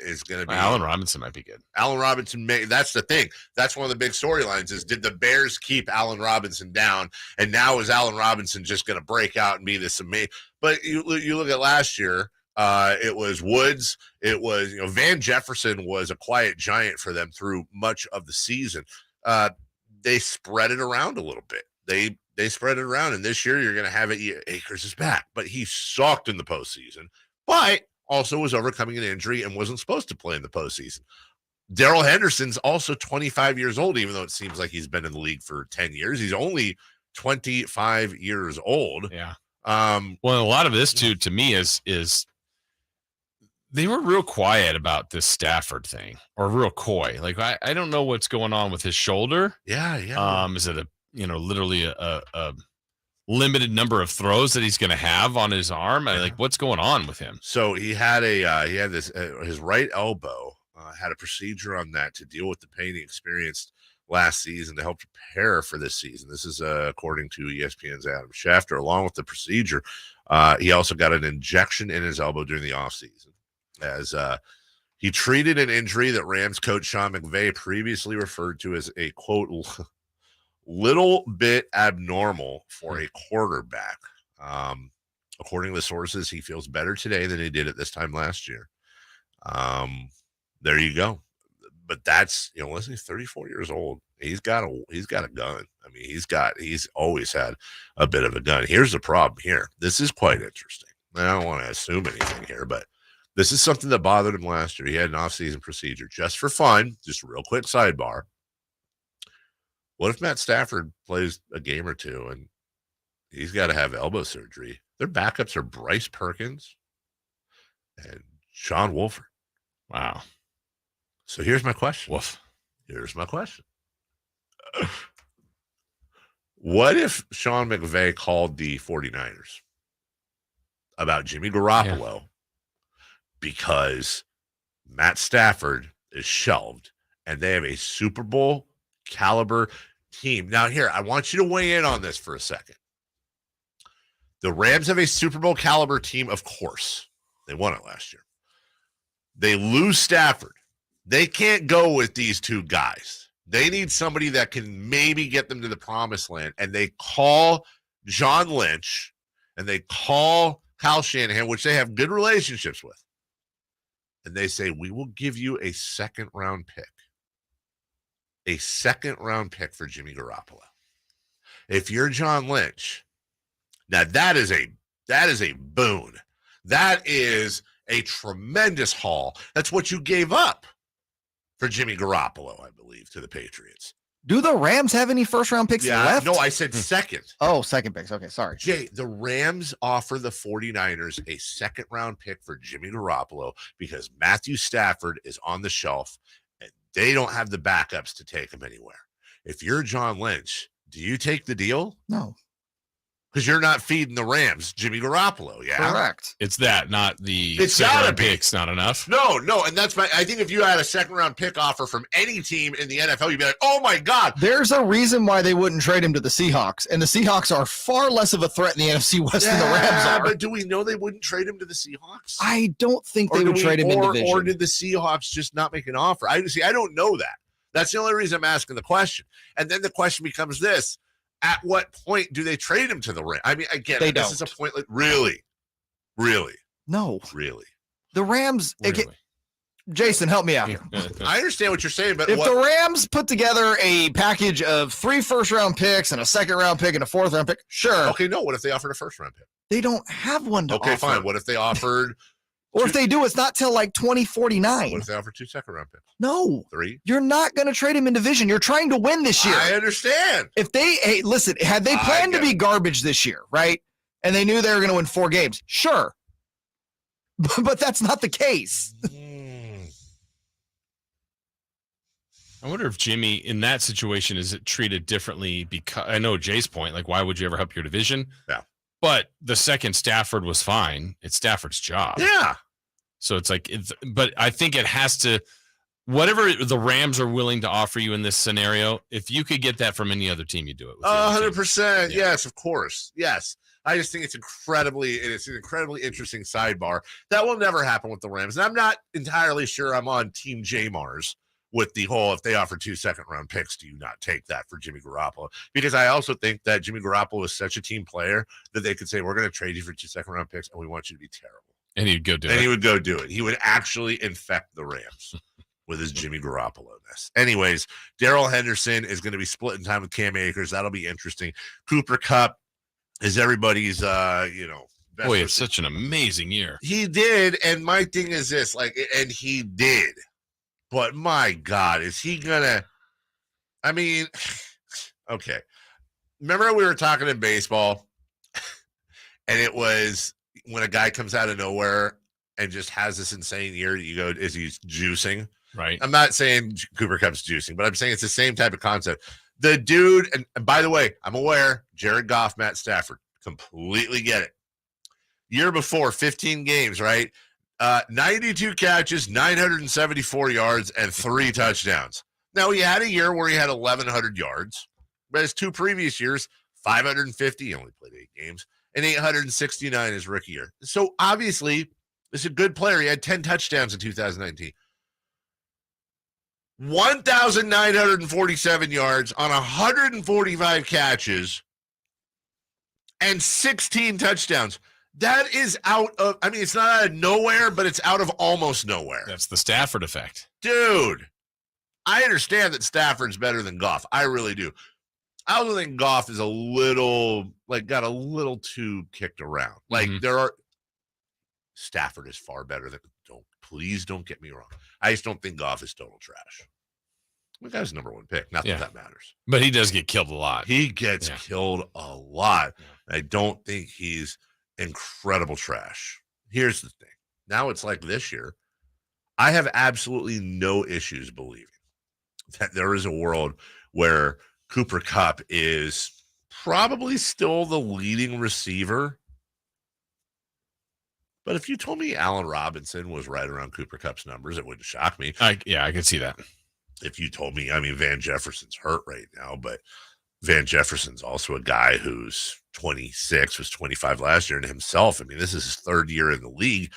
is going to be. Allen Robinson might be good. Allen Robinson that's the thing. That's one of the big storylines is did the Bears keep Allen Robinson down? And now is Allen Robinson just going to break out and be this amazing? But you look at last year, it was Woods. It was, Van Jefferson was a quiet giant for them through much of the season. They spread it around a little bit. They spread it around. And this year you're going to have it. Akers is back, but he sucked in the postseason. But also was overcoming an injury and wasn't supposed to play in the postseason. Darrell Henderson's also 25 years old, even though it seems like he's been in the league for 10 years. He's only 25 years old. Yeah. Well, a lot of this too, to me, is they were real quiet about this Stafford thing, or real coy. Like I don't know what's going on with his shoulder. Yeah. Is it literally a limited number of throws that he's going to have on his arm? What's going on with him? So he had his right elbow had a procedure on that to deal with the pain he experienced last season to help prepare for this season. This is according to ESPN's Adam Schefter. Along with the procedure, he also got an injection in his elbow during the offseason as he treated an injury that Rams coach Sean McVay previously referred to as a, quote, little bit abnormal for a quarterback. According to sources, he feels better today than he did at this time last year. There you go. But that's, listen, he's 34 years old. He's got a gun. I mean, he's always had a bit of a gun. Here's the problem here. This is quite interesting. I don't want to assume anything here, but This is something that bothered him last year. He had an offseason procedure just for fun. Just a real quick sidebar. What if Matt Stafford plays a game or two and he's got to have elbow surgery? Their backups are Bryce Perkins and Sean Wolford. Wow. So here's my question. Woof. Here's my question. What if Sean McVay called the 49ers about Jimmy Garoppolo because Matt Stafford is shelved and they have a Super Bowl caliber team? Now, here, I want you to weigh in on this for a second. The Rams have a Super Bowl caliber team, of course. They won it last year. They lose Stafford. They can't go with these two guys. They need somebody that can maybe get them to the promised land. And they call John Lynch and they call Kyle Shanahan, which they have good relationships with. And they say, we will give you a second-round pick. A second-round pick for Jimmy Garoppolo. If you're John Lynch, now that is a boon. That is a tremendous haul. That's what you gave up for Jimmy Garoppolo, I believe, to the Patriots. Do the Rams have any first-round picks left? No, I said second. Oh, second picks. Okay, sorry. Jay, the Rams offer the 49ers a second-round pick for Jimmy Garoppolo because Matthew Stafford is on the shelf, and they don't have the backups to take him anywhere. If you're John Lynch, do you take the deal? No. Because you're not feeding the Rams Jimmy Garoppolo, yeah? Correct. It's that, not the It's gotta second-round be. picks, not enough. No, and that's I think if you had a second-round pick offer from any team in the NFL, you'd be like, oh, my God. There's a reason why they wouldn't trade him to the Seahawks, and the Seahawks are far less of a threat in the NFC West than the Rams are. But do we know they wouldn't trade him to the Seahawks? I don't think they would trade him in division. Or did the Seahawks just not make an offer? I don't know that. That's the only reason I'm asking the question. And then the question becomes this. At what point do they trade him to the Rams? I mean, again, this is a point like, really? No. Really? The Rams, Really? Jason, help me out here. I understand what you're saying, but If the Rams put together a package of 3 first-round picks and a second-round pick and a fourth-round pick, sure. Okay, no, what if they offered a first-round pick? They don't have one to offer. Okay, fine. What if they offered... Or if they do, it's not till like 2049. What if they offer 2 second-round picks? No. 3? You're not going to trade him in division. You're trying to win this year. I understand. If they, hey, listen, had they planned to be garbage this year, right? And they knew they were going to win 4 games, sure. But that's not the case. I wonder if Jimmy, in that situation, is it treated differently? Because I know Jay's point, like, why would you ever help your division? Yeah. But the second Stafford was fine, it's Stafford's job. Yeah. So it's like, but I think it has to, whatever the Rams are willing to offer you in this scenario, if you could get that from any other team, you do it. 100%. Yes, of course. Yes. I just think it's an incredibly interesting sidebar. That will never happen with the Rams. And I'm not entirely sure I'm on Team J Mars with the whole, if they offer 2 second-round picks, do you not take that for Jimmy Garoppolo? Because I also think that Jimmy Garoppolo is such a team player that they could say, we're going to trade you for 2 second-round picks, and we want you to be terrible. And he'd go do it. And he would go do it. He would actually infect the Rams with his Jimmy Garoppolo-ness. Anyways, Darrell Henderson is going to be splitting time with Cam Akers. That'll be interesting. Cooper Kupp is everybody's, best Boy, it's such an amazing year. He did, and my thing is this, and he did. But my God, is he gonna? I mean, okay. Remember we were talking in baseball, and it was when a guy comes out of nowhere and just has this insane year. You go, is he juicing? Right. I'm not saying Cooper Kupp's juicing, but I'm saying it's the same type of concept. The dude, and by the way, I'm aware, Jared Goff, Matt Stafford, completely get it. Year before, 15 games, right? 92 catches, 974 yards, and 3 touchdowns. Now, he had a year where he had 1,100 yards, but his 2 previous years, 550, he only played 8 games, and 869 his rookie year. So, obviously, this is a good player. He had 10 touchdowns in 2019. 1,947 yards on 145 catches and 16 touchdowns. That is out of, I mean, it's not out of nowhere, but it's out of almost nowhere. That's the Stafford effect. Dude, I understand that Stafford's better than Goff. I really do. I also think Goff is a little, got a little too kicked around. Stafford is far better than, please don't get me wrong. I just don't think Goff is total trash. The guy's number one pick. Not that matters. But he does get killed a lot. He gets killed a lot. I don't think he's incredible trash. Here's the thing. Now it's like this year. I have absolutely no issues believing that there is a world where Cooper Kupp is probably still the leading receiver. But if you told me Allen Robinson was right around Cooper Kupp's numbers, it wouldn't shock me. I could see that. If you told me, Van Jefferson's hurt right now, but Van Jefferson's also a guy who's 26, was 25 last year, and himself, this is his third year in the league.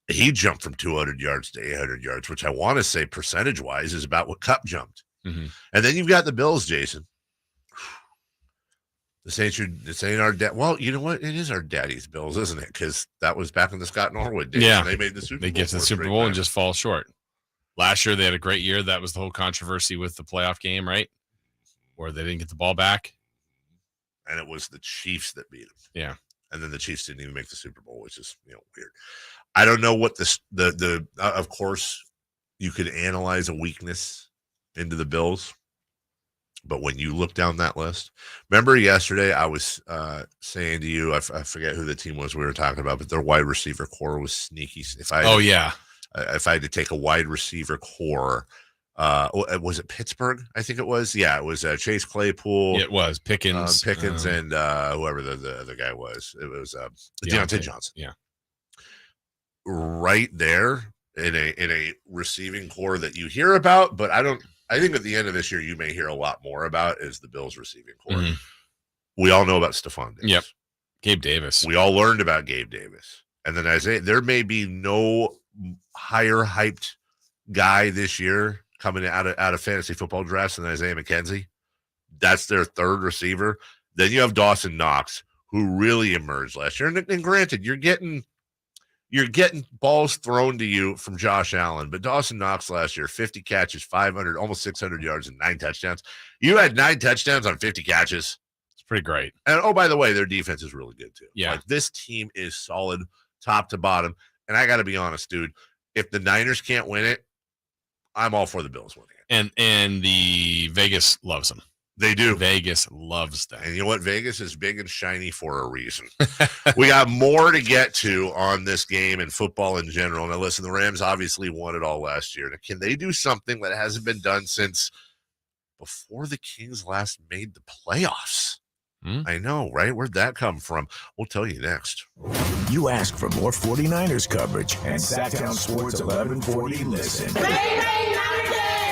He jumped from 200 yards to 800 yards, which I want to say percentage-wise is about what Kupp jumped. Mm-hmm. And then you've got the Bills, Jason. This ain't our dad. Well, you know what? It is our daddy's Bills, isn't it? Because that was back in the Scott Norwood days. Yeah. They made the Super Bowl. They get to the Super Bowl and just fall short. Last year, they had a great year. That was the whole controversy with the playoff game, right? Where they didn't get the ball back. And it was the Chiefs that beat them. Yeah. And then the Chiefs didn't even make the Super Bowl, which is, weird. I don't know what of course, you could analyze a weakness into the Bills. But when you look down that list, remember yesterday I was saying to you, I forget who the team was we were talking about, but their wide receiver core was sneaky. If I had to take a wide receiver core, was it Pittsburgh? I think it was. Yeah, it was Chase Claypool. It was Pickens, and whoever the other guy was. It was Deontay Johnson. Yeah, right there in a receiving core that you hear about, but I think at the end of this year, you may hear a lot more about is the Bills receiving core. Mm-hmm. We all know about Stephon Diggs. Yep. Gabe Davis. We all learned about Gabe Davis. And then Isaiah, there may be no higher hyped guy this year coming out of fantasy football drafts than Isaiah McKenzie. That's their third receiver. Then you have Dawson Knox, who really emerged last year. And granted, you're getting balls thrown to you from Josh Allen, but Dawson Knox last year, 50 catches, 500, almost 600 yards, and 9 touchdowns. You had 9 touchdowns on 50 catches. It's pretty great. And oh, by the way, their defense is really good too. Yeah. Like this team is solid top to bottom. And I got to be honest, dude, if the Niners can't win it, I'm all for the Bills winning it. And the Vegas loves them. They do. Vegas loves them. And you know what? Vegas is big and shiny for a reason. We got more to get to on this game and football in general. Now, listen, the Rams obviously won it all last year. Now, can they do something that hasn't been done since before the Kings last made the playoffs? I know, right? Where'd that come from? We'll tell you next. You ask for more 49ers coverage, and Sactown Sports 1140 listen.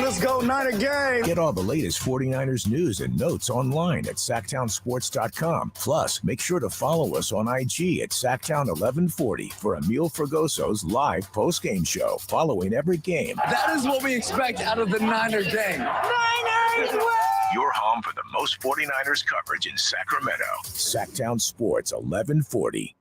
Let's go Niner gang. Get all the latest 49ers news and notes online at SactownSports.com. Plus, make sure to follow us on IG at Sactown1140 for Emil Fergoso's live post-game show following every game. That is what we expect out of the Niner gang. Niners win! Your home for the most 49ers coverage in Sacramento. Sactown Sports 1140.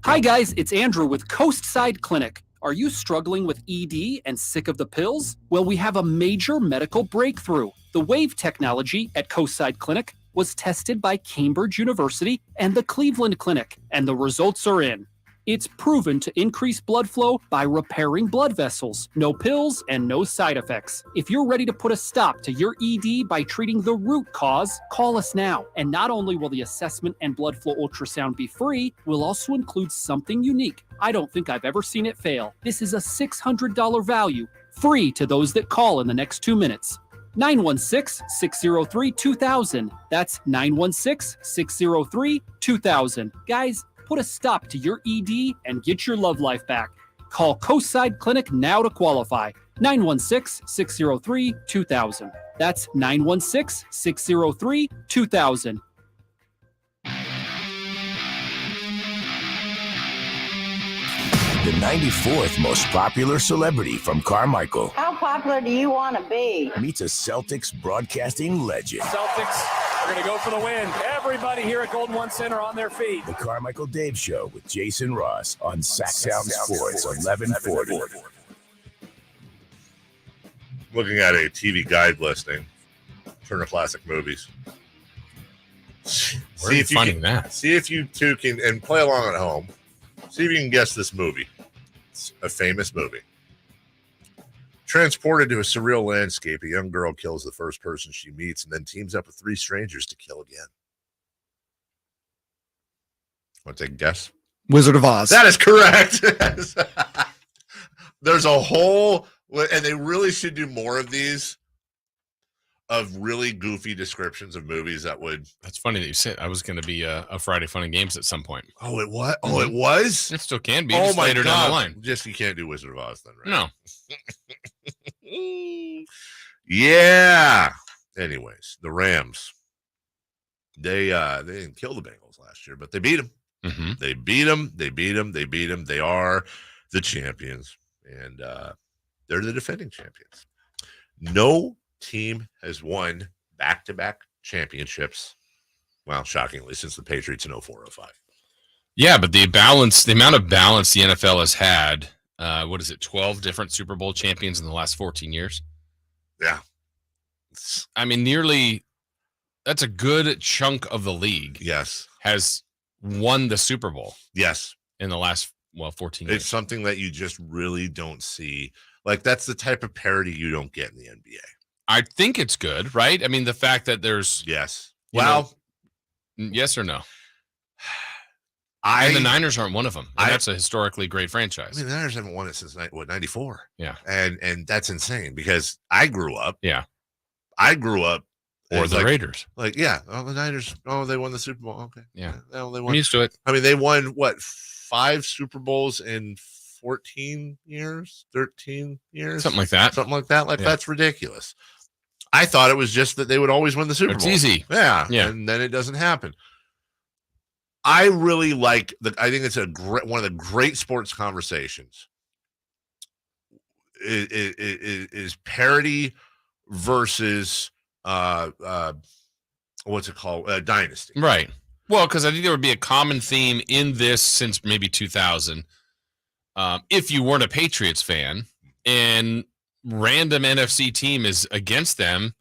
Hi guys, it's Andrew with Coastside Clinic. Are you struggling with ED and sick of the pills? Well, we have a major medical breakthrough. The WAVE technology at Coastside Clinic was tested by Cambridge University and the Cleveland Clinic, and the results are in. It's proven to increase blood flow by repairing blood vessels. No pills and no side effects. If you're ready to put a stop to your ED by treating the root cause, call us now. And not only will the assessment and blood flow ultrasound be free, we'll also include something unique. I don't think I've ever seen it fail. This is a $600 value, free to those that call in the next 2 minutes. 916-603-2000. That's 916-603-2000. Guys, put a stop to your ED and get your love life back. Call Coastside Clinic now to qualify. 916-603-2000. That's 916-603-2000. The 94th most popular celebrity from Carmichael How popular do you want to be? meets a Celtics broadcasting legend. Celtics are going to go for the win. Everybody here at Golden One Center on their feet. The Carmichael Dave Show with Jason Ross on Sactown Sports 1140. Looking at a TV guide listing, Turner Classic Movies. Where are you finding that? See if you two can, and play along at home. See if you can guess this movie. It's a famous movie. Transported to a surreal landscape, a young girl kills the first person she meets and then teams up with 3 strangers to kill again. Want to take a guess? Wizard of Oz. That is correct. There's a whole, and they really should do more of these, of really goofy descriptions of movies that would. That's funny that you said. I was going to be a Friday Fun and Games at some point. Oh, it was. Oh, it was. It still can be. Oh just my later God. down the line. Just you can't do Wizard of Oz then, right? No. Yeah. Anyways, the Rams. They didn't kill the Bengals last year, but they beat them. Mm-hmm. They beat them. They beat them. They beat them. They are the champions, and they're the defending champions. No team has won back-to-back championships. Well, shockingly, since the Patriots in 04-05. Yeah, but the amount of balance the NFL has had, 12 different Super Bowl champions in the last 14 years? Yeah. I mean, that's a good chunk of the league. Yes. Has won the Super Bowl. Yes. In the last, 14 years. It's something that you just really don't see. Like, that's the type of parity you don't get in the NBA. I think it's good, right? I mean, the fact that there's... Yes. Yes or no? And the Niners aren't one of them. And that's a historically great franchise. I mean, the Niners haven't won it since 94. Yeah. And that's insane because I grew up. Yeah. Or the Raiders. Like, yeah. Oh, the Niners. Oh, they won the Super Bowl. Okay. Yeah. Well, they won. I'm used to it. I mean, they won, 5 Super Bowls in 14 years, 13 years? Something like that. Like, that's ridiculous. I thought it was just that they would always win the Super Bowl. It's easy. Yeah. Yeah. And then it doesn't happen. I really like I think it's one of the great sports conversations is parity versus what's it called? Dynasty. Right. Well, because I think there would be a common theme in this since maybe 2000. If you weren't a Patriots fan and random NFC team is against them,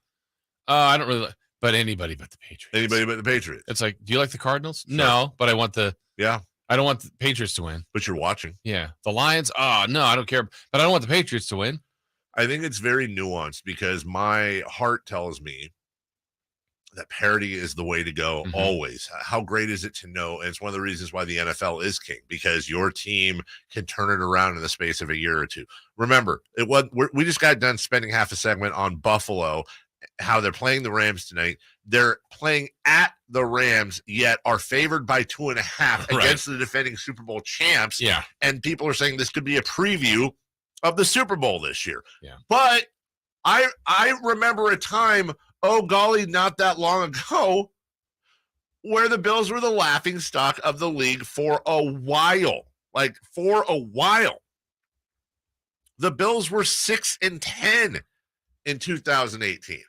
I don't really. But anybody but the Patriots. Anybody but the Patriots. It's like, do you like the Cardinals? Sure. No, but I want I don't want the Patriots to win. But you're watching. Yeah. The Lions? Oh, no, I don't care. But I don't want the Patriots to win. I think it's very nuanced because my heart tells me that parity is the way to go always. How great is it to know? And it's one of the reasons why the NFL is king, because your team can turn it around in the space of a year or two. Remember, we just got done spending half a segment on Buffalo, how they're playing the Rams tonight. They're playing at the Rams, yet are favored by 2.5 against the defending Super Bowl champs. Yeah. And people are saying this could be a preview of the Super Bowl this year. Yeah. But I remember a time, oh golly, not that long ago, where the Bills were the laughing stock of the league for a while. Like, for a while. The Bills were 6-10 in 2018.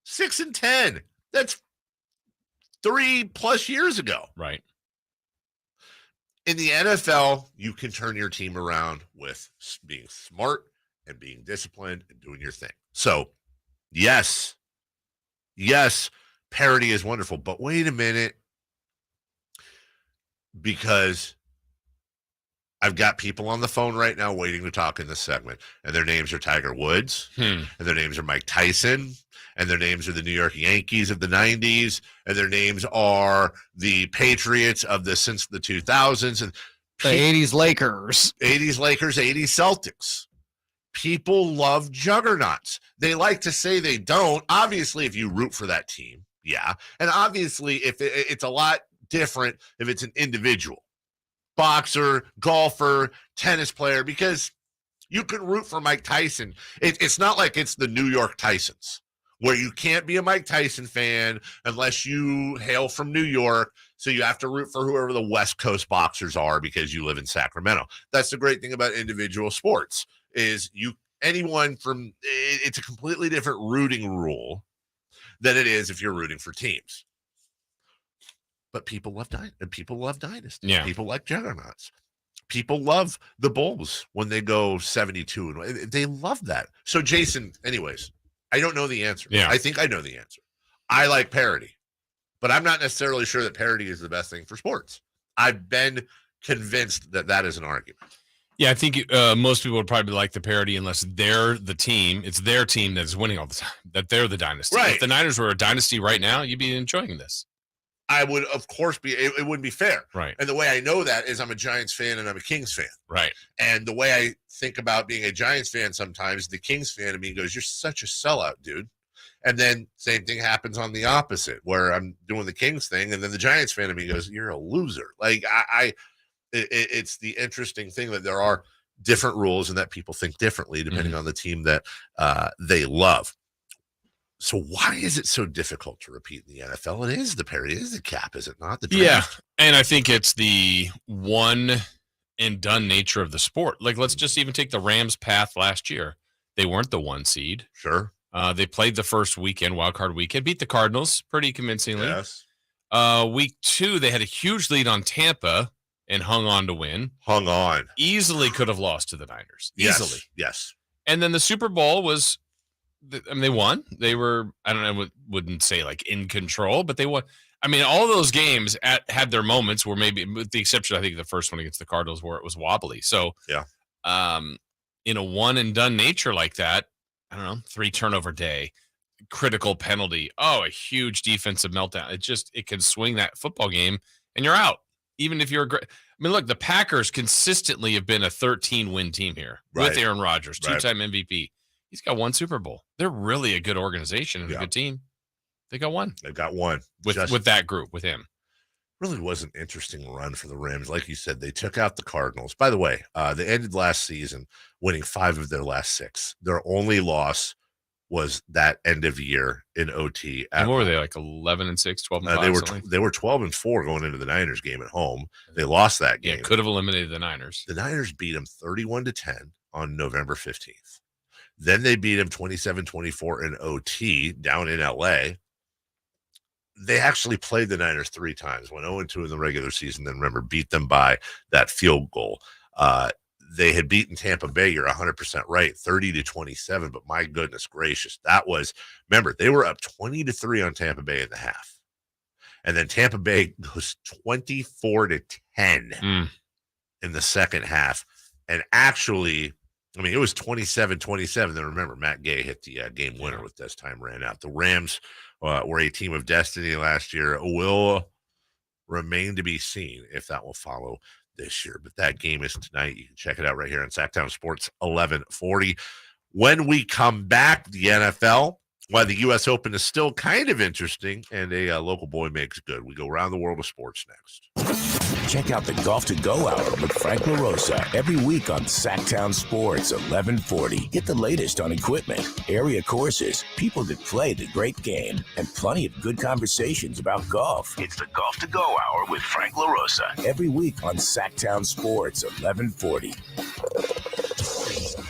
6-10. That's 3+ years ago. Right. In the NFL, you can turn your team around with being smart and being disciplined and doing your thing. So, yes, parity is wonderful. But wait a minute, because I've got people on the phone right now waiting to talk in this segment, and their names are Tiger Woods, and their names are Mike Tyson, and their names are the New York Yankees of the 90s, and their names are the Patriots since the 2000s, and the 80s Lakers. 80s Celtics. People love juggernauts. They like to say they don't. Obviously, if you root for that team, yeah. And obviously, if it's a lot different if it's an individual. Boxer, golfer, tennis player, because you can root for Mike Tyson. It's not like it's the New York Tysons, where you can't be a Mike Tyson fan unless you hail from New York, so you have to root for whoever the West Coast boxers are because you live in Sacramento. That's the great thing about individual sports, is it's a completely different rooting rule than it is if you're rooting for teams. But people love dynasty. Yeah. People like juggernauts. People love the Bulls when they go 72. And they love that. So, Jason, anyways, I don't know the answer. Yeah. I think I know the answer. I like parity, but I'm not necessarily sure that parity is the best thing for sports. I've been convinced that is an argument. Yeah, I think most people would probably like the parody unless they're the team. It's their team that is winning all the time, that they're the dynasty. Right. If the Niners were a dynasty right now, you'd be enjoying this. I would, of course, it wouldn't be fair. Right. And the way I know that is I'm a Giants fan and I'm a Kings fan. Right. And the way I think about being a Giants fan sometimes, the Kings fan of me goes, you're such a sellout, dude. And then same thing happens on the opposite, where I'm doing the Kings thing, and then the Giants fan of me goes, you're a loser. Like, it's the interesting thing that there are different rules and that people think differently depending on the team that they love. So why is it so difficult to repeat in the NFL? It is the parity, it is the cap, is it not? The draft? Yeah, and I think it's the one and done nature of the sport. Like, let's just even take the Rams' path last year. They weren't the 1 seed. Sure. They played the first weekend, wild card weekend, beat the Cardinals pretty convincingly. Yes. Week 2, they had a huge lead on Tampa and hung on to win. Hung on. Easily could have lost to the Niners. Easily. Yes. And then the Super Bowl was, I mean, they won. They were, I don't know, wouldn't say like in control, but they won. I mean, all those games had their moments where maybe, with the exception, I think the first one against the Cardinals, where it was wobbly. So, yeah. In a one and done nature like that, I don't know, 3 turnover day, critical penalty. Oh, a huge defensive meltdown. It can swing that football game and you're out. Even if you're great. I mean, look, the Packers consistently have been a 13-win team here with Aaron Rodgers, 2-time MVP. He's got 1 Super Bowl. They're really a good organization and a good team. They got 1. They've got 1 with that group, with him. Really was an interesting run for the Rams. Like you said, they took out the Cardinals. By the way, they ended last season winning 5 of their last 6. Their only loss was that end of year in OT. And what were they, like 11-6, 12-5? They were 12-4 going into the Niners game at home. They lost that game. Yeah, could have eliminated the Niners. The Niners beat them 31-10 on November 15th. Then they beat them 27-24 in OT down in LA. They actually played the Niners 3 times, went 0-2 in the regular season, then remember beat them by that field goal. They had beaten Tampa Bay, you're 100% right, 30-27, but my goodness gracious, that was, remember, they were up 20-3 on Tampa Bay in the half. And then Tampa Bay goes 24-10 in the second half. And actually, I mean, it was 27-27. Then remember, Matt Gay hit the game winner with this time ran out. The Rams were a team of destiny last year. Will remain to be seen if that will follow this year. But that game is tonight. You can check it out right here on Sactown Sports 1140. When we come back, the NFL, while the U.S. Open is still kind of interesting and a local boy makes good. We go around the world of sports next. Check out the Golf to Go Hour with Frank LaRosa every week on Sactown Sports 1140. Get the latest on equipment, area courses, people that play the great game, and plenty of good conversations about golf. It's the Golf to Go Hour with Frank LaRosa. Every week on Sactown Sports 1140.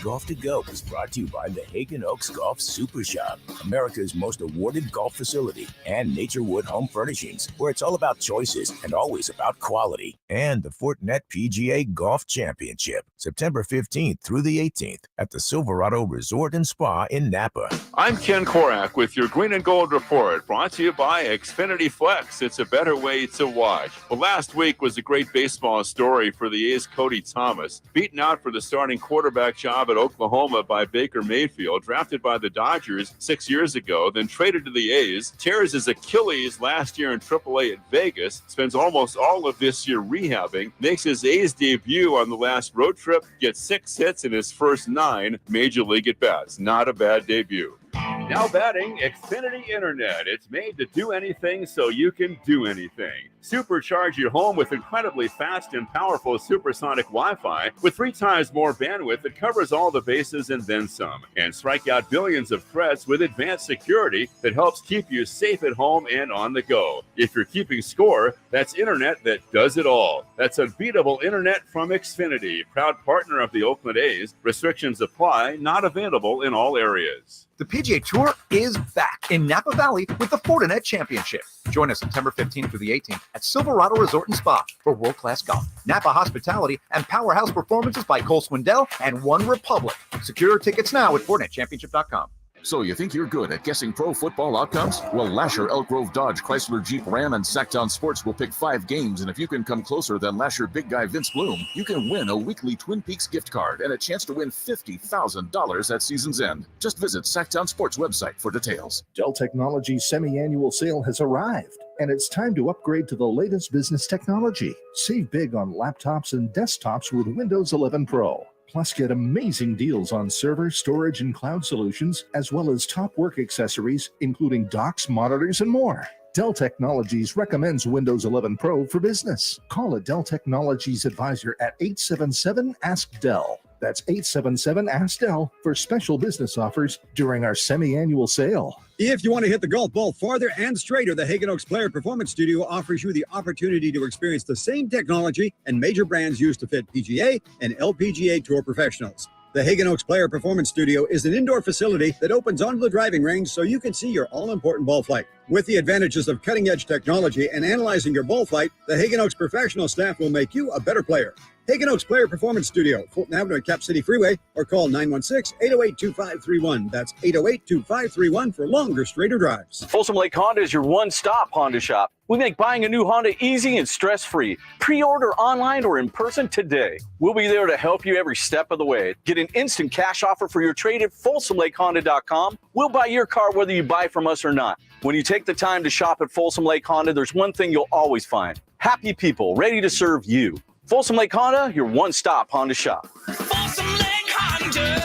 Golf to Go is brought to you by the Hagen Oaks Golf Super Shop, America's most awarded golf facility, and Naturewood Home Furnishings, where it's all about choices and always about quality. And the Fortinet PGA Golf Championship, September 15th through the 18th at the Silverado Resort and Spa in Napa. I'm Ken Korak with your Green and Gold Report, brought to you by Xfinity Flex. It's a better way to watch. Well, last week was a great baseball story for the A's' Cody Thomas, beaten out for the starting quarterback job at Oklahoma by Baker Mayfield, drafted by the Dodgers 6 years ago, then traded to the A's, tears his Achilles last year in AAA at Vegas, spends almost all of this year rehabbing, makes his A's debut on the last road trip, gets 6 hits in his first 9 Major League at-bats. Not a bad debut. Now batting, Xfinity Internet. It's made to do anything so you can do anything. Supercharge your home with incredibly fast and powerful supersonic Wi-Fi with 3 times more bandwidth that covers all the bases and then some. And strike out billions of threats with advanced security that helps keep you safe at home and on the go. If you're keeping score, that's internet that does it all. That's unbeatable internet from Xfinity, proud partner of the Oakland A's. Restrictions apply, not available in all areas. The PGA Tour is back in Napa Valley with the Fortinet Championship. Join us September 15th through the 18th at Silverado Resort and Spa for world-class golf, Napa hospitality, and powerhouse performances by Cole Swindell and One Republic. Secure tickets now at FortinetChampionship.com. So you think you're good at guessing pro football outcomes? Well, Lasher, Elk Grove Dodge, Chrysler Jeep Ram, and Sactown Sports will pick 5 games, and if you can come closer than Lasher big guy Vince Bloom, you can win a weekly Twin Peaks gift card and a chance to win $50,000 at season's end. Just visit Sactown Sports website for details. Dell Technologies semi-annual sale has arrived, and it's time to upgrade to the latest business technology. Save big on laptops and desktops with Windows 11 Pro. Plus, get amazing deals on server, storage, and cloud solutions, as well as top work accessories, including docks, monitors, and more. Dell Technologies recommends Windows 11 Pro for business. Call a Dell Technologies advisor at 877-ASK-DELL. That's 877-ASK-DELL for special business offers during our semi-annual sale. If you want to hit the golf ball farther and straighter, the Hagen Oaks Player Performance Studio offers you the opportunity to experience the same technology and major brands used to fit PGA and LPGA Tour professionals. The Hagen Oaks Player Performance Studio is an indoor facility that opens onto the driving range so you can see your all-important ball flight. With the advantages of cutting-edge technology and analyzing your ball flight, the Hagen Oaks professional staff will make you a better player. Hagen Oaks Player Performance Studio, Fulton Avenue at Cap City Freeway, or call 916-808-2531. That's 808-2531 for longer, straighter drives. Folsom Lake Honda is your one-stop Honda shop. We make buying a new Honda easy and stress-free. Pre-order online or in person today. We'll be there to help you every step of the way. Get an instant cash offer for your trade at FolsomLakeHonda.com. We'll buy your car whether you buy from us or not. When you take the time to shop at Folsom Lake Honda, there's one thing you'll always find. Happy people ready to serve you. Folsom Lake Honda, your one-stop Honda shop. Folsom Lake Honda,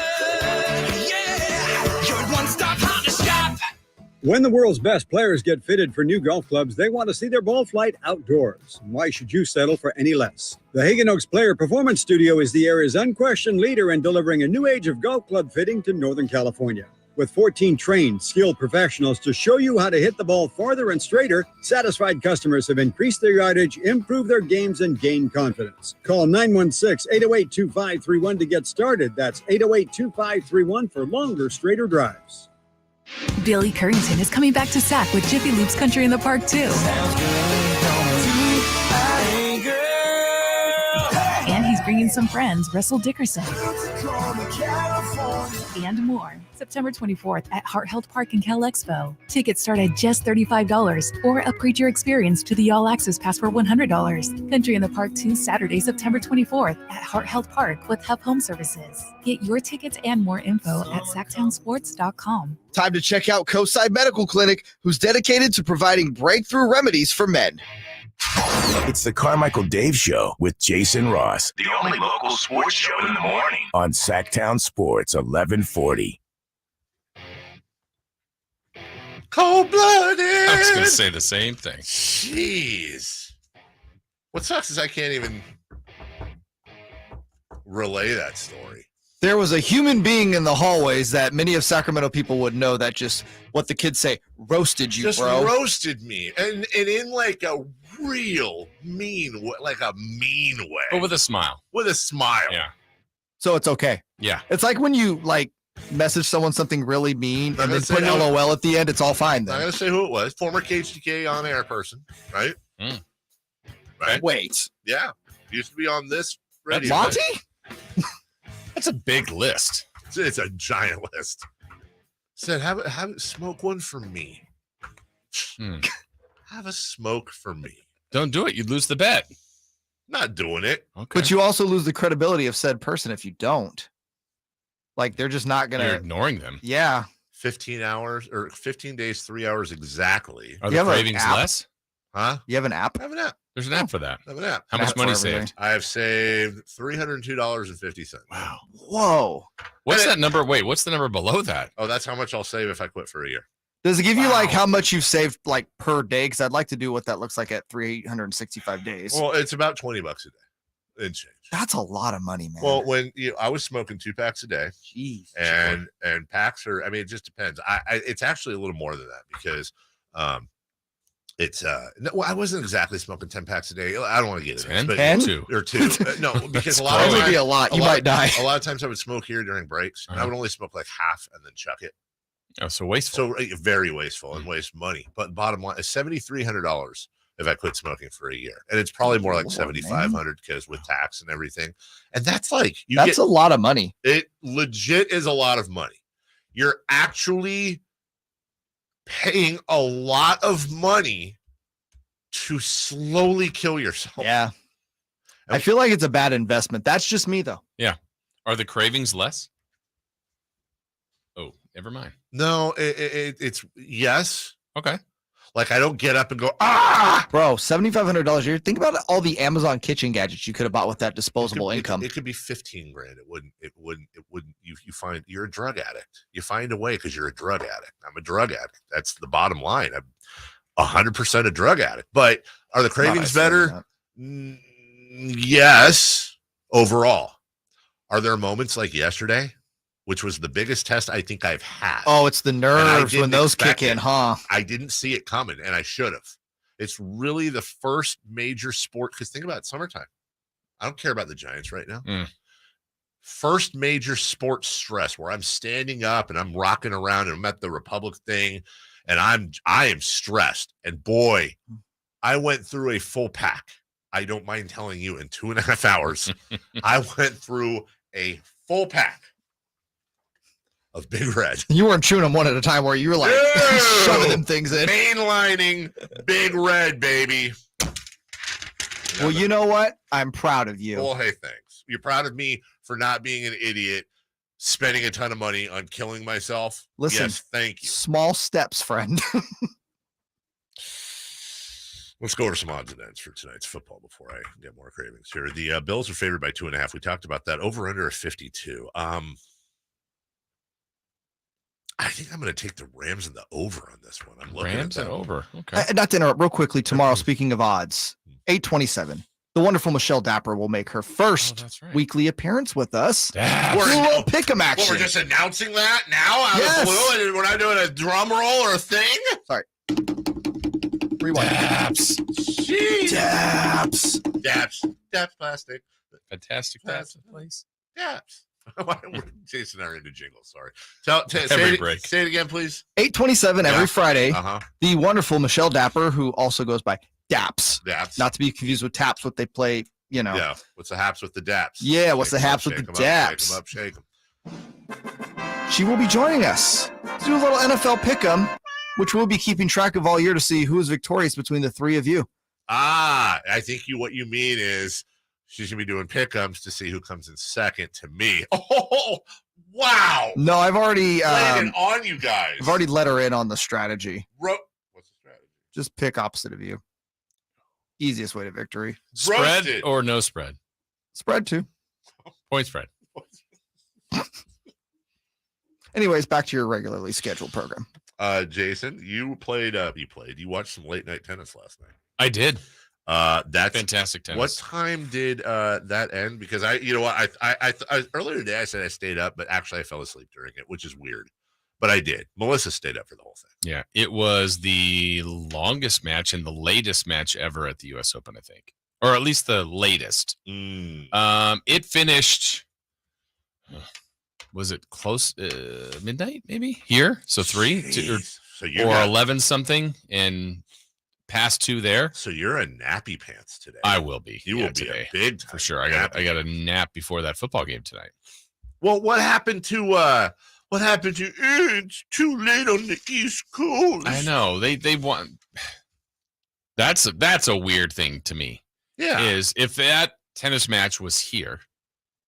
yeah, your one-stop Honda shop. When the world's best players get fitted for new golf clubs, they want to see their ball flight outdoors. Why should you settle for any less? The Hagen Oaks Player Performance Studio is the area's unquestioned leader in delivering a new age of golf club fitting to Northern California. With 14 trained, skilled professionals to show you how to hit the ball farther and straighter, satisfied customers have increased their yardage, improved their games, and gained confidence. Call 916-808-2531 to get started. That's 808-2531 for longer, straighter drives. Billy Currington is coming back to Sac with Jiffy Lube's Country in the Park too. And he's bringing some friends, Russell Dickerson. And more. September 24th at Heart Health Park in Cal Expo. Tickets start at just $35 or upgrade your experience to the All Access Pass for $100. Country in the Park 2 Saturday, September 24th at Heart Health Park with Hub Home Services. Get your tickets and more info at SactownSports.com. Time to check out Coastside Medical Clinic, who's dedicated to providing breakthrough remedies for men. It's the Carmichael Dave Show with Jason Ross. The only local sports show in the morning. On Sactown Sports 1140. Cold-blooded. I was going to say the same thing. Jeez. What sucks is I can't even relay that story. There was a human being in the hallways that many of Sacramento people would know that just, what the kids say, roasted you, just bro. Roasted me. And in like a real mean way, like a mean way. But with a smile. With a smile. Yeah. So it's okay. Yeah. It's like when you message someone something really mean and then put LOL at the end, it's all fine then. I'm not going to say who it was. Former KHTK on-air person, right? Right? Wait. Yeah. Used to be on this radio. Monty? That's a big list. It's a giant list. Said, have it smoke one for me. Have a smoke for me. Don't do it. You'd lose the bet. Not doing it. Okay. But you also lose the credibility of said person if you don't. Like, they're just not going to. You're ignoring them. Yeah. 15 hours or 15 days, 3 hours exactly. Are the cravings less? Huh? You have an app? I have an app. There's an app for that. I have an app. How much money saved? I have saved $302.50. Wow. Whoa. What's that number? Wait, what's the number below that? Oh, that's how much I'll save if I quit for a year. Does it give you like how much you've saved like per day? Because I'd like to do what that looks like at 365 days. Well, it's about $20 a day in change. That's a lot of money, man. Well, when I was smoking 2 packs a day, jeez, and packs are, I mean, it just depends. It's actually a little more than that because, it's no, I wasn't exactly smoking 10 packs a day. I don't want to get into it, but 10 or 2. No, because a lot of that would times, be a lot. You might die. A lot of times I would smoke here during breaks, and I would only smoke like half and then chuck it. Oh, so wasteful. So very wasteful and waste money. But bottom line is $7,300 if I quit smoking for a year, and it's probably more like $7,500 because with tax and everything. And that's like that's a lot of money. It legit is a lot of money. you're actually paying a lot of money to slowly kill yourself. Yeah. I feel like it's a bad investment. That's just me, though. Yeah. Are the cravings less? Oh, never mind. No, it's yes. Okay. Like I don't get up and go, Bro, $7,500 a year. Think about all the Amazon kitchen gadgets you could have bought with that disposable income. It could be 15 grand. It wouldn't. You find you're a drug addict. You find a way because you're a drug addict. I'm a drug addict. That's the bottom line. I'm 100% a drug addict. But are the cravings better? Yes. Overall, are there moments like yesterday, which was the biggest test I think I've had? Oh, it's the nerves when those kick in, huh? I didn't see it coming, and I should have. It's really the first major sport, because think about it, summertime. I don't care about the Giants right now. First major sports stress where I'm standing up and I'm rocking around and I'm at the Republic thing, and I am stressed. And boy, I went through a full pack. I don't mind telling you, in 2.5 hours, I went through a full pack of Big Red. You weren't chewing them one at a time where you were like shoving them things in. Mainlining Big Red, baby. Well, you know what? I'm proud of you. Well, hey, thanks. You're proud of me for not being an idiot, spending a ton of money on killing myself. Listen, yes, thank you. Small steps, friend. Let's go over some odds and ends for tonight's football before I get more cravings here. The Bills are favored by 2.5. We talked about that. Over under a 52. I think I'm going to take the Rams and the over on this one. I'm looking Rams at and over. Okay. Not to interrupt, real quickly. Tomorrow, speaking of odds, 8:27. The wonderful Michelle Dapper will make her first weekly appearance with us. We'll pick 'em action. Well, we're just announcing that now out of the blue, and we're not doing a drum roll or a thing. Sorry. Rewind. Daps. Daps. Daps plastic. Fantastic Daps place. Daps. Jason and I are into jingles. Sorry. Say it again, please. 8:27 every Friday. Uh-huh. The wonderful Michelle Dapper, who also goes by Daps. Daps. Not to be confused with Taps, what they play, you know. Yeah. What's the haps with the Daps? Yeah, what's the haps with the Daps? Shake them. She will be joining us to do a little NFL pick'em, which we'll be keeping track of all year to see who is victorious between the three of you. I think what you mean is she's going to be doing pick'ems to see who comes in second to me. Oh, wow. No, I've already laid it on you guys. I've already let her in on the strategy. What's the strategy? Just pick opposite of you. Easiest way to victory. Spread or no spread? Spread too. Point spread. Anyways, back to your regularly scheduled program. Jason, you watched some late night tennis last night. I did. That's fantastic tennis. What time did that end? Because I earlier today I said I stayed up, but actually I fell asleep during it, which is weird. But I did. Melissa stayed up for the whole thing. Yeah, it was the longest match and the latest match ever at the U.S. Open, I think, or at least the latest. It finished. Was it close midnight? Maybe here. So 3 or 11 something and past 2 there. So you're a nappy pants today. I will be. You will be today. a big time for sure. I got a nap before that football game tonight. Well, what happened to it's too late on the East Coast? I know. They want that's a weird thing to me. Yeah. Is if that tennis match was here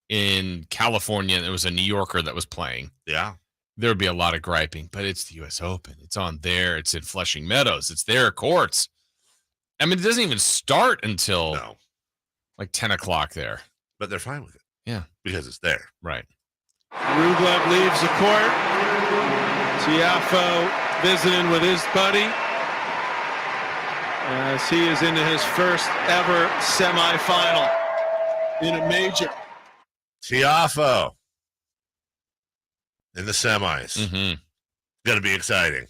in California and it was a New Yorker that was playing. Yeah. There would be a lot of griping, but it's the US Open. It's on there. It's in Flushing Meadows. It's their courts. I mean, it doesn't even start until like 10 o'clock there. But they're fine with it. Yeah. Because it's there. Right. Rublev leaves the court. Tiafoe visiting with his buddy as he is into his first ever semifinal in a major. Tiafoe in the semis. Mm-hmm. Going to be exciting.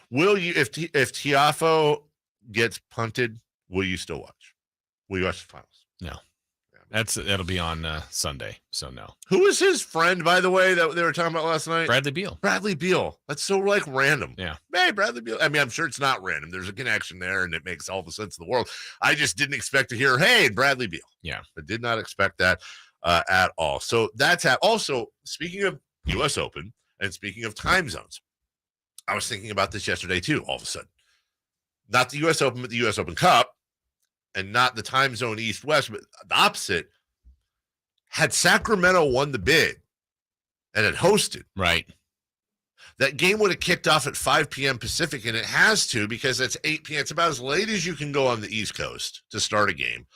Will you, if Tiafoe gets punted, will you still watch? Will you watch the finals? No. That'll be on Sunday, so no. Who is his friend, by the way, that they were talking about last night? Bradley Beal. Bradley Beal. That's so random. Yeah. Hey, Bradley Beal. I mean, I'm sure it's not random. There's a connection there, and it makes all the sense in the world. I just didn't expect to hear, hey, Bradley Beal. Yeah. I did not expect that at all. So that's also, speaking of U.S. Open, And speaking of time zones, I was thinking about this yesterday too, all of a sudden. Not the U.S. Open, but the U.S. Open Cup, and not the time zone East-West, but the opposite. Had Sacramento won the bid and had hosted, right, that game would have kicked off at 5 p.m. Pacific, and it has to because it's 8 p.m. It's about as late as you can go on the East Coast to start a game.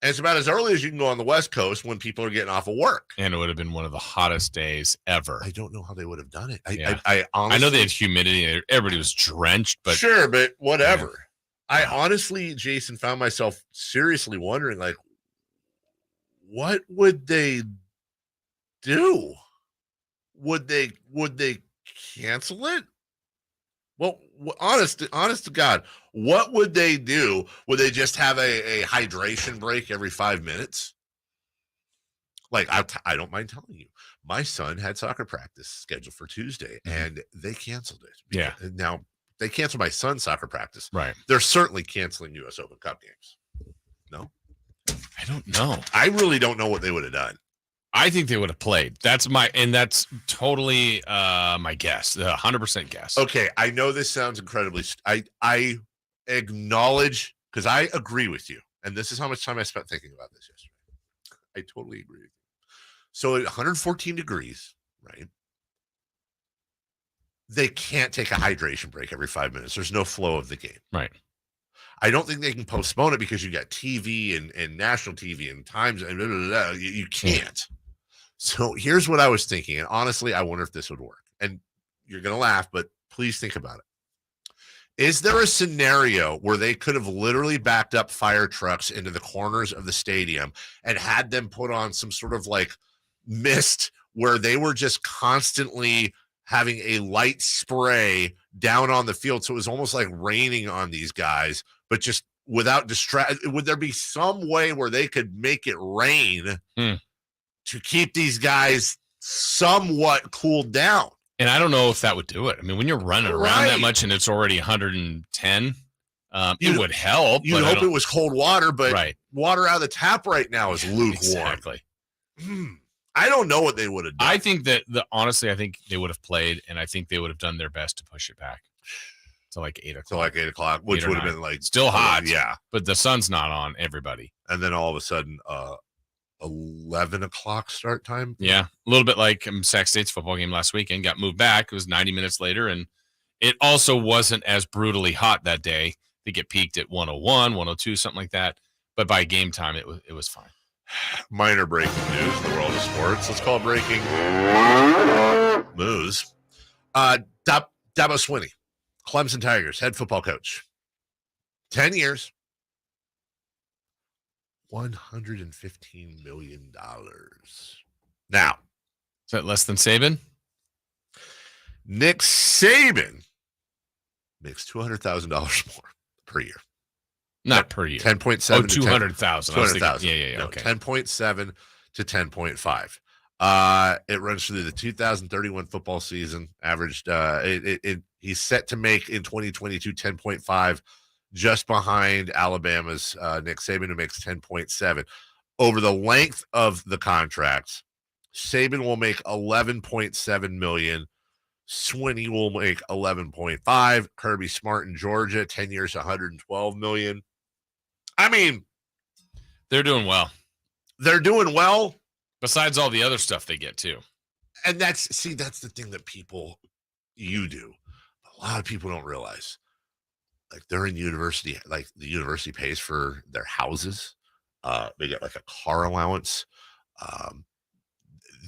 And it's about as early as you can go on the West Coast when people are getting off of work. And it would have been one of the hottest days ever. I don't know how they would have done it. I honestly, know they had humidity. Everybody was drenched, but sure, but whatever. Yeah. I honestly, Jason, found myself seriously wondering, like, what would they do? Would they cancel it? Well, honest to God, what would they do? Would they just have a hydration break every 5 minutes? Like, I don't mind telling you, my son had soccer practice scheduled for Tuesday, and they canceled it. Yeah. Now, they canceled my son's soccer practice. Right. They're certainly canceling U.S. Open Cup games. No? I don't know. I really don't know what they would have done. I think they would have played. That's totally my guess, 100% guess. Okay, I know this sounds incredibly. I acknowledge, because I agree with you, and this is how much time I spent thinking about this yesterday. I totally agree with you. So at 114 degrees, right? They can't take a hydration break every 5 minutes. There's no flow of the game. Right. I don't think they can postpone it because you got TV and national TV and times and blah, blah, blah. You can't. So here's what I was thinking, and honestly, I wonder if this would work. And you're going to laugh, but please think about it. Is there a scenario where they could have literally backed up fire trucks into the corners of the stadium and had them put on some sort of like mist where they were just constantly having a light spray down on the field? So it was almost like raining on these guys, but just without would there be some way where they could make it rain to keep these guys somewhat cooled down? And I don't know if that would do it. I mean, when you're running around that much and it's already 110, it would help. You'd hope it was cold water, but water out of the tap right now is lukewarm. Exactly. I don't know what they would have done. I think that honestly, I think they would have played, and I think they would have done their best to push it back to like 8 o'clock. So like 8 o'clock, which would have been like still hot. Yeah. But the sun's not on everybody. And then all of a sudden, 11 o'clock start time. Yeah. A little bit like Sac State's football game last weekend got moved back. It was 90 minutes later. And it also wasn't as brutally hot that day. I think it peaked at 101, 102, something like that. But by game time, it was fine. Minor breaking news in the world of sports. Let's call it breaking news. Dabo Swinney, Clemson Tigers head football coach. 10 years. $115 million. Now, is that less than Saban? Nick Saban makes $200,000 more per year. Not per year. 10.7. Oh, 200,000. 200,000. Yeah. No, okay. 10.7 to 10.5. It runs through the 2031 football season. Averaged. He's set to make in 2022 10.5. Just behind Alabama's Nick Saban, who makes 10.7. Over the length of the contracts, Saban will make $11.7 million. Swinney will make 11.5. Kirby Smart in Georgia, 10 years, $112 million. I mean, they're doing well. They're doing well. Besides all the other stuff they get too. And that's the thing that you do. A lot of people don't realize. Like they're in university, like the university pays for their houses. They get like a car allowance.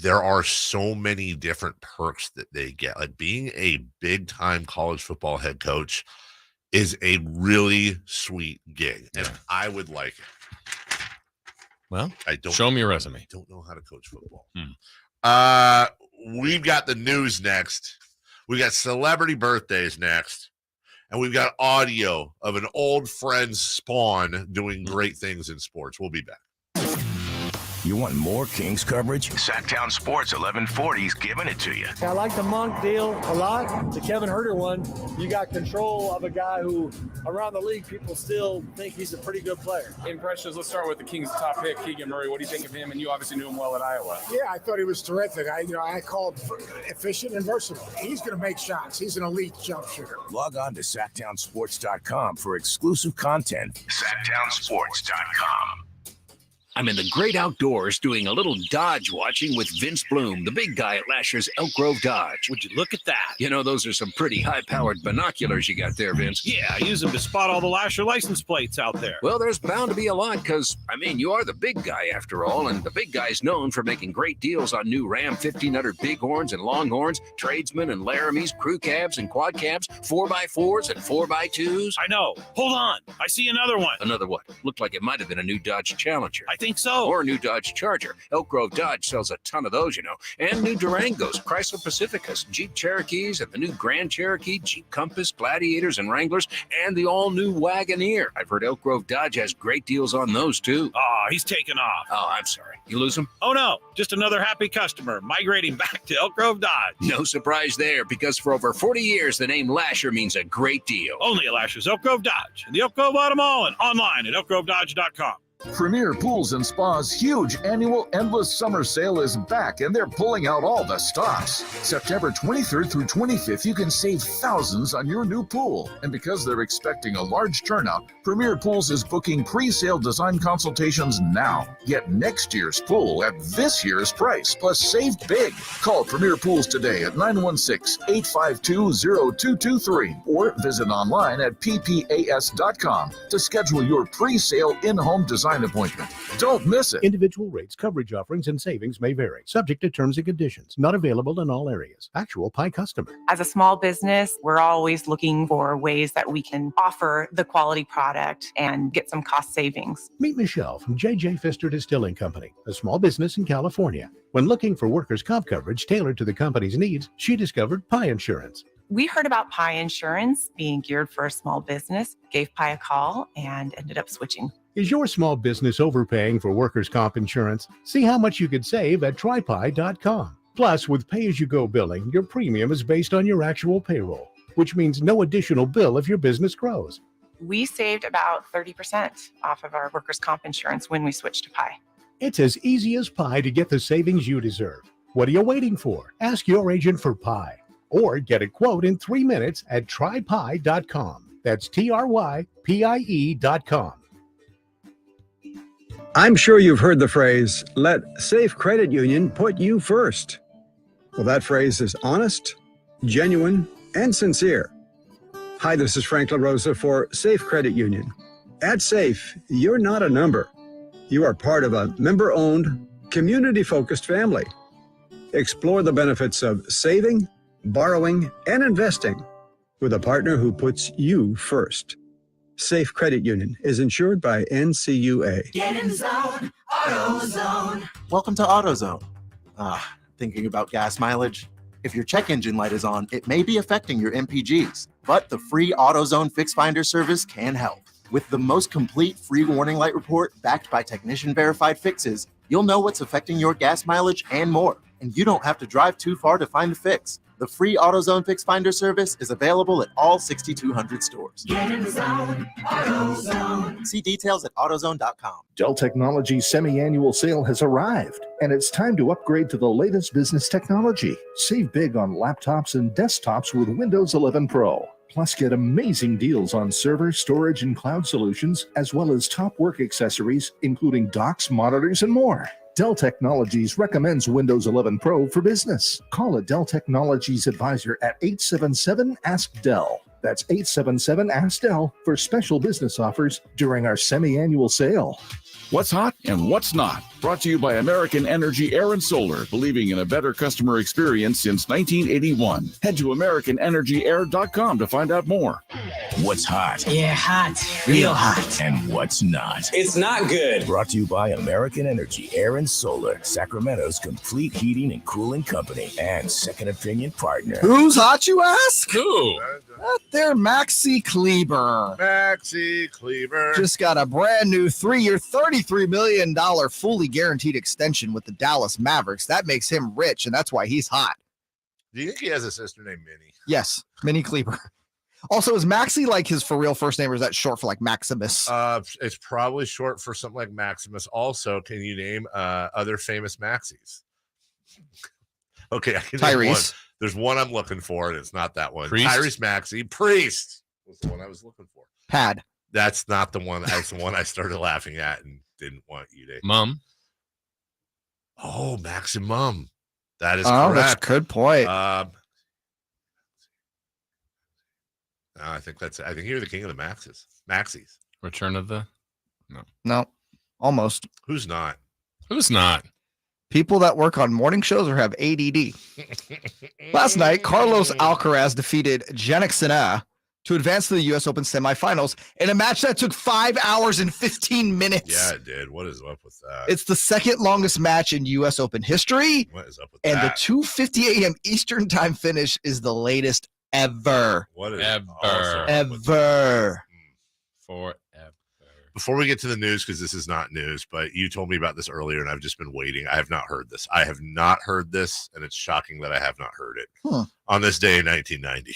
There are so many different perks that they get. Like being a big time college football head coach is a really sweet gig. And I would like it. Well, show me your resume. I don't know how to coach football. We've got the news next. We got celebrity birthdays next. And we've got audio of an old friend Spawn doing great things in sports. We'll be back. You want more Kings coverage? Sactown Sports 1140's giving it to you. I like the Monk deal a lot. The Kevin Herter one, you got control of a guy who, around the league, people still think he's a pretty good player. Impressions, let's start with the Kings' top pick, Keegan Murray. What do you think of him? And you obviously knew him well at Iowa. Yeah, I thought he was terrific. I called efficient and versatile. He's going to make shots. He's an elite jump shooter. Log on to SactownSports.com for exclusive content. SactownSports.com. I'm in the great outdoors doing a little Dodge watching with Vince Bloom, the big guy at Lasher's Elk Grove Dodge. Would you look at that? You know, those are some pretty high-powered binoculars you got there, Vince. Yeah, I use them to spot all the Lasher license plates out there. Well, there's bound to be a lot because, you are the big guy after all, and the big guy's known for making great deals on new Ram 1500 Bighorns and Longhorns, Tradesmen and Laramies, crew cabs and quad cabs, 4x4s and 4x2s. I know. Hold on. I see another one. Another what? Looked like it might have been a new Dodge Challenger. I think so. Or a new Dodge Charger. Elk Grove Dodge sells a ton of those, And new Durangos, Chrysler Pacificas, Jeep Cherokees, and the new Grand Cherokee, Jeep Compass, Gladiators, and Wranglers, and the all-new Wagoneer. I've heard Elk Grove Dodge has great deals on those, too. Oh, he's taken off. Oh, I'm sorry. You lose him? Oh, no. Just another happy customer migrating back to Elk Grove Dodge. No surprise there, because for over 40 years, the name Lasher means a great deal. Only at Lasher's Elk Grove Dodge, in the Elk Grove Auto Mall, and online at elkgrovedodge.com. Premier Pools and Spa's huge annual Endless Summer Sale is back, and they're pulling out all the stops. September 23rd through 25th, you can save thousands on your new pool. And because they're expecting a large turnout, Premier Pools is booking pre-sale design consultations now. Get next year's pool at this year's price, plus save big. Call Premier Pools today at 916-852-0223 or visit online at ppas.com to schedule your pre-sale in-home design appointment. Don't miss it. Individual rates, coverage offerings, and savings may vary. Subject to terms and conditions. Not available in all areas. Actual Pi customer. As a small business, we're always looking for ways that we can offer the quality product and get some cost savings. Meet Michelle from J.J. Pfister Distilling Company, a small business in California. When looking for workers' comp coverage tailored to the company's needs, she discovered Pi Insurance. We heard about Pi Insurance being geared for a small business, gave Pi a call, and ended up switching. Is your small business overpaying for workers' comp insurance? See how much you could save at trypi.com. Plus, with pay-as-you-go billing, your premium is based on your actual payroll, which means no additional bill if your business grows. We saved about 30% off of our workers' comp insurance when we switched to Pi. It's as easy as pie to get the savings you deserve. What are you waiting for? Ask your agent for Pi, or get a quote in 3 minutes at trypi.com. That's trypie.com. I'm sure you've heard the phrase, let Safe Credit Union put you first. Well, that phrase is honest, genuine, and sincere. Hi, this is Frank LaRosa for Safe Credit Union. At Safe, you're not a number. You are part of a member-owned, community-focused family. Explore the benefits of saving, borrowing, and investing with a partner who puts you first. Safe Credit Union is insured by NCUA. Get in zone, AutoZone. Welcome to AutoZone. Thinking about gas mileage? If your check engine light is on, it may be affecting your MPGs, but the free AutoZone Fix Finder service can help. With the most complete free warning light report backed by technician-verified fixes, you'll know what's affecting your gas mileage and more, and you don't have to drive too far to find the fix. The free AutoZone Fix Finder service is available at all 6,200 stores. Get in the zone, AutoZone. See details at AutoZone.com. Dell Technologies' semi-annual sale has arrived, and it's time to upgrade to the latest business technology. Save big on laptops and desktops with Windows 11 Pro. Plus, get amazing deals on server, storage, and cloud solutions, as well as top work accessories, including docks, monitors, and more. Dell Technologies recommends Windows 11 Pro for business. Call a Dell Technologies advisor at 877-ASK-DELL. That's 877-ASK-DELL for special business offers during our semi-annual sale. What's hot and what's not? Brought to you by American Energy Air and Solar, believing in a better customer experience since 1981. Head to AmericanEnergyAir.com to find out more. What's hot? Yeah, hot. Real hot. And what's not? It's not good. Brought to you by American Energy Air and Solar, Sacramento's complete heating and cooling company and second opinion partner. Who's hot, you ask? Who? They're Maxi Kleber. Maxi Kleber. Just got a brand new 3-year, $33 million fully guaranteed extension with the Dallas Mavericks. That makes him rich, and that's why he's hot. Do you think he has a sister named Minnie? Yes, Minnie Kleber. Also, is Maxi like his for real first name, or is that short for like Maximus? It's probably short for something like Maximus. Also, can you name other famous Maxis? Okay, I can name one. Tyrese. There's one I'm looking for, and it's not that one. Priest? Tyrese Maxey. Priest was the one I was looking for. Pad. That's not the one. That's the one I started laughing at and didn't want you to. Mum. Oh, Maximum. That is Oh, correct. that's a good point. I think you're the king of the Maxis. Return of the. No, almost. Who's not? People that work on morning shows or have ADD. Last night, Carlos Alcaraz defeated Jannik Sinner to advance to the U.S. Open semifinals in a match that took 5 hours and 15 minutes. Yeah, it did. What is up with that? It's the second longest match in U.S. Open history. What is up with and that? the 2:50 a.m. Eastern time finish is the latest ever. What is Ever. Forever. Before we get to the news, because this is not news, but you told me about this earlier, and I've just been waiting. I have not heard this. And it's shocking that I have not heard it. On this day in 1990,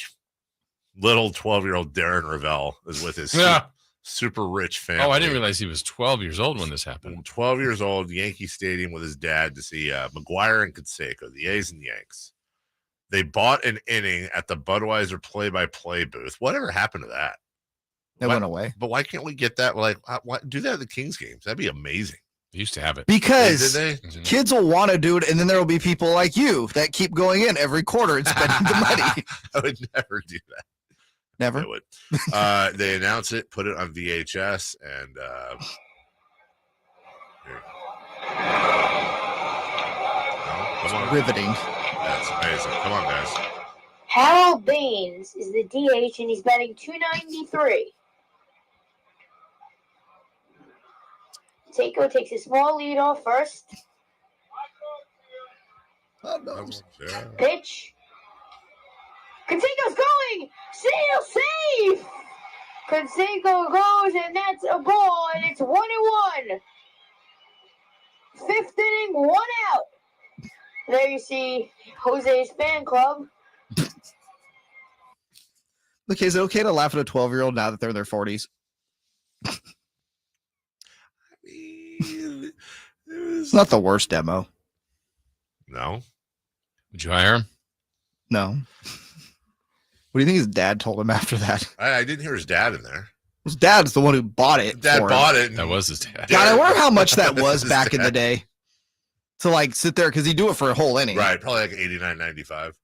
little 12-year-old Darren Ravel is with his super rich family. Oh, I didn't realize he was 12 years old when this happened. 12 years old, Yankee Stadium with his dad to see McGuire and Canseco, the A's and Yanks. They bought an inning at the Budweiser play-by-play booth. Whatever happened to that? It went away. But why can't we get that? Like, why do that at the Kings games? That'd be amazing. They used to have it. Because Did they? kids will want to do it, and then there will be people like you that keep going in every quarter and spending the money. I would never do that. Never. They would. They announce it, put it on VHS, and riveting. That's amazing. Come on, guys. Harold Baines is the DH, and he's batting .293. Seiko takes a small lead off first. Pitch. Canseco's going! Seal safe! Canseco goes, and that's a ball, and it's 1-1. Fifth inning, 1 out. There you see Jose's fan club. Look, is it okay to laugh at a 12-year-old now that they're in their 40s? It's not the worst demo. No. Would you hire him? No. What do you think his dad told him after that? I didn't hear his dad in there. His dad's the one who bought it. Dad bought it. That was his dad. God, I wonder how much that was His back in the dad. day. To like sit there, because he'd do it for a whole inning. Right, probably like 89.95.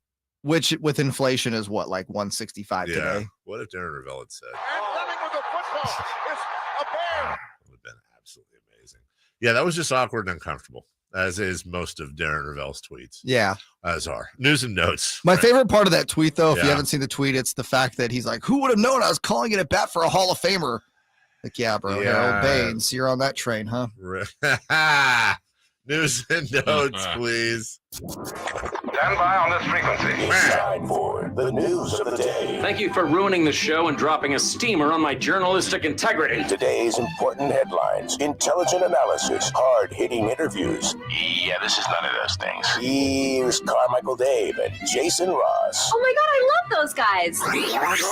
Which with inflation is what, like 165 Yeah. today? What if Darren Ravel had said? Would have been absolutely amazing. Yeah, that was just awkward and uncomfortable, as is most of Darren Ravel's tweets. Yeah. As are news and notes. My favorite part of that tweet, though, if you Yeah. haven't seen the tweet, it's the fact that he's like, who would have known I was calling it a bat for a Hall of Famer? Like, yeah, bro. Yeah. Harold Baines, you're on that train, huh? News and notes, please. Stand by on this frequency. It's time for the news of the day. Thank you for ruining the show and dropping a steamer on my journalistic integrity. Today's important headlines, intelligent analysis, hard-hitting interviews. Yeah, this is none of those things. Here's Carmichael Dave and Jason Ross. Oh my God, I love those guys.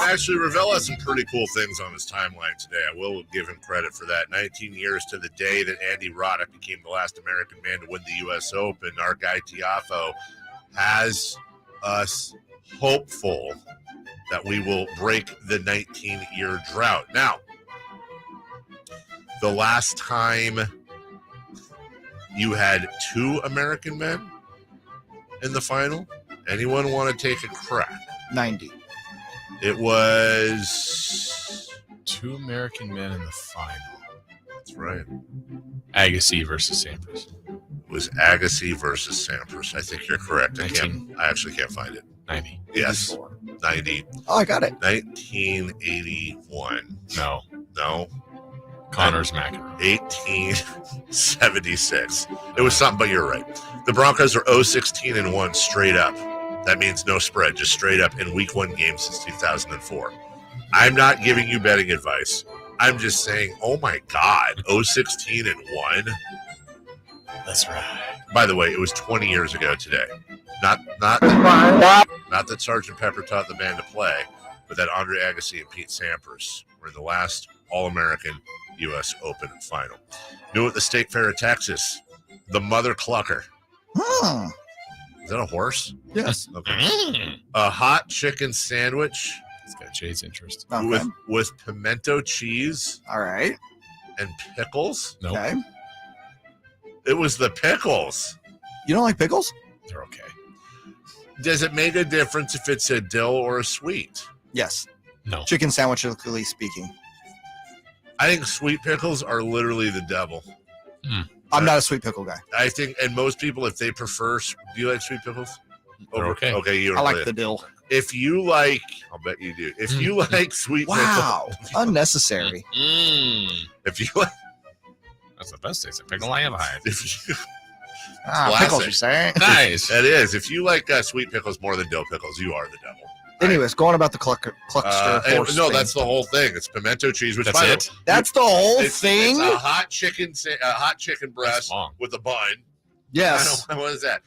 Actually, Ravel has some pretty cool things on his timeline today. I will give him credit for that. 19 years to the day that Andy Roddick became the last American man to win the U.S. Open. Our guy Tiafo has us hopeful that we will break the 19-year drought. Now, the last time you had 2 American men in the final, anyone want to take a crack? 90. It was 2 American men in the final. That's right. Agassi versus Sampras. It was Agassi versus Sampras. I think you're correct. I actually can't find it. 90. Yes. 90. Oh, I got it. 1981. No. Connors McEnroe. 1876. It was something, but you're right. The Broncos are 0-16-1 straight up That means no spread, just straight up in week 1 games since 2004. I'm not giving you betting advice. I'm just saying, oh my God, 0-16-1. That's right. By the way, it was 20 years ago today. Not that Sgt. Pepper taught the band to play, but that Andre Agassi and Pete Sampras were in the last All-American U.S. Open final. New at the State Fair of Texas, the Mother Clucker. Is that a horse? Yes. Okay. A hot chicken sandwich. It's got Jay's interest. With pimento cheese. All right. And pickles. Nope. Okay. It was the pickles. You don't like pickles? They're okay. Does it make a difference if it's a dill or a sweet? Yes. No. Chicken sandwichically speaking. I think sweet pickles are literally the devil. I'm not a sweet pickle guy. I think, and most people, if they prefer, do you like sweet pickles? They're okay. Okay, you don't I like really. the dill. If you like, I'll bet you do. If you like sweet Wow. pickles. Unnecessary. If you like. That's the best taste of pickle I ever had. If you, Pickles, you say? Nice. It is. If you like sweet pickles more than dill pickles, you are the devil. Anyways, going about the cluster horse no, thing. that's the whole thing. It's pimento cheese. Which That's by the it? way, That's the whole thing? It's a hot chicken breast with a bun. Yes. What is that?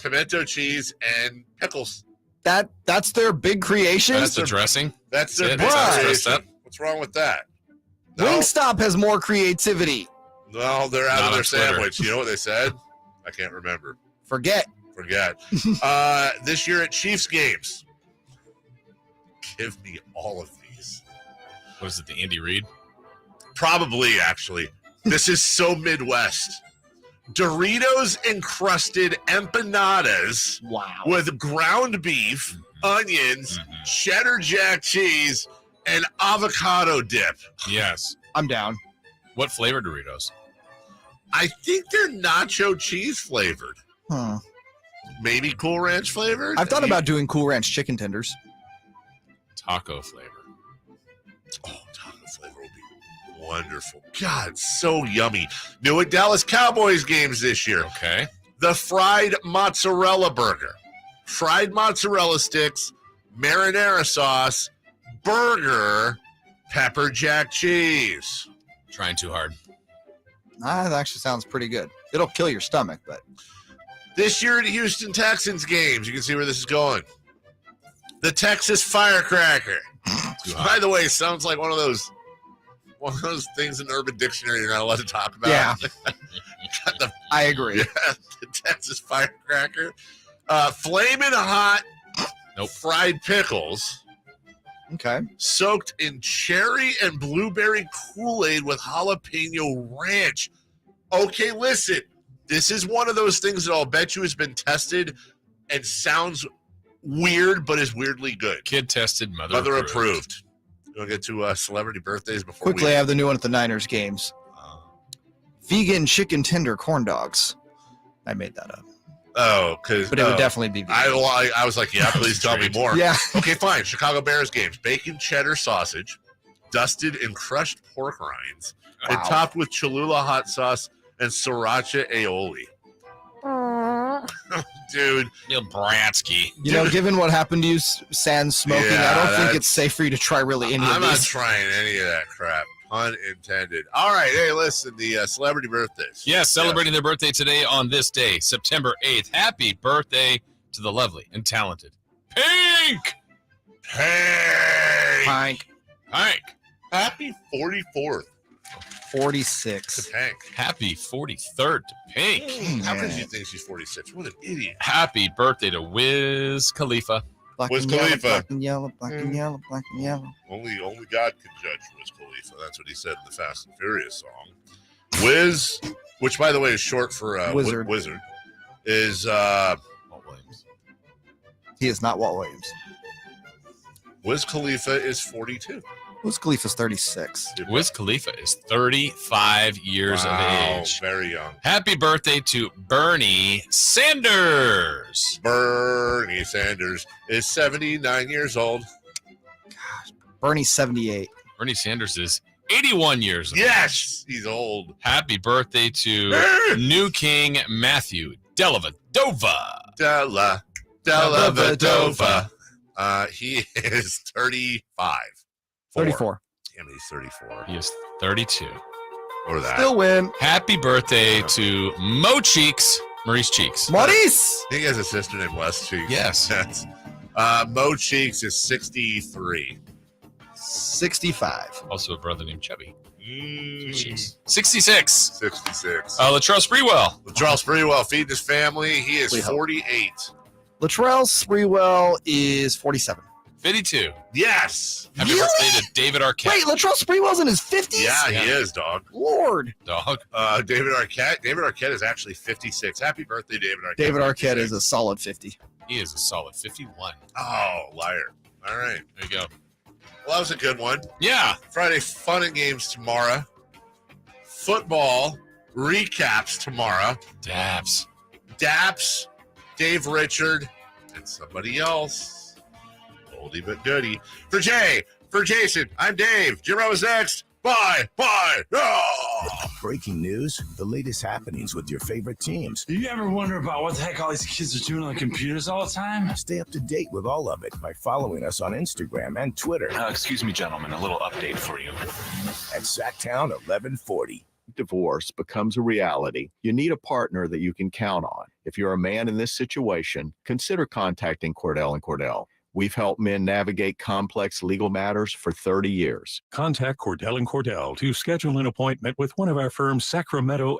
Pimento cheese and pickles. That's their big creation? That's the dressing. That's their it. big Right. creation. What's wrong with that? No, Wingstop has more creativity. no, they're out Not of their on Twitter. sandwich. You know what they said? I can't remember. Forget. This year at Chiefs games. Give me all of these. What is it, the Andy Reid? Probably, actually. This is so Midwest. Doritos encrusted empanadas with ground beef, onions, cheddar jack cheese, and avocado dip. Yes. I'm down. What flavor Doritos? I think they're nacho cheese flavored. Huh. Maybe Cool Ranch flavored? I've thought about doing Cool Ranch chicken tenders. Taco flavor. Oh, taco flavor would be wonderful. God, so yummy. New at Dallas Cowboys games this year. Okay. The fried mozzarella burger. Fried mozzarella sticks, marinara sauce, burger, pepper jack cheese. Trying too hard. That actually sounds pretty good. It'll kill your stomach, but. This year at Houston Texans games, you can see where this is going. The Texas Firecracker. By the way, sounds like one of those things in Urban Dictionary you're not allowed to talk about. Yeah. I agree. Yeah, the Texas Firecracker. Flamin' hot fried pickles. Okay. Soaked in cherry and blueberry Kool-Aid with jalapeno ranch. Okay, listen. This is one of those things that I'll bet you has been tested and sounds weird, but is weirdly good. Kid tested, mother approved. We'll get to celebrity birthdays before Quickly, I have the new one at the Niners games. Vegan chicken tender corn dogs. I made that up. Oh, because But it would definitely be vegan. I was like, yeah, please tell me more. Yeah. Okay, fine. Chicago Bears games. Bacon cheddar sausage, dusted in crushed pork rinds, and topped with Cholula hot sauce and sriracha aioli. Dude. Neil Bratsky. You know, given what happened to you, sans smoking, I don't think it's safe for you to try really any of I'm not these. trying any of that crap. Pun intended. All right. Hey, listen, the celebrity birthdays. Yes, celebrating their birthday today on this day, September 8th. Happy birthday to the lovely and talented Pink. Pink. Happy 44th. 46. To Pink. Happy 43rd to Pink. How could you think she's 46? What an idiot. Happy birthday to Wiz Khalifa. Black Wiz and yellow, Khalifa. black and yellow, black and yellow, black and yellow. Only God can judge Wiz Khalifa. That's what he said in the Fast and Furious song. Wiz, which by the way is short for Wizard. Wizard, is Walt Williams. He is not Walt Williams. Wiz Khalifa is 42. Wiz Khalifa's 36. Wiz Khalifa is 35 years of age. Very young. Happy birthday to Bernie Sanders. Bernie Sanders is 79 years old. Bernie's 78. Bernie Sanders is 81 years old. Yes, he's old. Happy birthday to new king Matthew Dellavedova. Dellavedova. He is 35. 34. Damn, he's 34. He is 32. Or that. Still win. Happy birthday to Mo Cheeks, Maurice Cheeks. Maurice! I think he has a sister named West Cheeks. Yes. Yes. Mo Cheeks is 63. 65. Also a brother named Chubby. 66. 66. Latrell Sprewell. Latrell Sprewell feeding his family. He is 48. Latrell Sprewell is 47. 52. Yes. Happy Really? birthday to David Arquette. Wait, Latrell Sprewell's in his 50s? Yeah, he is, dog. Lord. Dog. David Arquette. David Arquette is actually 56. Happy birthday, David Arquette. David Arquette 56. is a solid 50. He is a solid 51. Oh, liar. All right. There you go. Well, that was a good one. Yeah. Friday fun and games tomorrow. Football recaps tomorrow. Daps. Dave Richard, and somebody else. Oldie but goodie. For Jay, for Jason, I'm Dave. Jimbo is next. Bye. Oh! Breaking news, the latest happenings with your favorite teams. Do you ever wonder about what the heck all these kids are doing on the computers all the time? Stay up to date with all of it by following us on Instagram and Twitter Excuse me, gentlemen, a little update for you. at Sactown 1140. Divorce becomes a reality, you need a partner that you can count on. If you're a man in this situation, consider contacting Cordell & Cordell. We've helped men navigate complex legal matters for 30 years. Contact Cordell & Cordell to schedule an appointment with one of our firm's Sacramento